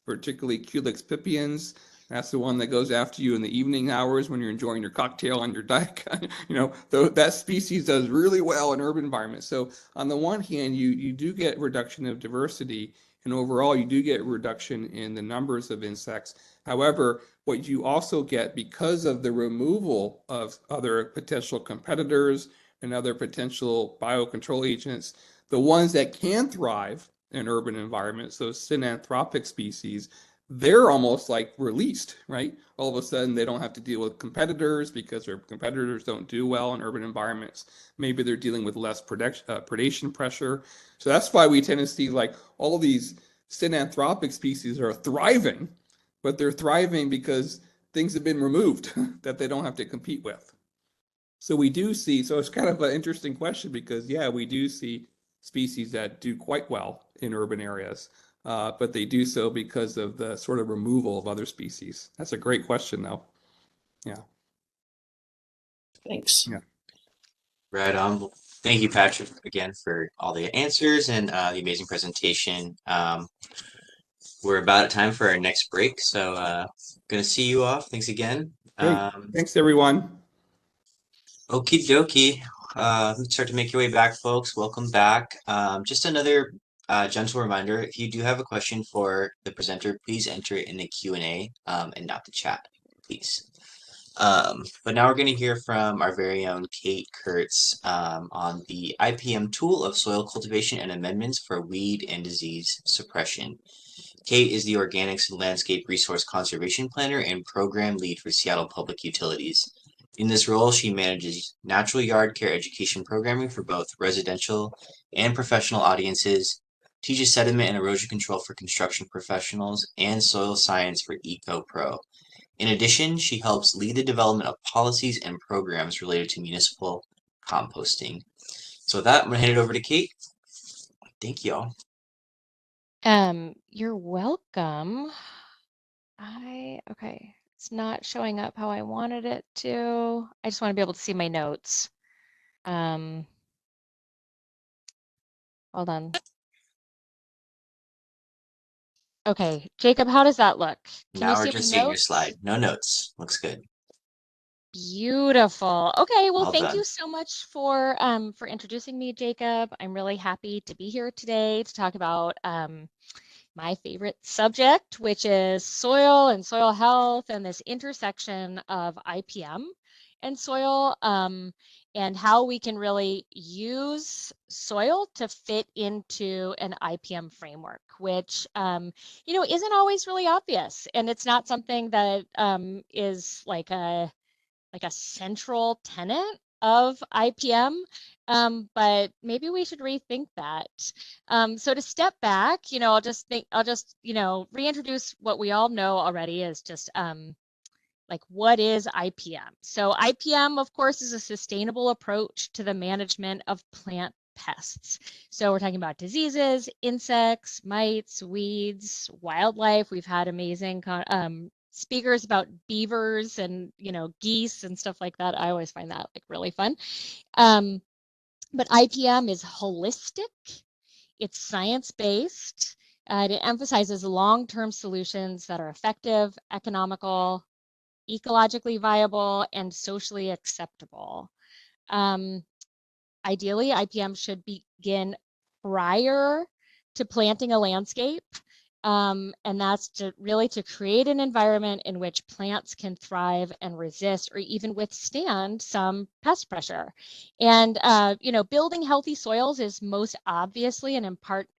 particularly Culex pipiens. That's the one that goes after you in the evening hours when you're enjoying your cocktail on your deck. You know, that species does really well in urban environments. So on the one hand, you do get reduction of diversity, and overall you do get reduction in the numbers of insects. However, what you also get because of the removal of other potential competitors and other potential biocontrol agents, the ones that can thrive in urban environments, those synanthropic species, they're almost like released, right? All of a sudden, they don't have to deal with competitors because their competitors don't do well in urban environments. Maybe they're dealing with less predation pressure. So that's why we tend to see like all these synanthropic species are thriving, but they're thriving because things have been removed that they don't have to compete with. So we do see, so it's kind of an interesting question because, yeah, we do see species that do quite well in urban areas, but they do so because of the sort of removal of other species. That's a great question, though. Yeah. Thanks. Yeah. Right on. Well, thank you, Patrick, again for all the answers and the amazing presentation. We're about at time for our next break, so gonna see you off. Thanks again. Great. Thanks, everyone. Okie dokie. Start to make your way back, folks. Welcome back. Just another gentle reminder, if you do have a question for the presenter, please enter it in the Q&A and not the chat, please. But now we're going to hear from our very own Kate Kurtz on the IPM tool of soil cultivation and amendments for weed and disease suppression. Kate is the Organics and Landscape Resource Conservation Planner and Program Lead for Seattle Public Utilities. In this role, she manages natural yard care education programming for both residential and professional audiences, teaches sediment and erosion control for construction professionals, and soil science for EcoPro. In addition, she helps lead the development of policies and programs related to municipal composting. So with that, I'm going to hand it over to Kate. Thank you all. You're welcome. Okay. It's not showing up how I wanted it to. I just want to be able to see my notes. Hold on. Okay, Jacob, how does that look? Can Now you we're see my just seeing your notes? slide. No notes. Looks good. Beautiful. Okay, well, Well thank done. you so much for introducing me, Jacob. I'm really happy to be here today to talk about my favorite subject, which is soil and soil health and this intersection of IPM and soil, and how we can really use soil to fit into an IPM framework, which isn't always really obvious, and it's not something that is like a central tenet of IPM, but maybe we should rethink that. So to step back, I'll just reintroduce what we all know already is just like what is IPM? So IPM, of course, is a sustainable approach to the management of plant pests. So we're talking about diseases, insects, mites, weeds, wildlife. We've had amazing speakers about beavers and geese and stuff like that. I always find that like really fun. But IPM is holistic. It's science-based. It emphasizes long-term solutions that are effective, economical, ecologically viable, and socially acceptable. Ideally, IPM should begin prior to planting a landscape, and that's to create an environment in which plants can thrive and resist or even withstand some pest pressure. And building healthy soils is most obviously an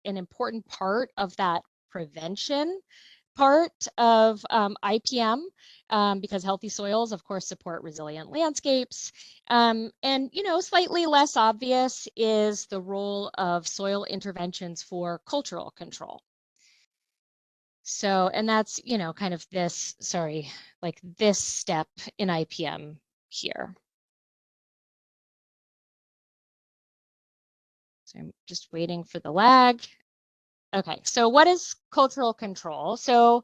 important part of that prevention part of IPM, because healthy soils, of course, support resilient landscapes. And, slightly less obvious is the role of soil interventions for cultural control. So, and that's, kind of this step in IPM here. So I'm just waiting for the lag. Okay, so what is cultural control? So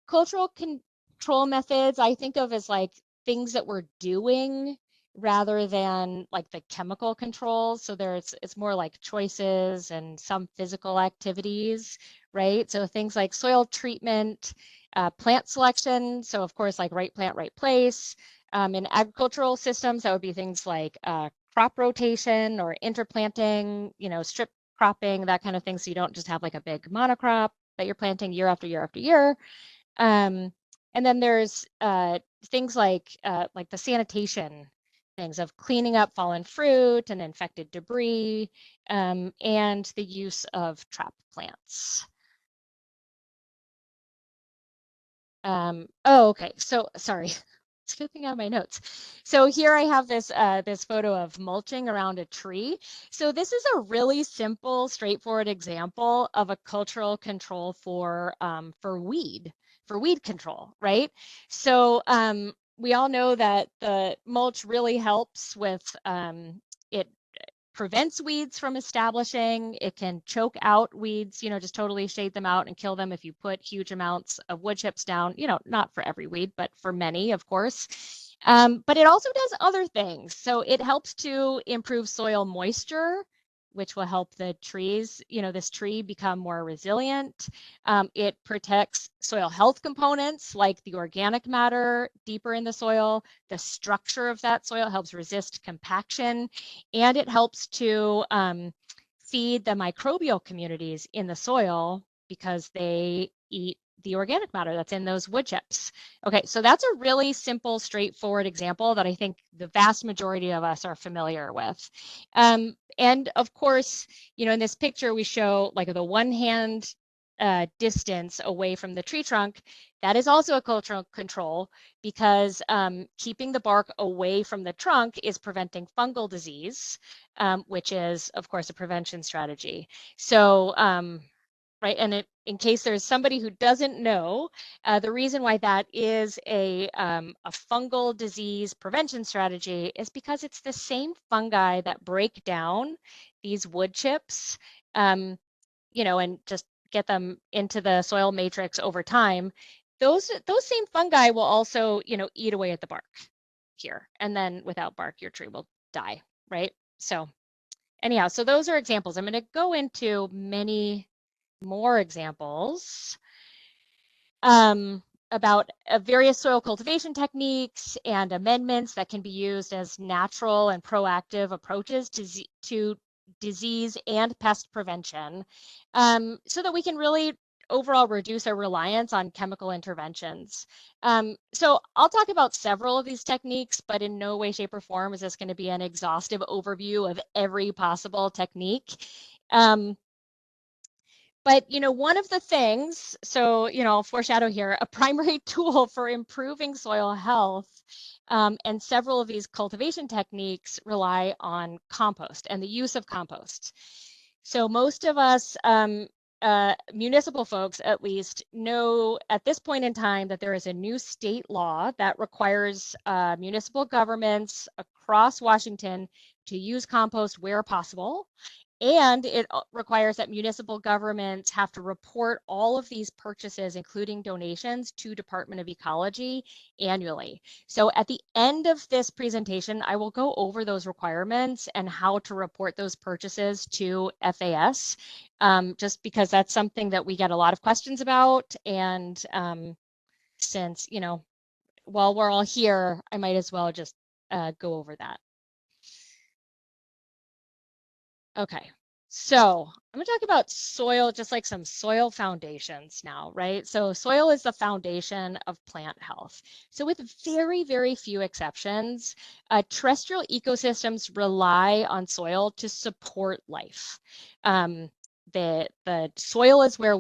cultural control methods I think of as like things that we're doing rather than like the chemical controls. So it's more like choices and some physical activities, right? So things like soil treatment, plant selection. So of course, like right plant, right place. In agricultural systems, that would be things like crop rotation or interplanting, strip cropping, that kind of thing. So you don't just have like a big monocrop that you're planting year after year after year. And then there's things like the sanitation things of cleaning up fallen fruit and infected debris, and the use of trap plants. Oh, okay. So sorry. Skipping out my notes. So here I have this this photo of mulching around a tree. So this is a really simple, straightforward example of a cultural control for weed control, right? So we all know that the mulch really helps with it prevents weeds from establishing. It can choke out weeds, just totally shade them out and kill them if you put huge amounts of wood chips down, not for every weed, but for many, of course. But it also does other things. So it helps to improve soil moisture, which will help the trees, this tree become more resilient. It protects soil health components like the organic matter deeper in the soil. The structure of that soil helps resist compaction, and it helps to feed the microbial communities in the soil because they eat the organic matter that's in those wood chips. Okay, so that's a really simple, straightforward example that I think the vast majority of us are familiar with. And of course, in this picture, we show like the one hand distance away from the tree trunk. That is also a cultural control because keeping the bark away from the trunk is preventing fungal disease, which is, of course, a prevention strategy. So, right, and in case there's somebody who doesn't know, the reason why that is a fungal disease prevention strategy is because it's the same fungi that break down these wood chips, and just get them into the soil matrix over time. those same fungi will also, eat away at the bark here. And then without bark, your tree will die, right? So anyhow, so those are examples. I'm going to go into many more examples about various soil cultivation techniques and amendments that can be used as natural and proactive approaches to disease and pest prevention, so that we can really overall reduce our reliance on chemical interventions. So I'll talk about several of these techniques, but in no way, shape, or form is this going to be an exhaustive overview of every possible technique. But, one of the things, so, I'll foreshadow here, a primary tool for improving soil health, and several of these cultivation techniques rely on compost and the use of compost. So most of us, municipal folks at least, know at this point in time that there is a new state law that requires municipal governments across Washington to use compost where possible. And it requires that municipal governments have to report all of these purchases, including donations, to Department of Ecology annually. So at the end of this presentation, I will go over those requirements and how to report those purchases to FAS, just because that's something that we get a lot of questions about. And since, while we're all here, I might as well just go over that. Okay, so I'm going to talk about soil, just like some soil foundations now, right? So soil is the foundation of plant health. So with very, very few exceptions, terrestrial ecosystems rely on soil to support life. The soil is where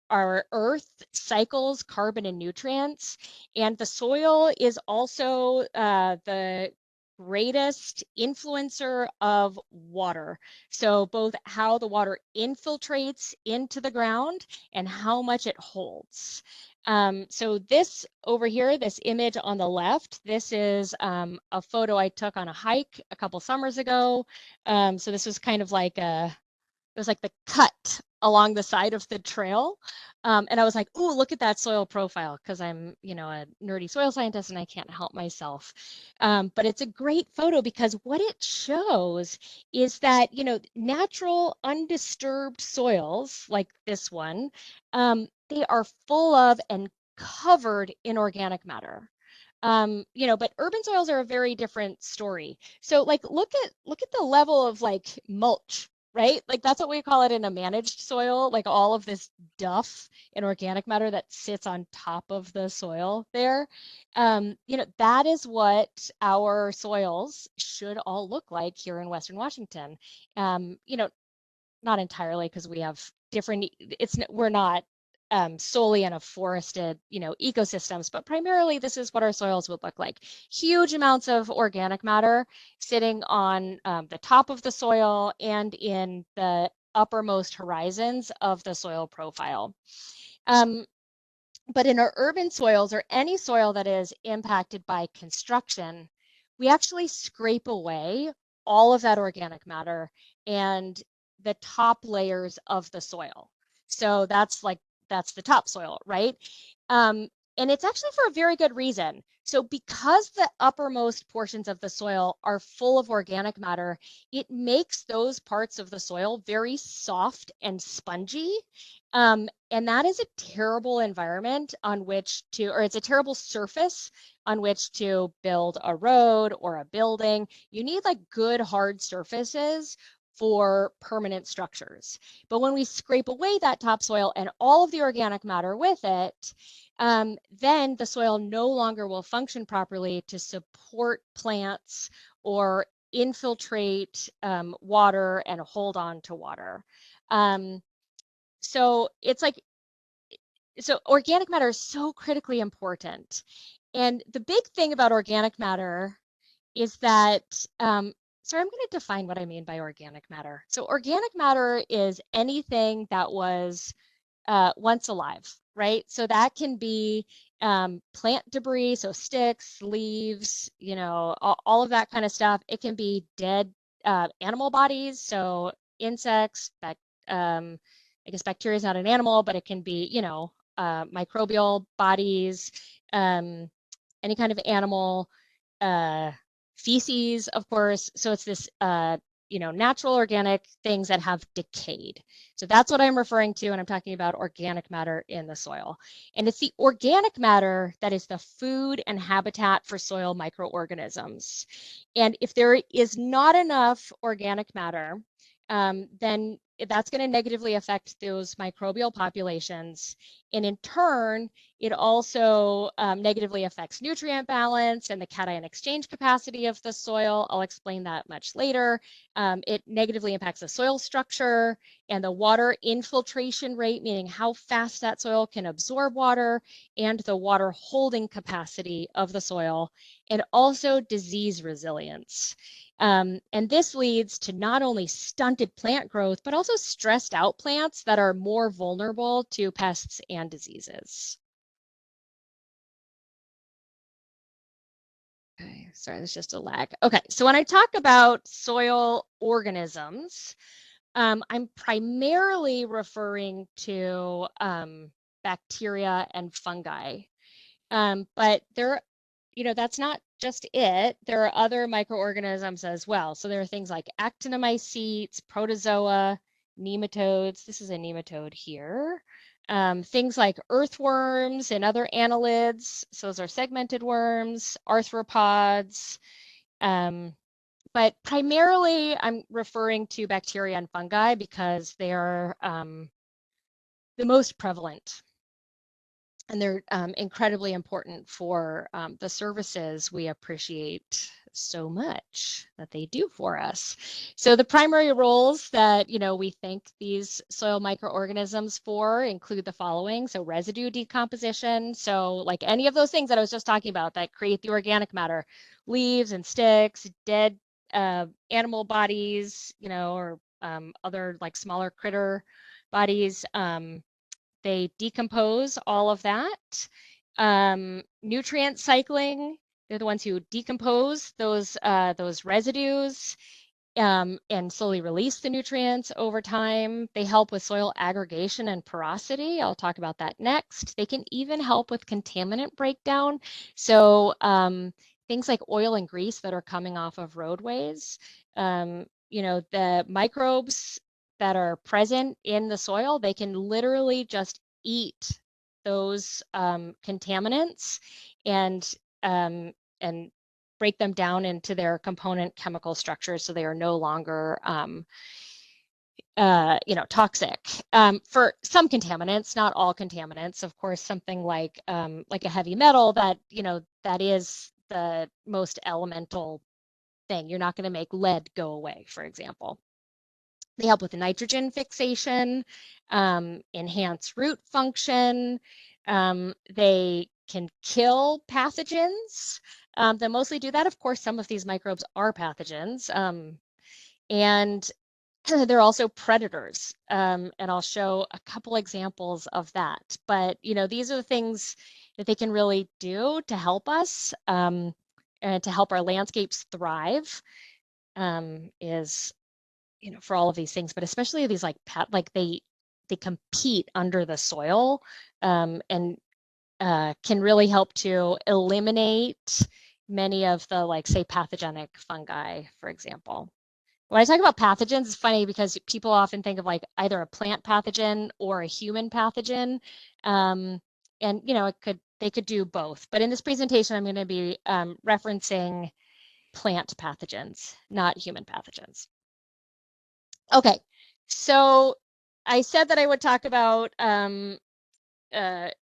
our earth cycles carbon and nutrients, and the soil is also the greatest influencer of water. So both how the water infiltrates into the ground and how much it holds. So this over here, this image on the left, this is a photo I took on a hike a couple summers ago. So this was kind of like it was like the cut along the side of the trail. And I was like, oh, look at that soil profile, because I'm, a nerdy soil scientist and I can't help myself. But it's a great photo because what it shows is that, natural undisturbed soils like this one, they are full of and covered in organic matter. But urban soils are a very different story. So like look at the level of like mulch, right? Like that's what we call it in a managed soil, like all of this duff and organic matter that sits on top of the soil there. That is what our soils should all look like here in Western Washington. Not entirely, because we have different, we're not solely in a forested, ecosystems, but primarily this is what our soils would look like. Huge amounts of organic matter sitting on the top of the soil and in the uppermost horizons of the soil profile. But in our urban soils, or any soil that is impacted by construction, we actually scrape away all of that organic matter and the top layers of the soil. So that's the topsoil, right? And it's actually for a very good reason. So because the uppermost portions of the soil are full of organic matter, it makes those parts of the soil very soft and spongy. And that is a terrible environment on which to, or it's a terrible surface on which to build a road or a building. You need like good hard surfaces for permanent structures. But when we scrape away that topsoil and all of the organic matter with it, then the soil no longer will function properly to support plants or infiltrate water and hold on to water. So it's like, so organic matter is so critically important. And the big thing about organic matter is that, so I'm going to define what I mean by organic matter. So organic matter is anything that was once alive, right? So that can be plant debris, so sticks, leaves, all of that kind of stuff. It can be dead animal bodies, so insects, I guess bacteria is not an animal, but it can be, microbial bodies, any kind of animal, feces, of course. So it's this, natural organic things that have decayed. So that's what I'm referring to when I'm talking about organic matter in the soil. And it's the organic matter that is the food and habitat for soil microorganisms. And if there is not enough organic matter, then that's going to negatively affect those microbial populations. And in turn, it also negatively affects nutrient balance and the cation exchange capacity of the soil. I'll explain that much later. It negatively impacts the soil structure and the water infiltration rate, meaning how fast that soil can absorb water, and the water holding capacity of the soil, and also disease resilience. And this leads to not only stunted plant growth, but also stressed out plants that are more vulnerable to pests and diseases. Okay, sorry, there's just a lag. Okay, so when I talk about soil organisms, I'm primarily referring to bacteria and fungi. But that's not just it. There are other microorganisms as well. So there are things like actinomycetes, protozoa, nematodes. This is a nematode here. Things like earthworms and other annelids. So those are segmented worms, arthropods. But primarily, I'm referring to bacteria and fungi because they are the most prevalent. And they're incredibly important for the services we appreciate so much that they do for us. So the primary roles that we thank these soil microorganisms for include the following. So residue decomposition. So like any of those things that I was just talking about that create the organic matter, leaves and sticks, dead animal bodies, or other like smaller critter bodies. They decompose all of that. Nutrient cycling, they're the ones who decompose those residues and slowly release the nutrients over time. They help with soil aggregation and porosity. I'll talk about that next. They can even help with contaminant breakdown. So things like oil and grease that are coming off of roadways, the microbes that are present in the soil, they can literally just eat those contaminants and break them down into their component chemical structures, so they are no longer toxic. For some contaminants, not all contaminants. Of course, something like a heavy metal that that is the most elemental thing. You're not going to make lead go away, for example. They help with nitrogen fixation, enhance root function. They can kill pathogens. They mostly do that. Of course, some of these microbes are pathogens, and they're also predators. And I'll show a couple examples of that. But these are the things that they can really do to help us and to help our landscapes thrive. Is for all of these things, but especially these like they compete under the soil and can really help to eliminate many of the say pathogenic fungi, for example. When I talk about pathogens, it's funny because people often think of like either a plant pathogen or a human pathogen, and they could do both. But in this presentation, I'm going to be referencing plant pathogens, not human pathogens. Okay, so I said that I would talk about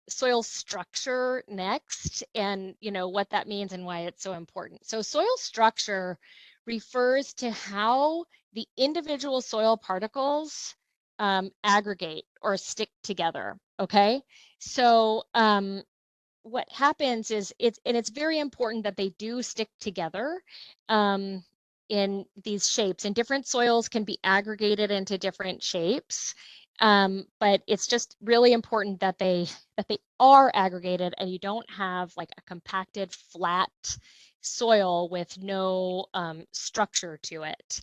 soil structure next, and what that means and why it's so important. So soil structure refers to how the individual soil particles aggregate or stick together. Okay, so what happens is it's very important that they do stick together in these shapes, and different soils can be aggregated into different shapes. But it's just really important that they are aggregated and you don't have like a compacted flat soil with no structure to it.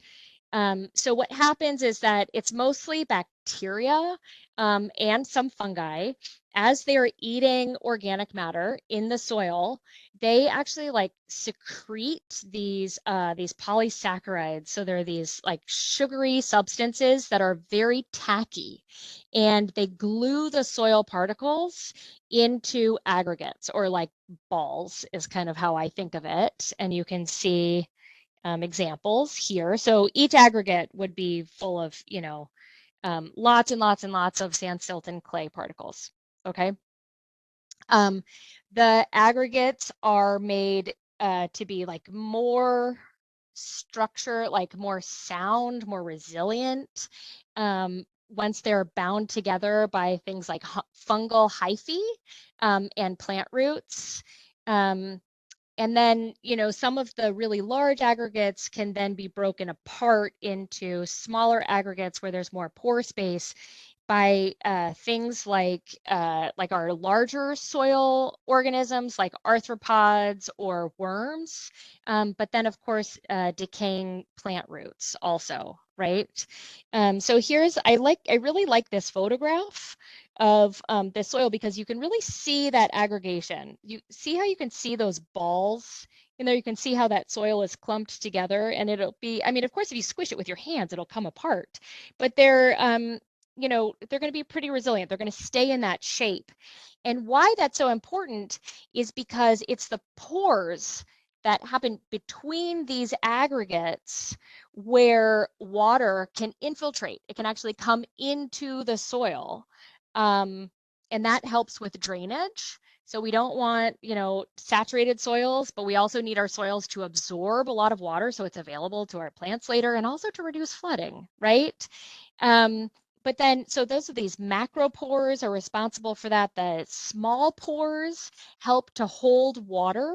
So what happens is that it's mostly bacteria and some fungi as they're eating organic matter in the soil, they actually like secrete these polysaccharides. So they're these like sugary substances that are very tacky, and they glue the soil particles into aggregates, or like balls is kind of how I think of it. And you can see examples here. So each aggregate would be full of, lots and lots and lots of sand, silt, and clay particles. Okay. The aggregates are made to be like more structure, like more sound, more resilient. Once they're bound together by things like fungal hyphae and plant roots. And then, some of the really large aggregates can then be broken apart into smaller aggregates where there's more pore space by things like our larger soil organisms like arthropods or worms, but then of course decaying plant roots also, right? So I really like this photograph of the soil, because you can really see that aggregation. You see how you can see those balls in there. You can see how that soil is clumped together, and it'll be, I mean, of course, if you squish it with your hands, it'll come apart, but they're going to be pretty resilient. They're going to stay in that shape. And why that's so important is because it's the pores that happen between these aggregates where water can infiltrate. It can actually come into the soil. And that helps with drainage. So we don't want, saturated soils, but we also need our soils to absorb a lot of water so it's available to our plants later, and also to reduce flooding, right? But then, so those are these macropores are responsible for that. The small pores help to hold water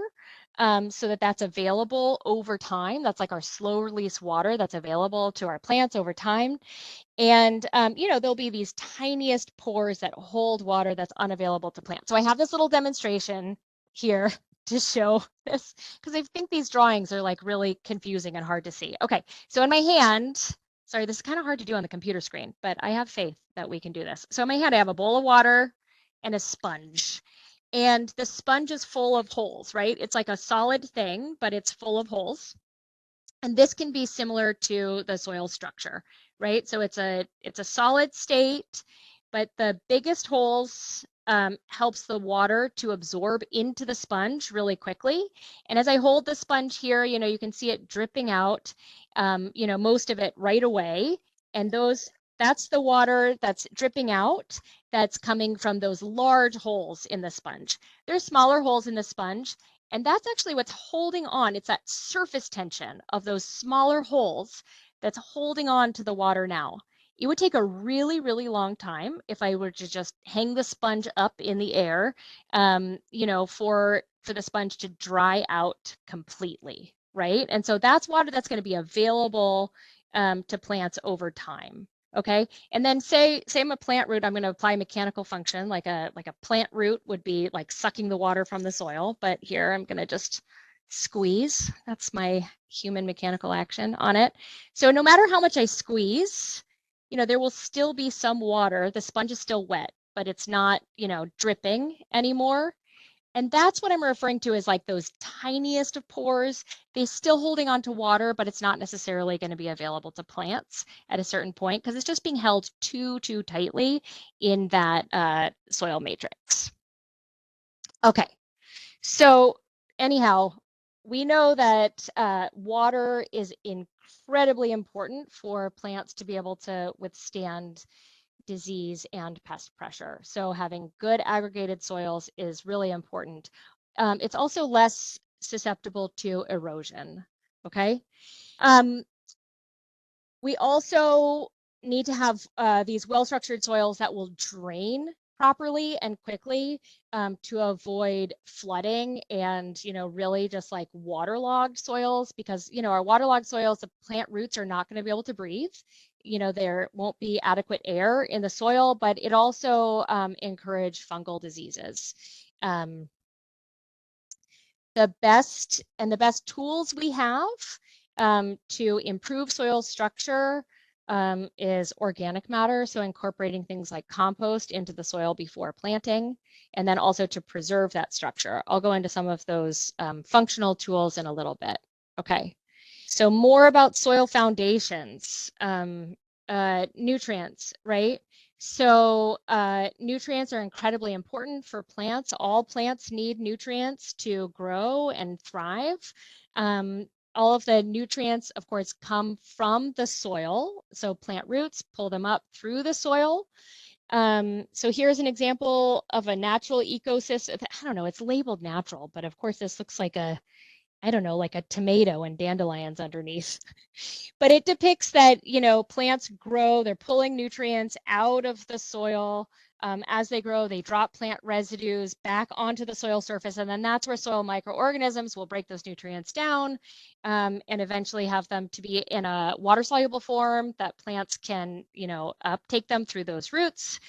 so that that's available over time. That's like our slow release water that's available to our plants over time. And, there'll be these tiniest pores that hold water that's unavailable to plants. So I have this little demonstration here to show this, because I think these drawings are like really confusing and hard to see. Okay, so in my hand, sorry, this is kind of hard to do on the computer screen, but I have faith that we can do this. So in my hand, I have a bowl of water and a sponge. And the sponge is full of holes, right? It's like a solid thing, but it's full of holes. And this can be similar to the soil structure, right? So it's a solid state, but the biggest holes helps the water to absorb into the sponge really quickly. And as I hold the sponge here, you can see it dripping out, most of it right away. And that's the water that's dripping out that's coming from those large holes in the sponge. There's smaller holes in the sponge, and that's actually what's holding on. It's that surface tension of those smaller holes that's holding on to the water now. It would take a really, really long time if I were to just hang the sponge up in the air, for the sponge to dry out completely, right? And so that's water that's going to be available to plants over time. Okay, and then say I'm a plant root, I'm going to apply mechanical function, like a plant root would be like sucking the water from the soil. But here I'm going to just squeeze. That's my human mechanical action on it. So no matter how much I squeeze, there will still be some water. The sponge is still wet, but it's not, dripping anymore. And that's what I'm referring to as like those tiniest of pores. They're still holding on to water, but it's not necessarily going to be available to plants at a certain point because it's just being held too tightly in that soil matrix. Okay, so anyhow, we know that water is incredibly important for plants to be able to withstand disease and pest pressure. So having good aggregated soils is really important. It's also less susceptible to erosion, okay? We also need to have these well-structured soils that will drain properly and quickly to avoid flooding and, really just like waterlogged soils, because, our waterlogged soils, the plant roots are not going to be able to breathe. There won't be adequate air in the soil, but it also encourage fungal diseases. The best tools we have to improve soil structure is organic matter, so incorporating things like compost into the soil before planting, and then also to preserve that structure. I'll go into some of those functional tools in a little bit. Okay, so more about soil foundations, nutrients, right? So nutrients are incredibly important for plants. All plants need nutrients to grow and thrive. All of the nutrients, of course, come from the soil. So plant roots pull them up through the soil. So here's an example of a natural ecosystem. I don't know, it's labeled natural, but of course this looks like a, I don't know, like a tomato and dandelions underneath. But it depicts that, you know, plants grow, they're pulling nutrients out of the soil. As they grow, they drop plant residues back onto the soil surface, and then that's where soil microorganisms will break those nutrients down and eventually have them to be in a water-soluble form that plants can, you know, uptake them through those roots.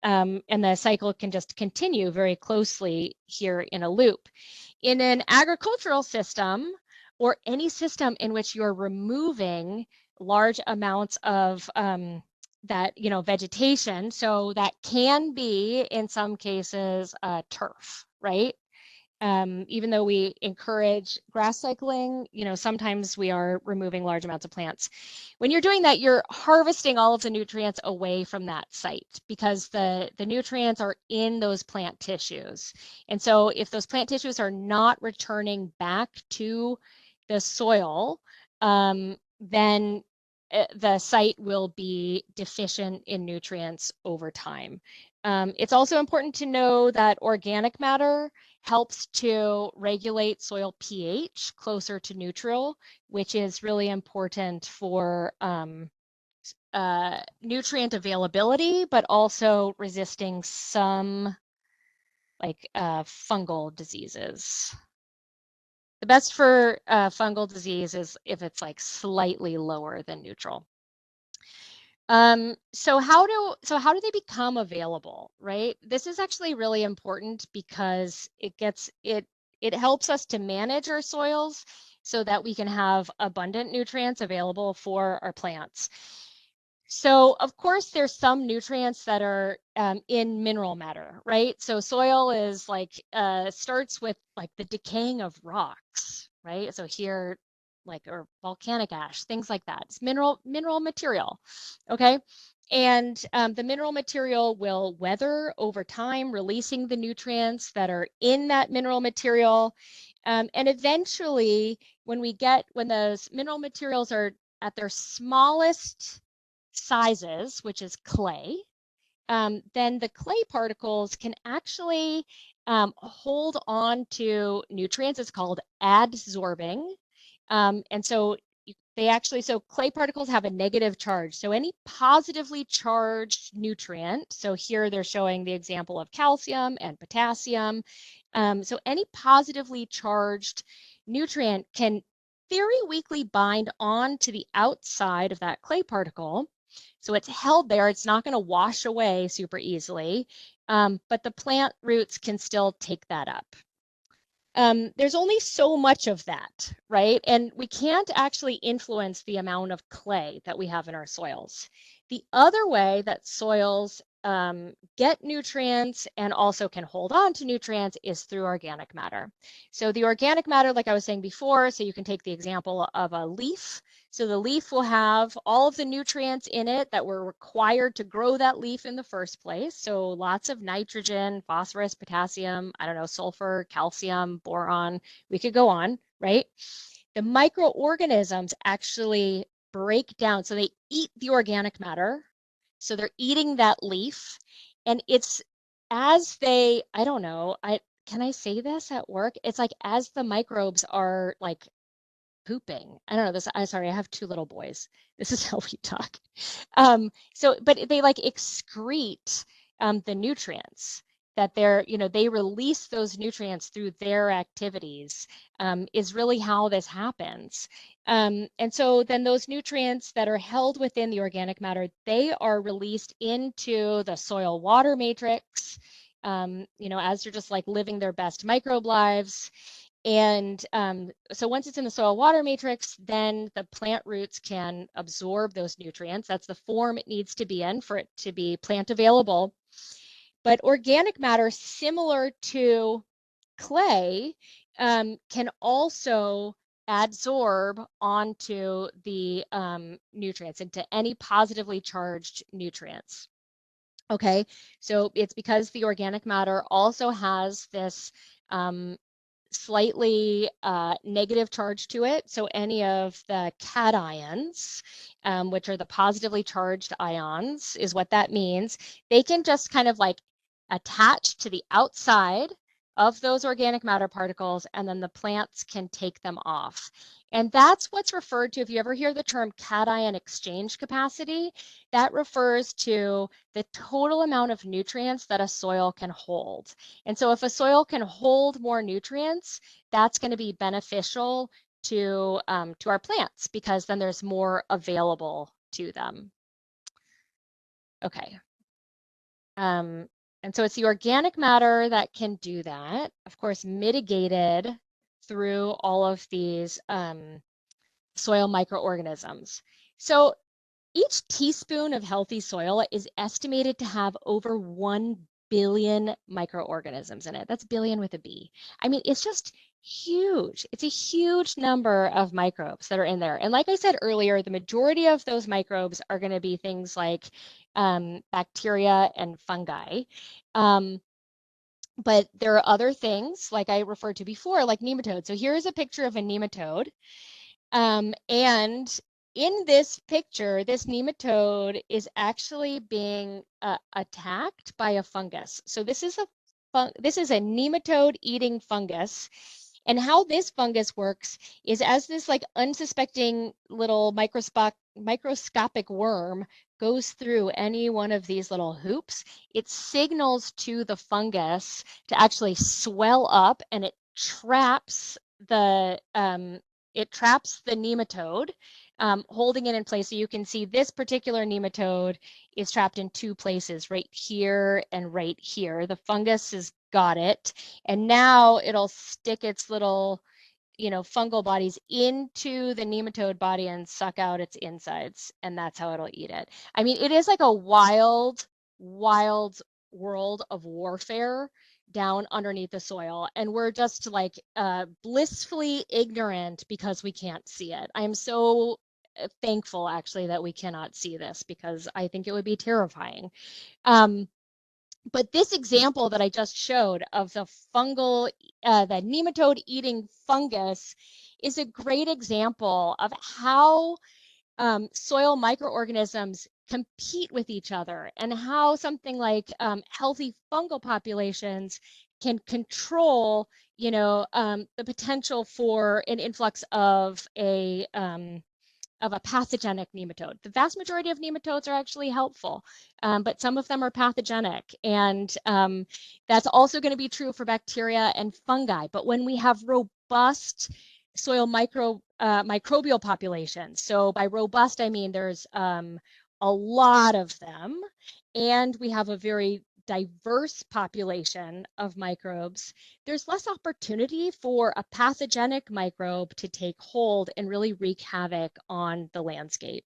And the cycle can just continue very closely here in a loop. In an agricultural system, or any system in which you're removing large amounts of that, you know, vegetation. So that can be, in some cases, turf, right? Even though we encourage grass cycling, you know, sometimes we are removing large amounts of plants. When you're doing that, you're harvesting all of the nutrients away from that site because the nutrients are in those plant tissues. And so if those plant tissues are not returning back to the soil, then the site will be deficient in nutrients over time. It's also important to know that organic matter helps to regulate soil pH closer to neutral, which is really important for nutrient availability, but also resisting some like fungal diseases. The best for fungal disease is if it's like slightly lower than neutral. So how do they become available, right? This is actually really important because it helps us to manage our soils so that we can have abundant nutrients available for our plants. So of course there's some nutrients that are in mineral matter, right? So soil is like starts with like the decaying of rocks, right? So here, like, or volcanic ash, things like that. It's mineral material, okay? And the mineral material will weather over time, releasing the nutrients that are in that mineral material. And eventually, when those mineral materials are at their smallest sizes, which is clay, then the clay particles can actually hold on to nutrients. It's called adsorbing. And so so clay particles have a negative charge. So any positively charged nutrient, so here they're showing the example of calcium and potassium. So any positively charged nutrient can very weakly bind on to the outside of that clay particle. So it's held there, it's not going to wash away super easily, but the plant roots can still take that up. There's only so much of that, right? And we can't actually influence the amount of clay that we have in our soils. The other way that soils get nutrients and also can hold on to nutrients is through organic matter. So the organic matter, like I was saying before, so you can take the example of a leaf. So the leaf will have all of the nutrients in it that were required to grow that leaf in the first place. So lots of nitrogen, phosphorus, potassium, I don't know, sulfur, calcium, boron, we could go on, right? The microorganisms actually break down. So they eat the organic matter. So they're eating that leaf. And it's as they, I don't know, can I say this at work? It's like as the microbes are like pooping. I don't know this. I'm sorry, I have two little boys. This is how we talk. But they like excrete the nutrients that they release those nutrients through their activities is really how this happens. And so then those nutrients that are held within the organic matter, they are released into the soil water matrix, as they're just like living their best microbe lives. And so once it's in the soil water matrix, then the plant roots can absorb those nutrients. That's the form it needs to be in for it to be plant available. But organic matter, similar to clay, can also adsorb onto the nutrients, into any positively charged nutrients. Okay, so it's because the organic matter also has this slightly negative charge to it. So any of the cations, which are the positively charged ions, is what that means. They can just kind of like attach to the outside of those organic matter particles, and then the plants can take them off. And that's what's referred to, if you ever hear the term cation exchange capacity, that refers to the total amount of nutrients that a soil can hold. And so if a soil can hold more nutrients, that's going to be beneficial to our plants, because then there's more available to them. Okay. And so it's the organic matter that can do that, of course, mitigated through all of these soil microorganisms. So each teaspoon of healthy soil is estimated to have over 1 billion microorganisms in it. That's billion with a B. I mean, it's just huge. It's a huge number of microbes that are in there. And like I said earlier, the majority of those microbes are going to be things like bacteria and fungi. But there are other things, like I referred to before, like nematodes. So here's a picture of a nematode. And in this picture, this nematode is actually being attacked by a fungus. So this is a nematode eating fungus. And how this fungus works is, as this like unsuspecting little microscopic worm goes through any one of these little hoops, it signals to the fungus to actually swell up, and it traps the nematode, holding it in place. So you can see this particular nematode is trapped in two places, right here and right here. The fungus has got it, and now it'll stick its little, fungal bodies into the nematode body and suck out its insides, and that's how it'll eat it. I mean, it is like a wild, wild world of warfare down underneath the soil, and we're just like blissfully ignorant because we can't see it. I'm so thankful actually that we cannot see this, because I think it would be terrifying. But this example that I just showed of the the nematode eating fungus is a great example of how soil microorganisms compete with each other, and how something like healthy fungal populations can control, the potential for an influx of a pathogenic nematode. The vast majority of nematodes are actually helpful, but some of them are pathogenic. And that's also going to be true for bacteria and fungi. But when we have robust soil microbial populations, so by robust, I mean there's a lot of them, and we have a very diverse population of microbes, there's less opportunity for a pathogenic microbe to take hold and really wreak havoc on the landscape.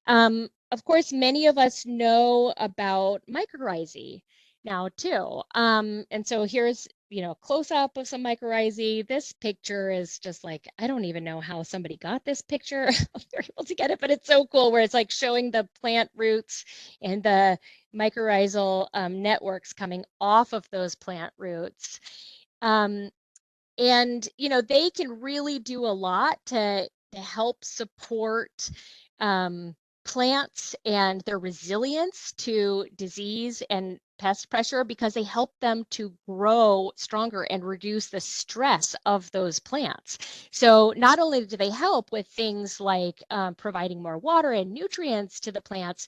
Of course, many of us know about mycorrhizae now too. And so here's, close up of some mycorrhizae. This picture is just like, I don't even know how somebody got this picture. They're able to get it, but it's so cool, where it's like showing the plant roots and the mycorrhizal networks coming off of those plant roots. And, they can really do a lot to help support plants and their resilience to disease and pest pressure, because they help them to grow stronger and reduce the stress of those plants. So not only do they help with things like providing more water and nutrients to the plants,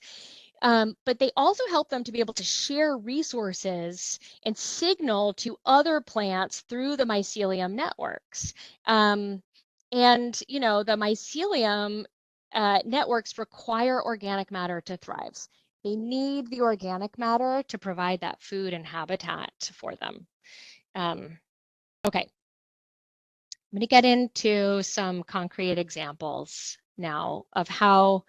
but they also help them to be able to share resources and signal to other plants through the mycelium networks. And, the mycelium networks require organic matter to thrive. They need the organic matter to provide that food and habitat for them. Okay. I'm going to get into some concrete examples now of how,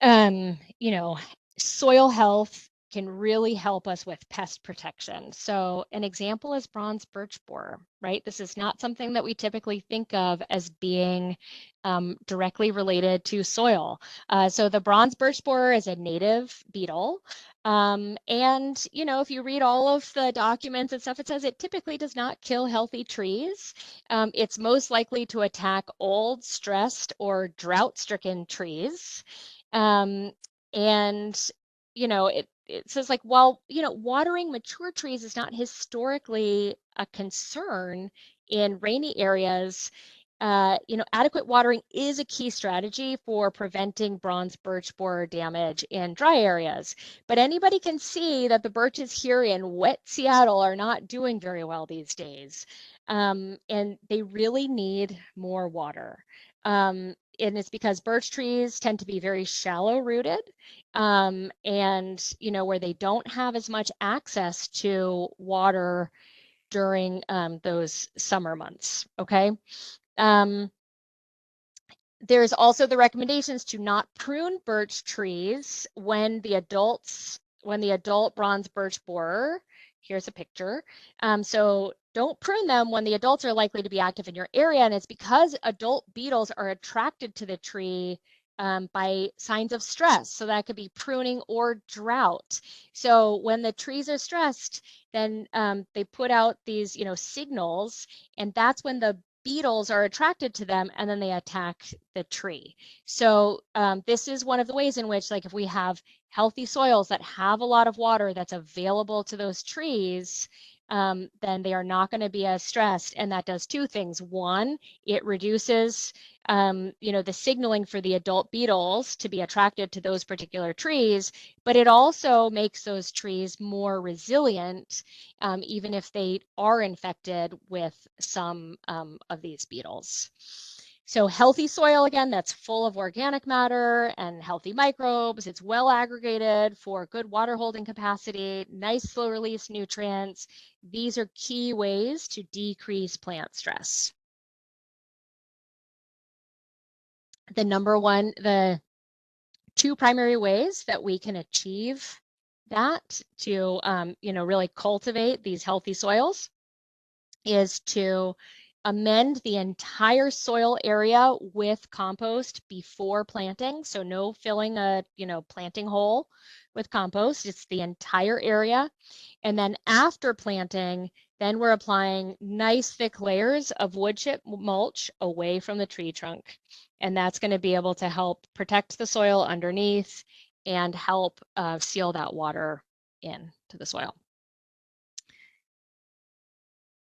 you know, soil health can really help us with pest protection. So an example is bronze birch borer, right? This is not something that we typically think of as being directly related to soil. So the bronze birch borer is a native beetle. And, you know, if you read all of the documents and stuff, it says it typically does not kill healthy trees. It's most likely to attack old, stressed, or drought-stricken trees. And you know, it says like, well, you know, watering mature trees is not historically a concern in rainy areas. You know, adequate watering is a key strategy for preventing bronze birch borer damage in dry areas. But anybody can see that the birches here in wet Seattle are not doing very well these days. And they really need more water. And it's because birch trees tend to be very shallow rooted, and you know, where they don't have as much access to water during those summer months. Okay. There's also the recommendations to not prune birch trees when the adult bronze birch borer, here's a picture. So don't prune them when the adults are likely to be active in your area. And it's because adult beetles are attracted to the tree by signs of stress. So that could be pruning or drought. So when the trees are stressed, then they put out these, you know, signals, and that's when the beetles are attracted to them, and then they attack the tree. So this is one of the ways in which, like, if we have healthy soils that have a lot of water that's available to those trees, then they are not going to be as stressed. And that does two things. One, it reduces you know, the signaling for the adult beetles to be attracted to those particular trees, but it also makes those trees more resilient, even if they are infected with some of these beetles. So healthy soil, again, that's full of organic matter and healthy microbes. It's well aggregated for good water holding capacity, nice slow release nutrients. These are key ways to decrease plant stress. The two primary ways that we can achieve that to, you know, really cultivate these healthy soils is to amend the entire soil area with compost before planting. So no filling a, you know, planting hole with compost. It's the entire area. And then after planting, then we're applying nice thick layers of wood chip mulch away from the tree trunk. And that's going to be able to help protect the soil underneath and help seal that water in to the soil.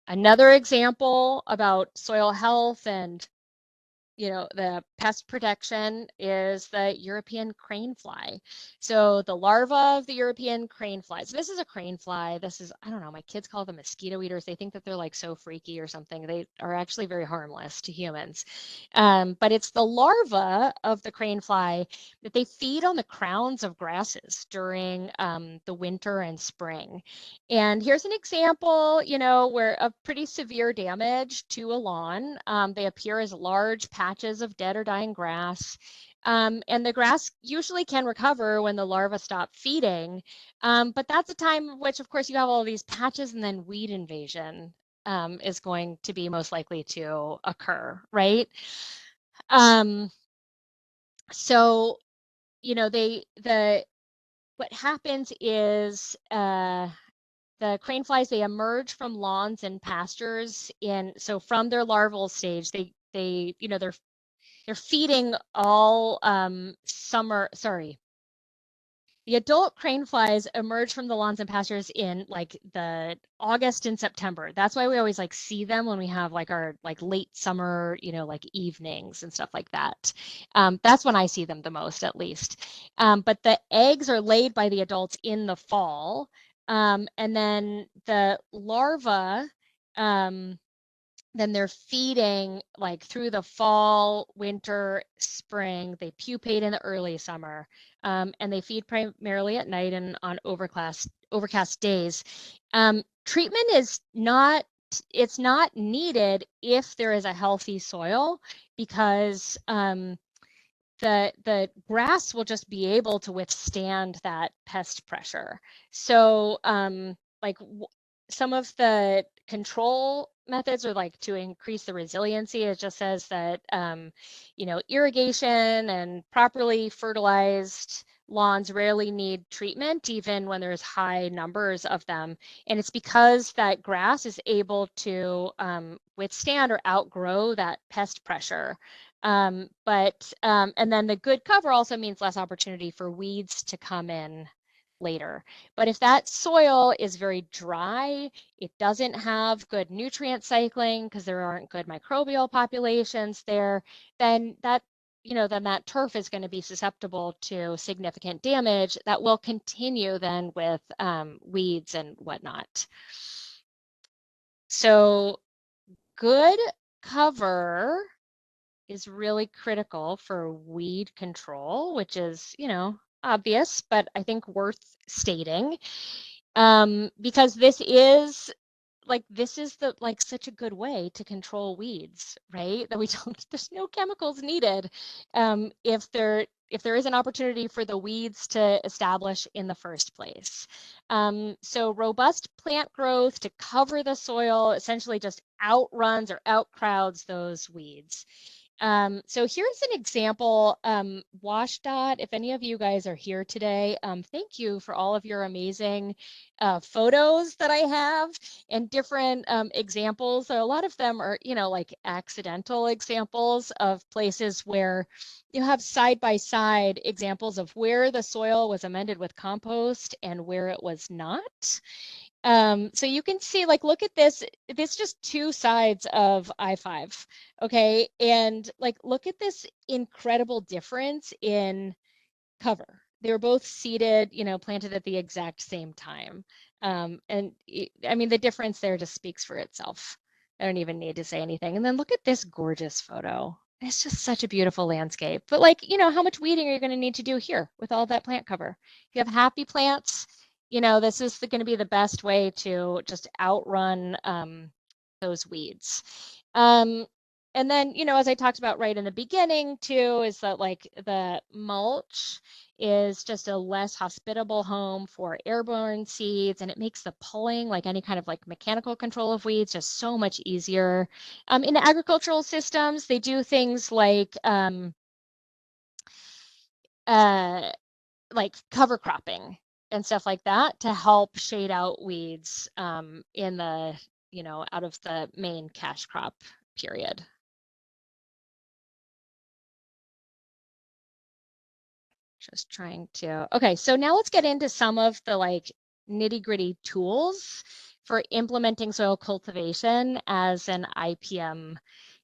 Another example about soil health and, you know, the pest protection is the European crane fly. So the larva of the European crane fly. So this is a crane fly. This is, I don't know, my kids call them mosquito eaters. They think that they're like so freaky or something. They are actually very harmless to humans. But it's the larva of the crane fly that they feed on the crowns of grasses during the winter and spring. And here's an example, you know, where of pretty severe damage to a lawn. They appear as large patches of dead or dying grass. And the grass usually can recover when the larvae stop feeding. But that's a time in which, of course, you have all these patches, and then weed invasion is going to be most likely to occur, right? So, you know, what happens is the crane flies, they emerge from lawns and pastures so from their larval stage, they you know, they're feeding all summer, sorry. The adult crane flies emerge from the lawns and pastures in like the August and September. That's why we always like see them when we have like our like late summer, you know, like evenings and stuff like that. That's when I see them the most, at least. But the eggs are laid by the adults in the fall. And then the larvae, then they're feeding like through the fall, winter, spring. They pupate in the early summer, and they feed primarily at night and on overcast days. Treatment is not it's not needed if there is a healthy soil, because the grass will just be able to withstand that pest pressure. So like some of the control methods are like to increase the resiliency. It just says that you know, irrigation and properly fertilized lawns rarely need treatment, even when there's high numbers of them. And it's because that grass is able to withstand or outgrow that pest pressure. And then the good cover also means less opportunity for weeds to come in later. But if that soil is very dry, it doesn't have good nutrient cycling because there aren't good microbial populations there, then that, you know, then that turf is going to be susceptible to significant damage that will continue then with weeds and whatnot. So good cover is really critical for weed control, which is, you know, obvious, but I think worth stating, because this is the like such a good way to control weeds, right? That we don't, there's no chemicals needed if there is an opportunity for the weeds to establish in the first place. So robust plant growth to cover the soil essentially just outruns or outcrowds those weeds. So here's an example, WashDOT, if any of you guys are here today, thank you for all of your amazing photos that I have and different examples. So a lot of them are, you know, like accidental examples of places where you have side-by-side examples of where the soil was amended with compost and where it was not. So you can see, like, look at this. This is just two sides of I-5, okay? And like, look at this incredible difference in cover. They were both seeded, you know, planted at the exact same time. And I mean, the difference there just speaks for itself. I don't even need to say anything. And then look at this gorgeous photo. It's just such a beautiful landscape. But like, you know, how much weeding are you going to need to do here with all that plant cover? If you have happy plants, you know, this is going to be the best way to just outrun those weeds. And then, you know, as I talked about right in the beginning too, is that like the mulch is just a less hospitable home for airborne seeds, and it makes the pulling, like any kind of like mechanical control of weeds, just so much easier. In the agricultural systems, they do things like cover cropping and stuff like that to help shade out weeds in the, you know, out of the main cash crop period. Just trying to, okay, so now let's get into some of the like nitty gritty tools for implementing soil cultivation as an IPM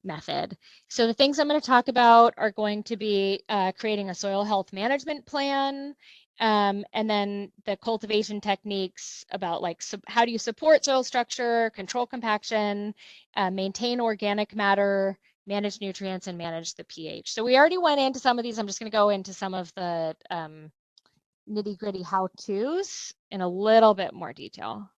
method. So the things I'm going to talk about are going to be creating a soil health management plan, and then the cultivation techniques about like how do you support soil structure, control compaction, maintain organic matter, manage nutrients, and manage the pH. So we already went into some of these. I'm just going to go into some of the nitty gritty how-tos in a little bit more detail.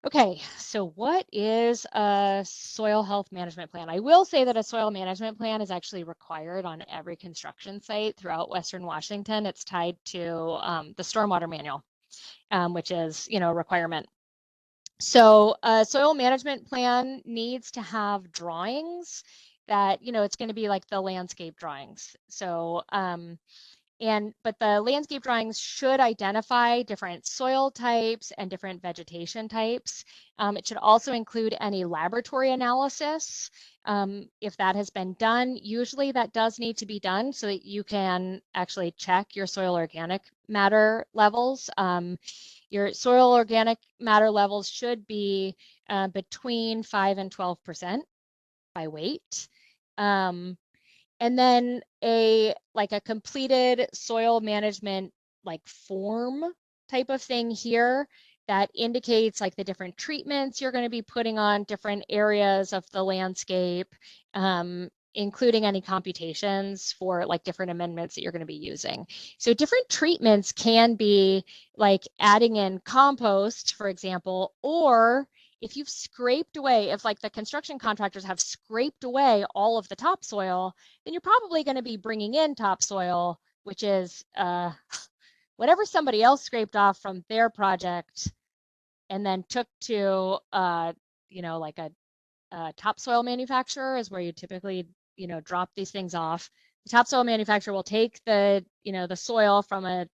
Okay, so what is a soil health management plan? I will say that a soil management plan is actually required on every construction site throughout Western Washington. It's tied to the stormwater manual, which is, you know, a requirement. So a soil management plan needs to have drawings that, you know, it's going to be like the landscape drawings. So but the landscape drawings should identify different soil types and different vegetation types. It should also include any laboratory analysis. If that has been done, usually that does need to be done so that you can actually check your soil organic matter levels. Your soil organic matter levels should be between 5 and 12% by weight. And then a completed soil management like form type of thing here that indicates like the different treatments you're going to be putting on different areas of the landscape, including any computations for like different amendments that you're going to be using. So different treatments can be like adding in compost, for example, or if you've scraped away, if like the construction contractors have scraped away all of the topsoil, then you're probably going to be bringing in topsoil, which is whatever somebody else scraped off from their project and then took to, like a topsoil manufacturer is where you typically, drop these things off. The topsoil manufacturer will take the soil from a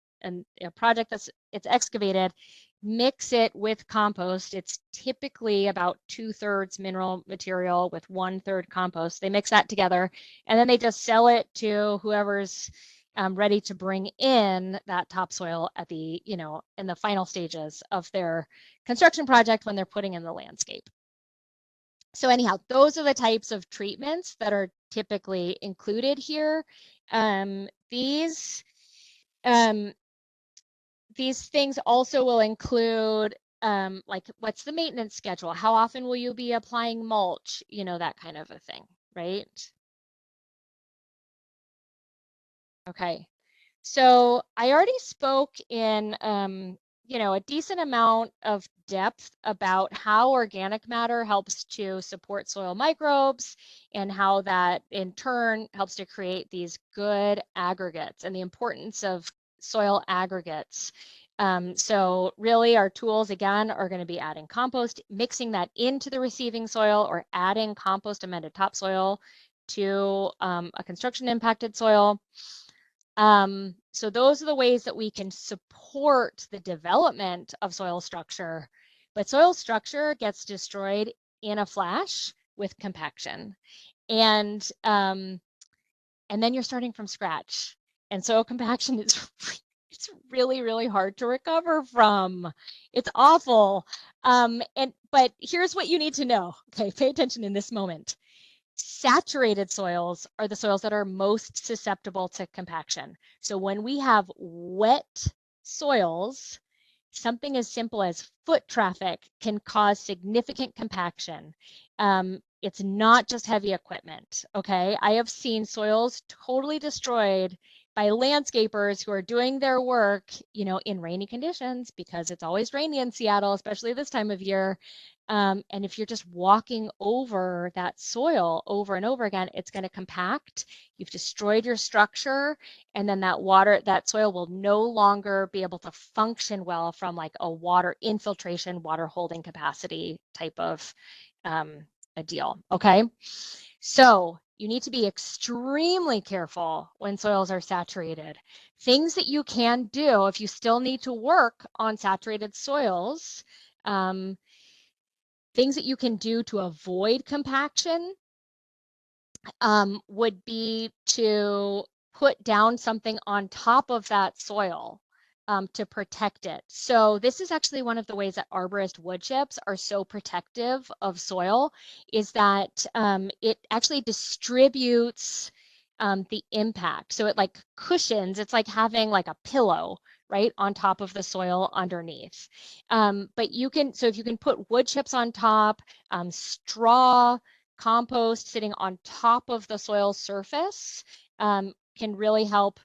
project it's excavated, mix it with compost. It's typically about 2/3 mineral material with 1/3 compost. They mix that together, and then they just sell it to whoever's ready to bring in that topsoil at the, in the final stages of their construction project when they're putting in the landscape. So anyhow, those are the types of treatments that are typically included here. These things also will include like what's the maintenance schedule? How often will you be applying mulch? That kind of a thing, right? Okay. So I already spoke in a decent amount of depth about how organic matter helps to support soil microbes and how that in turn helps to create these good aggregates and the importance of soil aggregates. So really our tools again are going to be adding compost, mixing that into the receiving soil, or adding compost amended topsoil to a construction impacted soil. So those are the ways that we can support the development of soil structure, but soil structure gets destroyed in a flash with compaction. And then you're starting from scratch. And soil compaction is it's really, really hard to recover from. It's awful. But here's what you need to know. Okay, pay attention in this moment. Saturated soils are the soils that are most susceptible to compaction. So when we have wet soils, something as simple as foot traffic can cause significant compaction. It's not just heavy equipment, okay? I have seen soils totally destroyed by landscapers who are doing their work, in rainy conditions, because it's always rainy in Seattle, especially this time of year. And if you're just walking over that soil over and over again, it's going to compact. You've destroyed your structure, and then that soil will no longer be able to function well from like a water infiltration, water holding capacity type of a deal. Okay. So you need to be extremely careful when soils are saturated. Things that you can do if you still need to work on saturated soils, things that you can do to avoid compaction would be to put down something on top of that soil to protect it. So this is actually one of the ways that arborist wood chips are so protective of soil, is that it actually distributes the impact. So it like cushions, it's like having like a pillow right on top of the soil underneath. But if you can put wood chips on top, straw, compost sitting on top of the soil surface can really help.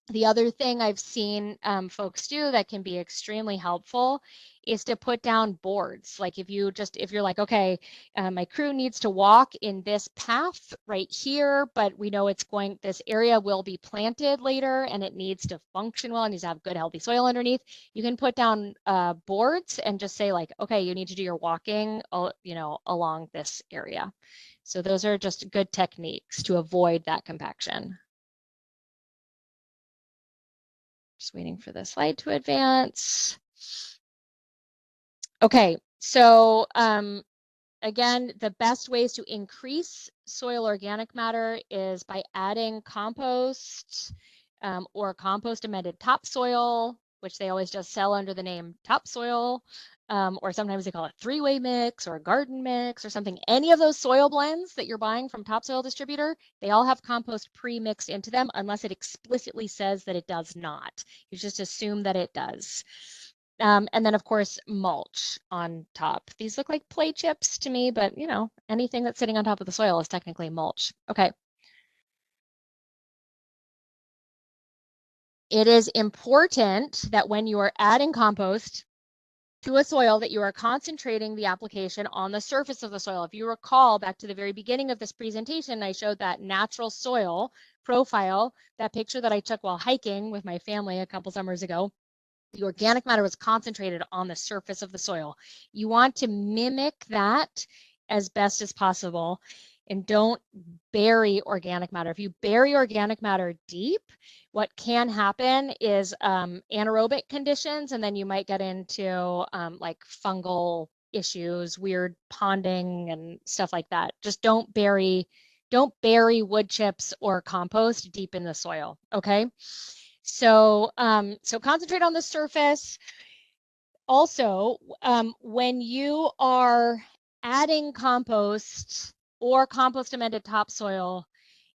The other thing I've seen folks do that can be extremely helpful is to put down boards. Like if you're like, okay, my crew needs to walk in this path right here, but we know this area will be planted later and it needs to function well and needs to have good, healthy soil underneath. You can put down boards and just say like, okay, you need to do your walking, along this area. So those are just good techniques to avoid that compaction. Just waiting for the slide to advance. Okay, so again, the best ways to increase soil organic matter is by adding compost or compost amended topsoil, which they always just sell under the name topsoil, or sometimes they call it three-way mix or a garden mix or something. Any of those soil blends that you're buying from Topsoil Distributor, they all have compost pre-mixed into them unless it explicitly says that it does not. You just assume that it does. And then of course, mulch on top. These look like play chips to me, but anything that's sitting on top of the soil is technically mulch. Okay. It is important that when you are adding compost to a soil that you are concentrating the application on the surface of the soil. If you recall back to the very beginning of this presentation, I showed that natural soil profile, that picture that I took while hiking with my family a couple summers ago. The organic matter was concentrated on the surface of the soil. You want to mimic that as best as possible, and don't bury organic matter. If you bury organic matter deep, what can happen is anaerobic conditions, and then you might get into like fungal issues, weird ponding and stuff like that. Just don't bury wood chips or compost deep in the soil, okay? So, so concentrate on the surface. Also, when you are adding compost or compost amended topsoil,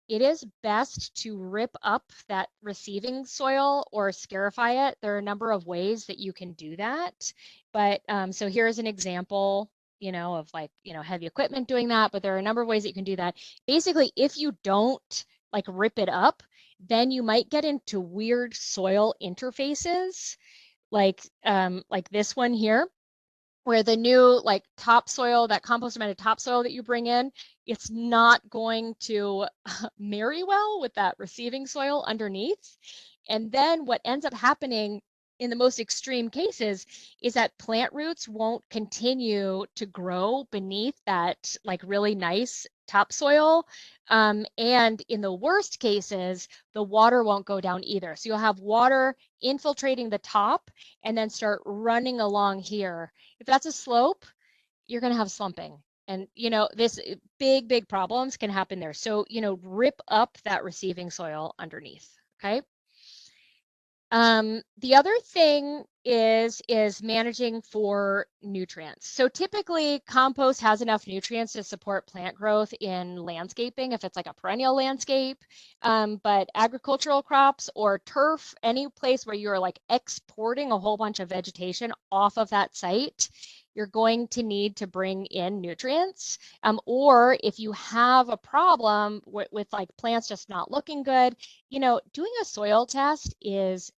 it is best to rip up that receiving soil or scarify it. There are a number of ways that you can do that. But so here's an example, of like, heavy equipment doing that, but there are a number of ways that you can do that. Basically, if you don't like rip it up, then you might get into weird soil interfaces like this one here, where the new like topsoil, that compost amended topsoil that you bring in, it's not going to marry well with that receiving soil underneath. And then what ends up happening in the most extreme cases is that plant roots won't continue to grow beneath that like really nice topsoil. And in the worst cases, the water won't go down either. So you'll have water infiltrating the top and then start running along here. If that's a slope, you're going to have slumping. And, this big problems can happen there. So, rip up that receiving soil underneath, okay? The other thing is managing for nutrients. So typically compost has enough nutrients to support plant growth in landscaping if it's like a perennial landscape, but agricultural crops or turf, any place where you're like exporting a whole bunch of vegetation off of that site, you're going to need to bring in nutrients. Or if you have a problem with like plants just not looking good, doing a soil test is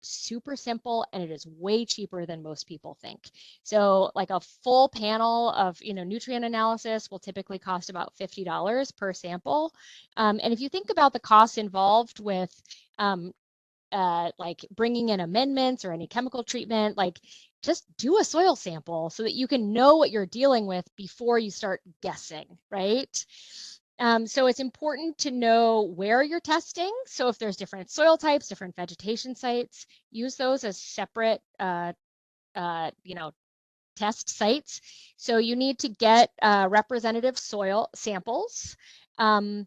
super simple and it is way cheaper than most people think. So like a full panel of nutrient analysis will typically cost about $50 per sample. And if you think about the costs involved with like bringing in amendments or any chemical treatment, like just do a soil sample so that you can know what you're dealing with before you start guessing, right? So it's important to know where you're testing. So if there's different soil types, different vegetation sites, use those as separate, test sites. So you need to get representative soil samples from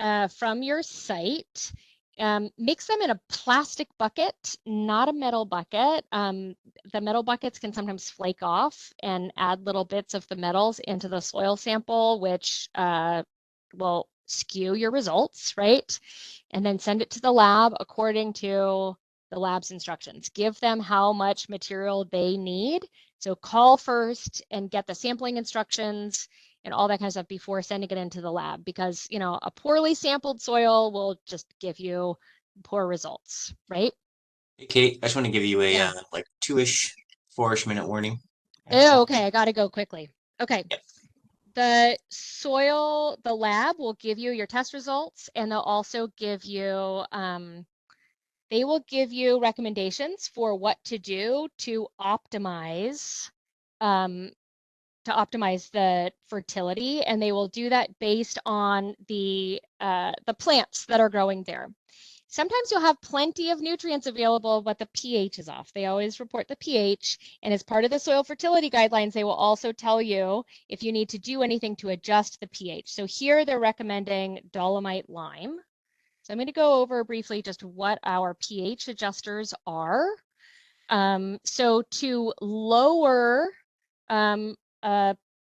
your site. Mix them in a plastic bucket, not a metal bucket. The metal buckets can sometimes flake off and add little bits of the metals into the soil sample, which will skew your results, right? And then send it to the lab according to the lab's instructions. Give them how much material they need. So call first and get the sampling instructions and all that kind of stuff before sending it into the lab, because a poorly sampled soil will just give you poor results, right? Hey, Kate, I just want to give you a Yeah. like 2-ish, 4-ish minute warning. Oh, okay, I gotta go quickly. Okay. Yep. The lab will give you your test results, and they'll also give you recommendations for what to do to optimize the fertility, and they will do that based on the plants that are growing there. Sometimes you'll have plenty of nutrients available, but the pH is off. They always report the pH, and as part of the soil fertility guidelines, they will also tell you if you need to do anything to adjust the pH. So here they're recommending dolomite lime. So I'm going to go over briefly just what our pH adjusters are. So to lower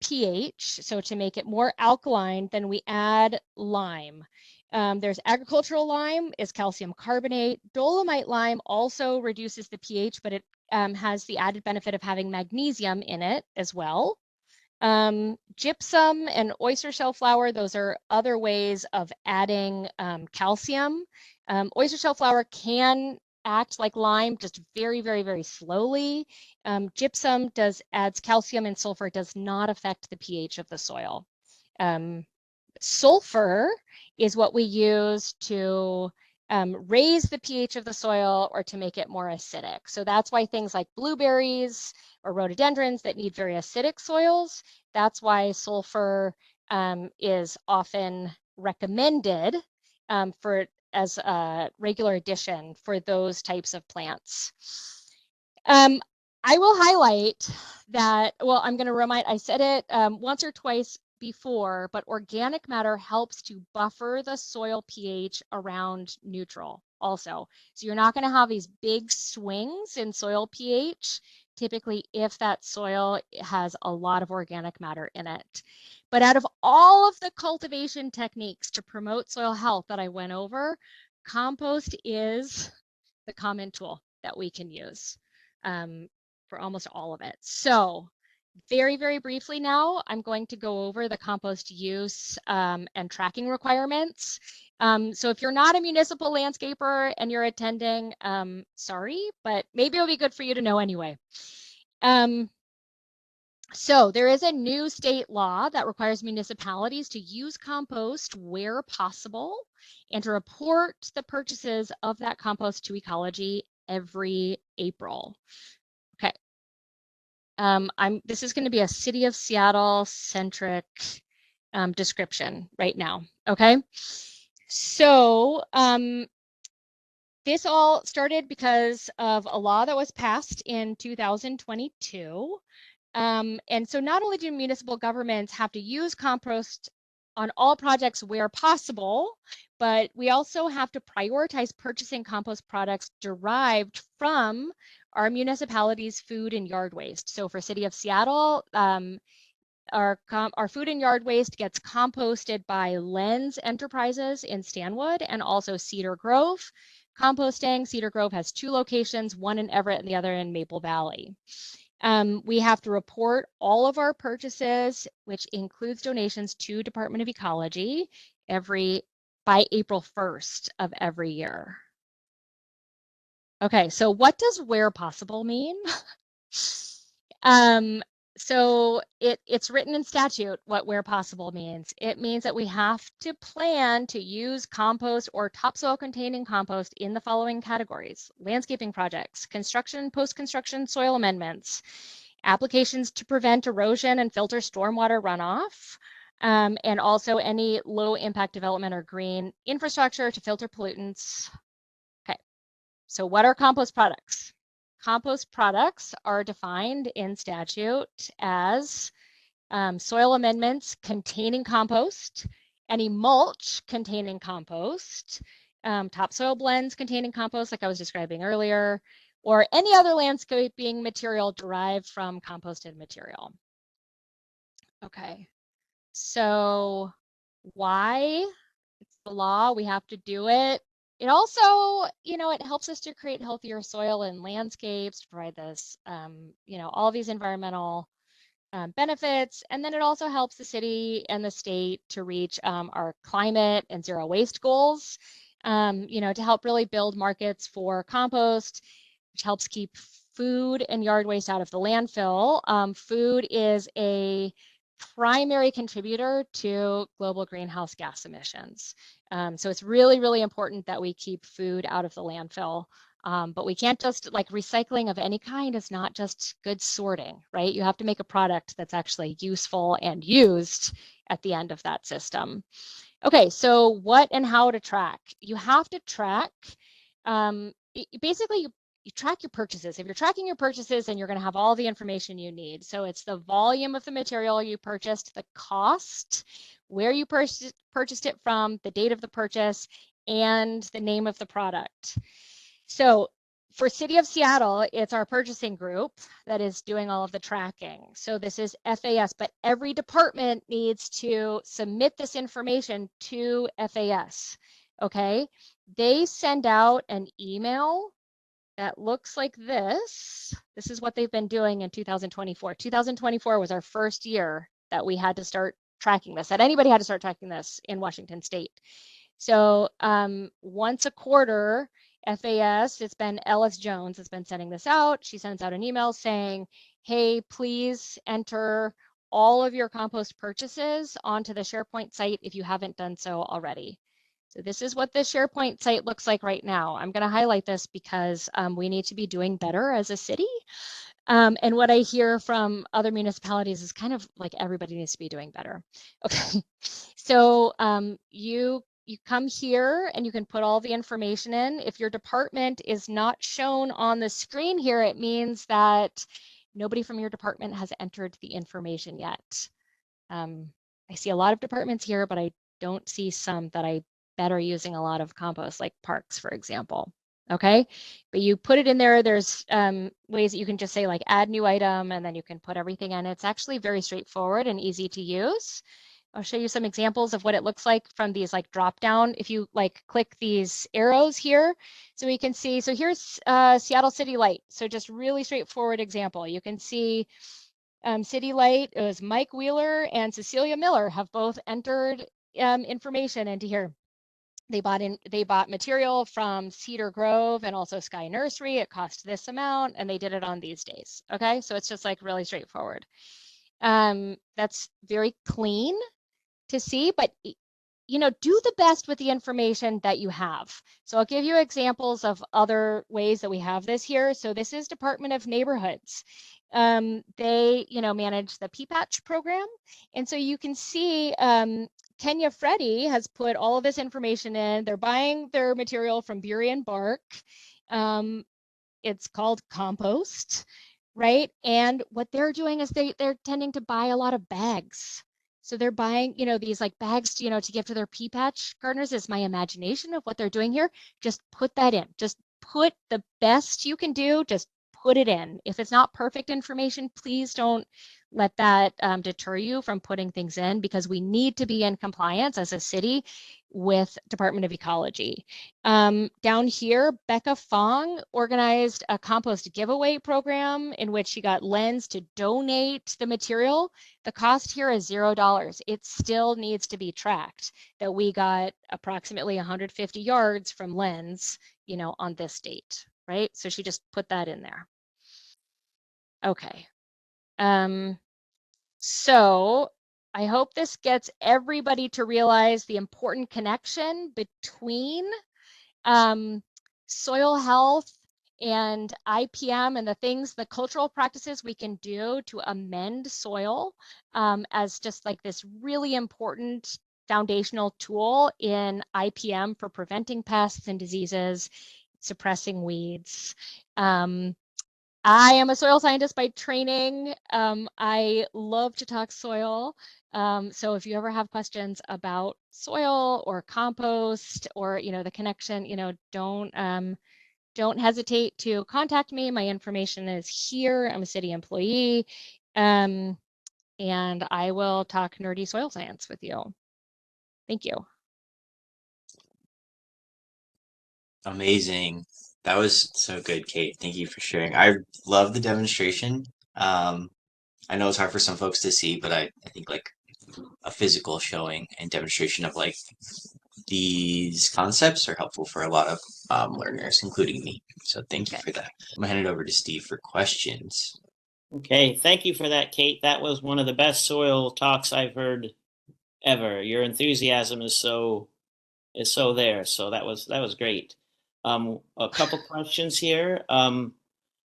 pH, so to make it more alkaline, then we add lime. There's agricultural lime, is calcium carbonate. Dolomite lime also reduces the pH, but it has the added benefit of having magnesium in it as well. Gypsum and oyster shell flour, those are other ways of adding calcium. Oyster shell flour can act like lime, just very, very, very slowly. Gypsum adds calcium, and sulfur does not affect the pH of the soil. Sulfur is what we use to raise the pH of the soil or to make it more acidic. So that's why things like blueberries or rhododendrons that need very acidic soils, that's why sulfur is often recommended as a regular addition for those types of plants. I will highlight that, well, I'm going to remind, I said it once or twice before, but organic matter helps to buffer the soil pH around neutral also. So you're not going to have these big swings in soil pH, typically if that soil has a lot of organic matter in it. But out of all of the cultivation techniques to promote soil health that I went over, compost is the common tool that we can use for almost all of it. So very, very briefly now, I'm going to go over the compost use and tracking requirements. So if you're not a municipal landscaper and you're attending, sorry, but maybe it'll be good for you to know anyway. So there is a new state law that requires municipalities to use compost where possible and to report the purchases of that compost to Ecology every April. Okay. This is going to be a City of Seattle centric description right now. Okay. So this all started because of a law that was passed in 2022. And so not only do municipal governments have to use compost on all projects where possible, but we also have to prioritize purchasing compost products derived from our municipality's food and yard waste. So for City of Seattle, our food and yard waste gets composted by Lens Enterprises in Stanwood and also Cedar Grove Composting. Cedar Grove has 2 locations, one in Everett and the other in Maple Valley. We have to report all of our purchases, which includes donations to Department of Ecology by April 1st of every year. Okay, so what does where possible mean? So it's written in statute what where possible means. It means that we have to plan to use compost or topsoil containing compost in the following categories: landscaping projects, construction, post-construction soil amendments, applications to prevent erosion and filter stormwater runoff, and also any low impact development or green infrastructure to filter pollutants. Okay, so what are compost products? Compost products are defined in statute as soil amendments containing compost, any mulch containing compost, topsoil blends containing compost, like I was describing earlier, or any other landscaping material derived from composted material. Okay, so why? It's the law, we have to do it. It also, it helps us to create healthier soil and landscapes, to provide this, all these environmental benefits. And then it also helps the city and the state to reach our climate and zero waste goals, to help really build markets for compost, which helps keep food and yard waste out of the landfill. Food is a primary contributor to global greenhouse gas emissions. So it's really, really important that we keep food out of the landfill. But we can't just, like, recycling of any kind is not just good sorting, right? You have to make a product that's actually useful and used at the end of that system. Okay, so what and how to track? You have to track, basically, you track your purchases. If you're tracking your purchases, then you're going to have all the information you need. So it's the volume of the material you purchased, the cost, where you purchased it from, the date of the purchase, and the name of the product. So for City of Seattle, it's our purchasing group that is doing all of the tracking. So this is FAS, but every department needs to submit this information to FAS, okay? They send out an email that looks like this. This is what they've been doing in 2024. 2024 was our first year that we had to start tracking this, that anybody had to start tracking this in Washington State. So once a quarter, FAS, it's been Ellis Jones has been sending this out. She sends out an email saying, hey, please enter all of your compost purchases onto the SharePoint site if you haven't done so already. So this is what the SharePoint site looks like right now. I'm going to highlight this because we need to be doing better as a city. And what I hear from other municipalities is kind of like everybody needs to be doing better. Okay, so you come here and you can put all the information in. If your department is not shown on the screen here, it means that nobody from your department has entered the information yet. I see a lot of departments here, but I don't see some that I bet are using a lot of compost, like parks, for example. Okay, but you put it in there. There's ways that you can just say like add new item, and then you can put everything in. It's actually very straightforward and easy to use. I'll show you some examples of what it looks like from these like drop down. If you like click these arrows here, so we can see, so here's Seattle City Light. So just really straightforward example. You can see City Light, it was Mike Wheeler and Cecilia Miller have both entered information into here. They bought material from Cedar Grove and also Sky Nursery. It cost this amount, and they did it on these days. Okay, so it's just like really straightforward. That's very clean to see, but you know, do the best with the information that you have. So I'll give you examples of other ways that we have this here. So this is Department of Neighborhoods. They, you know, manage the P-Patch program. And so you can see Kenya Freddy has put all of this information in. They're buying their material from Burien Bark. It's called compost, right? And what they're doing is they're tending to buy a lot of bags. So they're buying, you know, these like bags, you know, to give to their pea patch gardeners is my imagination of what they're doing here. Just put that in. Just put the best you can do. Just put it in. If it's not perfect information, please don't let that deter you from putting things in, because we need to be in compliance as a city with Department of Ecology. Down here, Becca Fong organized a compost giveaway program in which she got Lens to donate the material. The cost here is $0. It still needs to be tracked that we got approximately 150 yards from Lens, you know, on this date, right? So she just put that in there. Okay. So I hope this gets everybody to realize the important connection between soil health and IPM and the things, the cultural practices we can do to amend soil as just like this really important foundational tool in IPM for preventing pests and diseases, suppressing weeds. I am a soil scientist by training. I love to talk soil. So if you ever have questions about soil or compost or, you know, the connection, you know, don't hesitate to contact me. My information is here. I'm a city employee. And I will talk nerdy soil science with you. Thank you. Amazing. That was so good, Kate. Thank you for sharing. I love the demonstration. I know it's hard for some folks to see, but I think like a physical showing and demonstration of like these concepts are helpful for a lot of learners, including me. So thank you for that. I'm gonna hand it over to Steve for questions. Okay, thank you for that, Kate. That was one of the best soil talks I've heard ever. Your enthusiasm is so there. So that was great. A couple questions here.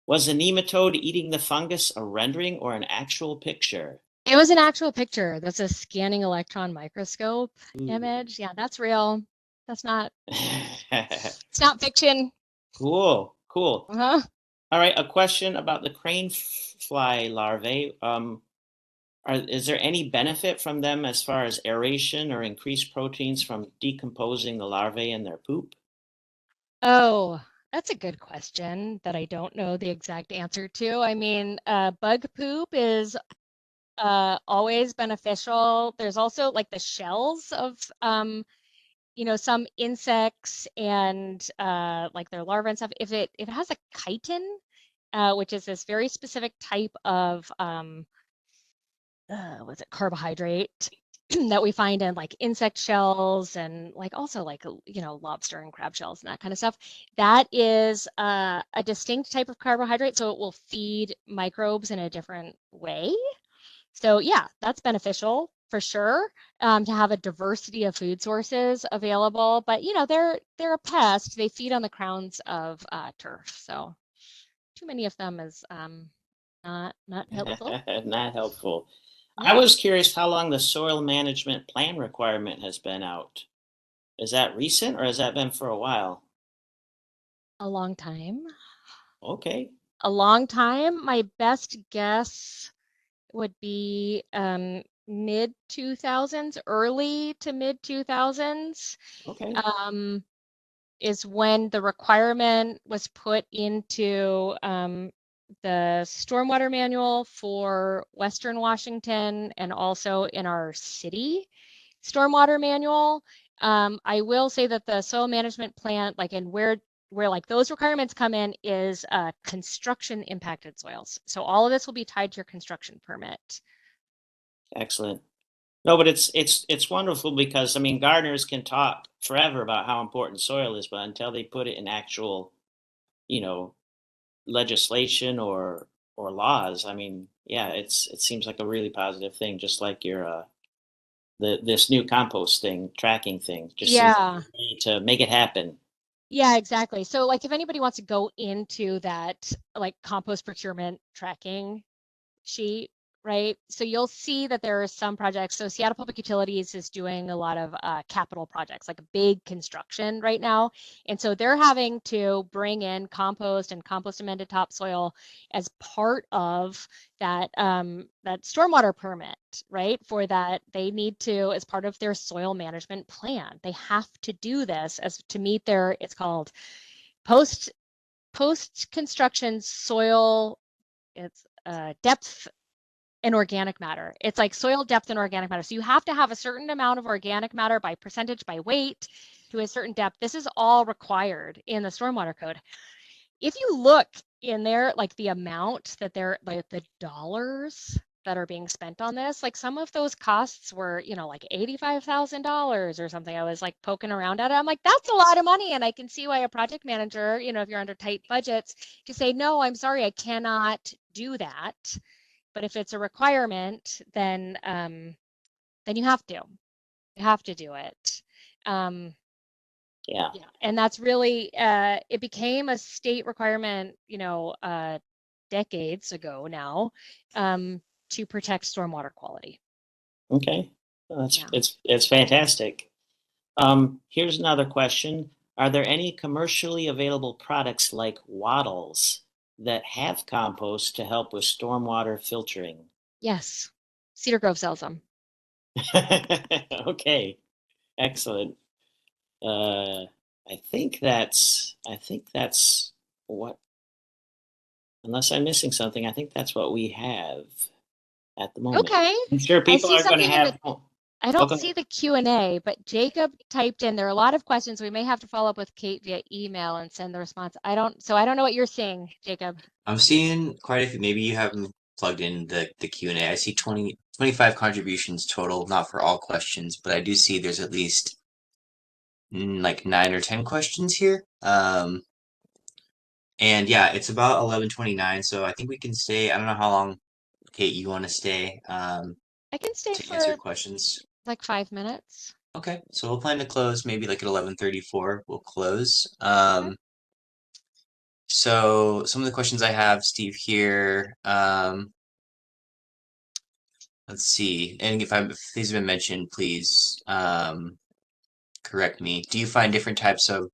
Was the nematode eating the fungus a rendering or an actual picture? It was an actual picture. That's a scanning electron microscope image. Yeah, that's real. That's not, it's not fiction. Cool. Uh-huh. All right, a question about the crane fly larvae. Is there any benefit from them as far as aeration or increased proteins from decomposing the larvae in their poop? Oh, that's a good question that I don't know the exact answer to. I mean, bug poop is always beneficial. There's also like the shells of, you know, some insects and like their larvae and stuff. If it has a chitin, which is this very specific type of what's it, carbohydrate. that we find in like insect shells and like also like, lobster and crab shells and that kind of stuff. That is a distinct type of carbohydrate, so it will feed microbes in a different way. So yeah, that's beneficial for sure, to have a diversity of food sources available. But they're a pest. They feed on the crowns of turf, so too many of them is not helpful. Not helpful. No. I was curious how long the soil management plan requirement has been out. Is that recent or has that been for a while? A long time. Okay. A long time. My best guess would be mid 2000s, early to mid 2000s. Okay. Is when the requirement was put into the stormwater manual for Western Washington and also in our city stormwater manual. I will say that the soil management plan, like, and where like those requirements come in is construction impacted soils. So all of this will be tied to your construction permit. Excellent. No, but it's wonderful because I mean gardeners can talk forever about how important soil is, but until they put it in actual, you know, legislation or laws, I mean, yeah, it seems like a really positive thing, just like your this new compost thing, tracking thing, just seems like Yeah. a way to make it happen. Yeah, exactly. So like if anybody wants to go into that like compost procurement tracking sheet, right? So you'll see that there are some projects. So Seattle Public Utilities is doing a lot of capital projects, like a big construction right now. And so they're having to bring in compost and compost amended topsoil as part of that that stormwater permit, right? For that, they need to, as part of their soil management plan, they have to do this as to meet their, it's called post construction soil, it's depth and organic matter. It's like soil depth and organic matter. So you have to have a certain amount of organic matter by percentage, by weight, to a certain depth. This is all required in the stormwater code. If you look in there, like the amount that they're, like the dollars that are being spent on this, like some of those costs were, like $85,000 or something. I was like poking around at it. I'm like, that's a lot of money. And I can see why a project manager, if you're under tight budgets, to say, no, I'm sorry, I cannot do that. But if it's a requirement, then you have to. You have to do it. Yeah. Yeah, and that's really it became a state requirement, decades ago now, to protect stormwater quality. Okay. Well, that's Yeah. it's fantastic. Here's another question. Are there any commercially available products like wattles that have compost to help with stormwater filtering? Yes, Cedar Grove sells them. Okay, excellent. I think that's what, unless I'm missing something, I think that's what we have at the moment. Okay, I'm sure I people see are going to something in the. have. Oh, I don't go see ahead. the Q&A, but Jacob typed in, there are a lot of questions. We may have to follow up with Kate via email and send the response. I don't know what you're seeing, Jacob. I'm seeing quite a few. Maybe you haven't plugged in the Q&A. I see 25 contributions total, not for all questions, but I do see there's at least like 9 or 10 questions here. And yeah, it's about 11:29, so I think we can stay. I don't know how long, Kate, you want to stay I can stay to answer for questions. like 5 minutes. Okay, so we'll plan to close maybe like at 11:34. We'll close. Okay. So some of the questions I have, Steve, here. Let's see. And if these have been mentioned, please correct me. Do you find different types of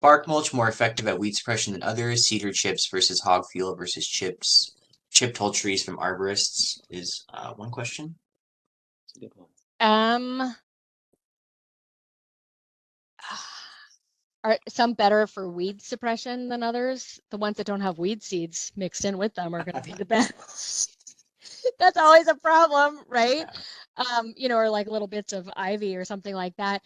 bark mulch more effective at weed suppression than others? Cedar chips versus hog fuel versus chipped whole trees from arborists is one question. That's a good one. Are some better for weed suppression than others? The ones that don't have weed seeds mixed in with them are going to be the best. That's always a problem, right? Or like little bits of ivy or something like that.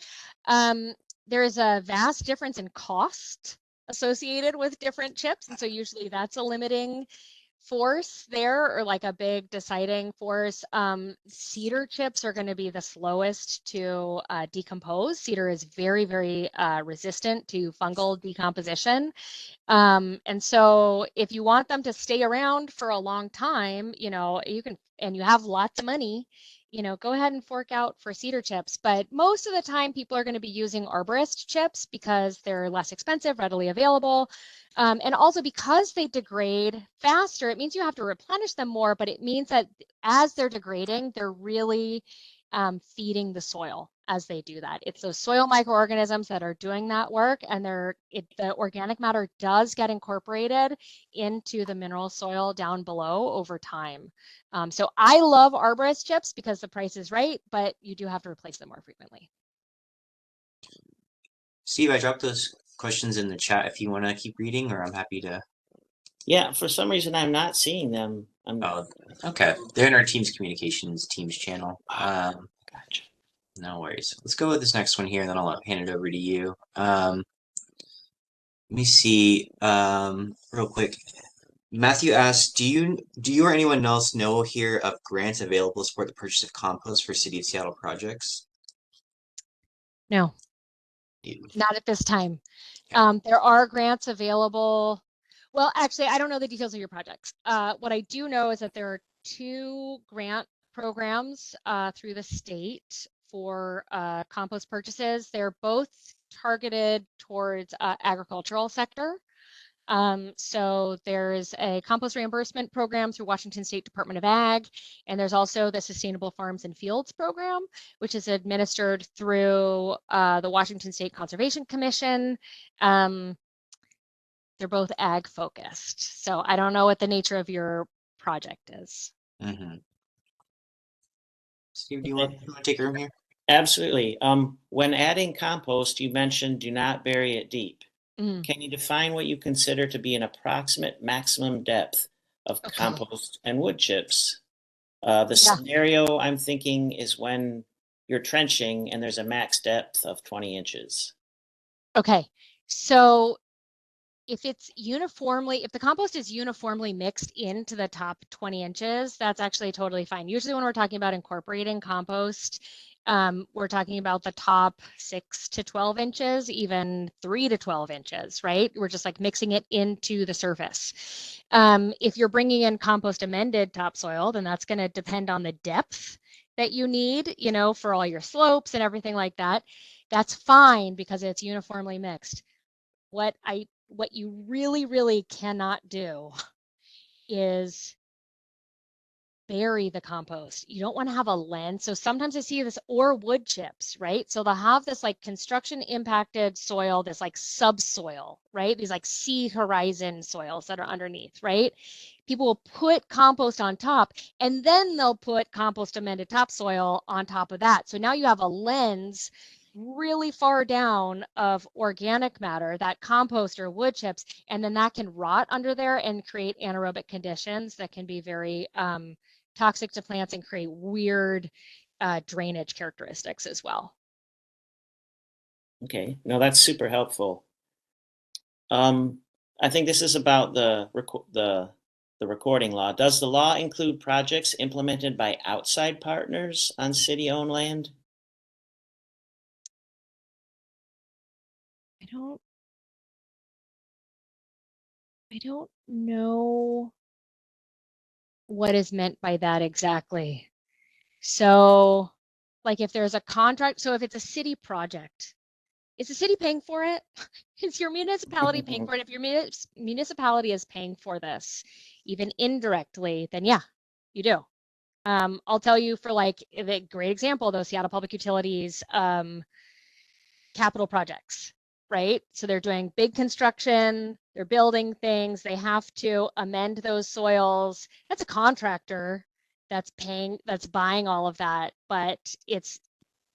There's a vast difference in cost associated with different chips, and so usually that's a limiting force there, or like a big deciding force, cedar chips are going to be the slowest to decompose. Cedar is very, very resistant to fungal decomposition. And so if you want them to stay around for a long time, you know, you can, and you have lots of money, you know, go ahead and fork out for cedar chips. But most of the time people are going to be using arborist chips because they're less expensive, readily available. And also because they degrade faster, it means you have to replenish them more, but it means that as they're degrading, they're really feeding the soil as they do that. It's those soil microorganisms that are doing that work, and the organic matter does get incorporated into the mineral soil down below over time. So I love arborist chips because the price is right, but you do have to replace them more frequently. Steve, I dropped those questions in the chat if you want to keep reading, or I'm happy to. Yeah, for some reason I'm not seeing them. Oh, okay. They're in our Teams Communications Teams channel. Gotcha. No worries. Let's go with this next one here, and then I'll hand it over to you. Let me see. Real quick. Matthew asks, do you or anyone else know here of grants available to support the purchase of compost for City of Seattle projects? No, not at this time. There are grants available. Well, actually, I don't know the details of your projects. What I do know is that there are 2 grant programs through the state for compost purchases. They're both targeted towards agricultural sector. So there's a compost reimbursement program through Washington State Department of Ag, and there's also the Sustainable Farms and Fields program, which is administered through the Washington State Conservation Commission. They're both ag focused. So I don't know what the nature of your project is. Mm-hmm. Steve, do you want to take a room here? Absolutely. When adding compost, you mentioned do not bury it deep. Can you define what you consider to be an approximate maximum depth of compost and wood chips? The scenario I'm thinking is when you're trenching and there's a max depth of 20 inches. Okay, so if the compost is uniformly mixed into the top 20 inches, that's actually totally fine. Usually when we're talking about incorporating compost, we're talking about the top 6 to 12 inches, even 3 to 12 inches, right? We're just like mixing it into the surface. If you're bringing in compost amended topsoil, then that's going to depend on the depth that you need, you know, for all your slopes and everything like that. That's fine because it's uniformly mixed. What you really, really cannot do is bury the compost. You don't want to have a lens. So sometimes I see this, or wood chips, right? So they'll have this like construction impacted soil, this like subsoil, right? These like sea horizon soils that are underneath, right? People will put compost on top, and then they'll put compost amended topsoil on top of that. So now you have a lens really far down of organic matter, that compost or wood chips, and then that can rot under there and create anaerobic conditions that can be very toxic to plants and create weird drainage characteristics as well. Okay, no, that's super helpful. I think this is about the recording law. Does the law include projects implemented by outside partners on city-owned land? I don't know what is meant by that exactly. So, like if there's a contract, so if it's a city project, is the city paying for it? Is your municipality paying for it? If your municipality is paying for this, even indirectly, then yeah, you do. I'll tell you for like the great example, those Seattle Public Utilities capital projects, right? So they're doing big construction, they're building things, they have to amend those soils. That's a contractor that's buying all of that, but it's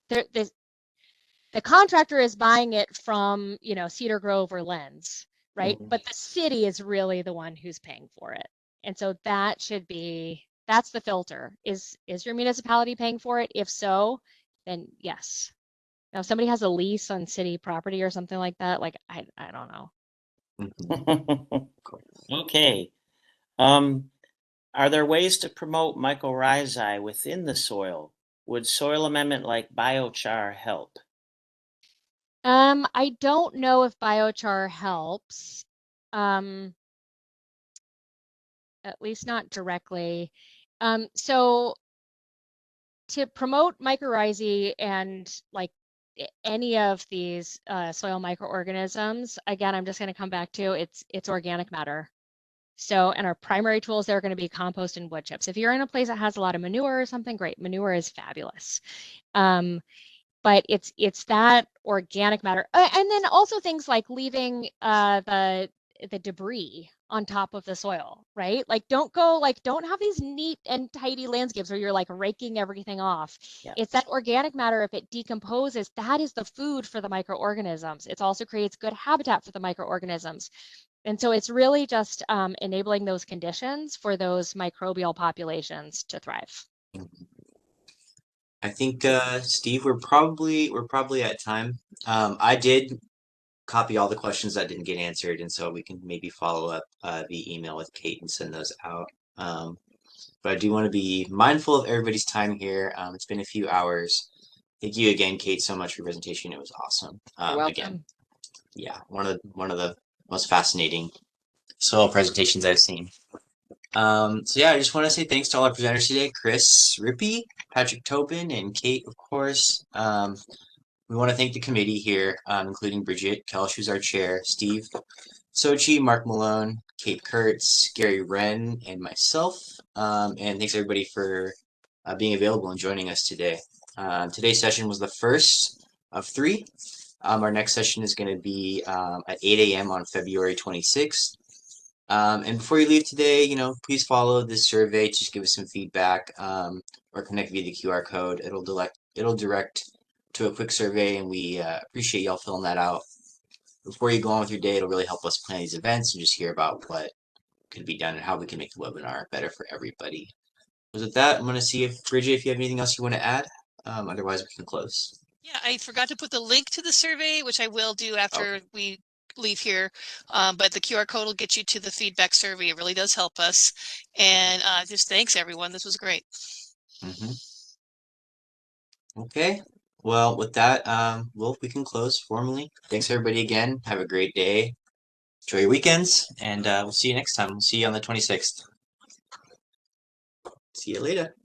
the contractor is buying it from, you know, Cedar Grove or Lens, right? But the city is really the one who's paying for it. And so that's the filter. Is your municipality paying for it? If so, then yes. Now, if somebody has a lease on city property or something like that, like I don't know. Okay. Are there ways to promote mycorrhizae within the soil? Would soil amendment like biochar help? I don't know if biochar helps. At least not directly. So to promote mycorrhizae and like any of these soil microorganisms, again, I'm just going to come back to it's organic matter. So, and our primary tools there are going to be compost and wood chips. If you're in a place that has a lot of manure or something, great. Manure is fabulous. But it's that organic matter, and then also things like leaving the debris on top of the soil, right? Like don't have these neat and tidy landscapes where you're like raking everything off. Yeah. It's that organic matter, if it decomposes, that is the food for the microorganisms. It also creates good habitat for the microorganisms. And so it's really just enabling those conditions for those microbial populations to thrive. I think Steve, we're probably at time. I did copy all the questions that didn't get answered, and so we can maybe follow up via email with Kate and send those out. But I do want to be mindful of everybody's time here. It's been a few hours. Thank you again, Kate, so much for your presentation. It was awesome. You're welcome. Again, yeah, one of the most fascinating soil presentations I've seen. So yeah, I just want to say thanks to all our presenters today, Chris Rippey, Patrick Tobin, and Kate, of course. We want to thank the committee here, including Bridget Kelsch, who's our chair, Steve Sochi, Mark Malone, Kate Kurtz, Gary Wren, and myself. And thanks everybody for being available and joining us today. Today's session was the first of 3. Our next session is going to be at 8 a.m. on February 26th. And before you leave today, please follow this survey. Just give us some feedback or connect via the QR code. It'll direct to a quick survey, and we appreciate y'all filling that out. Before you go on with your day, it'll really help us plan these events and just hear about what could be done and how we can make the webinar better for everybody. So with that, I'm going to see if, Bridget, if you have anything else you want to add. Otherwise, we can close. Yeah, I forgot to put the link to the survey, which I will do after we leave here. But the QR code will get you to the feedback survey. It really does help us. And just thanks, everyone. This was great. Okay. Well, with that, we can close formally. Thanks, everybody, again. Have a great day. Enjoy your weekends, and we'll see you next time. We'll see you on the 26th. See you later.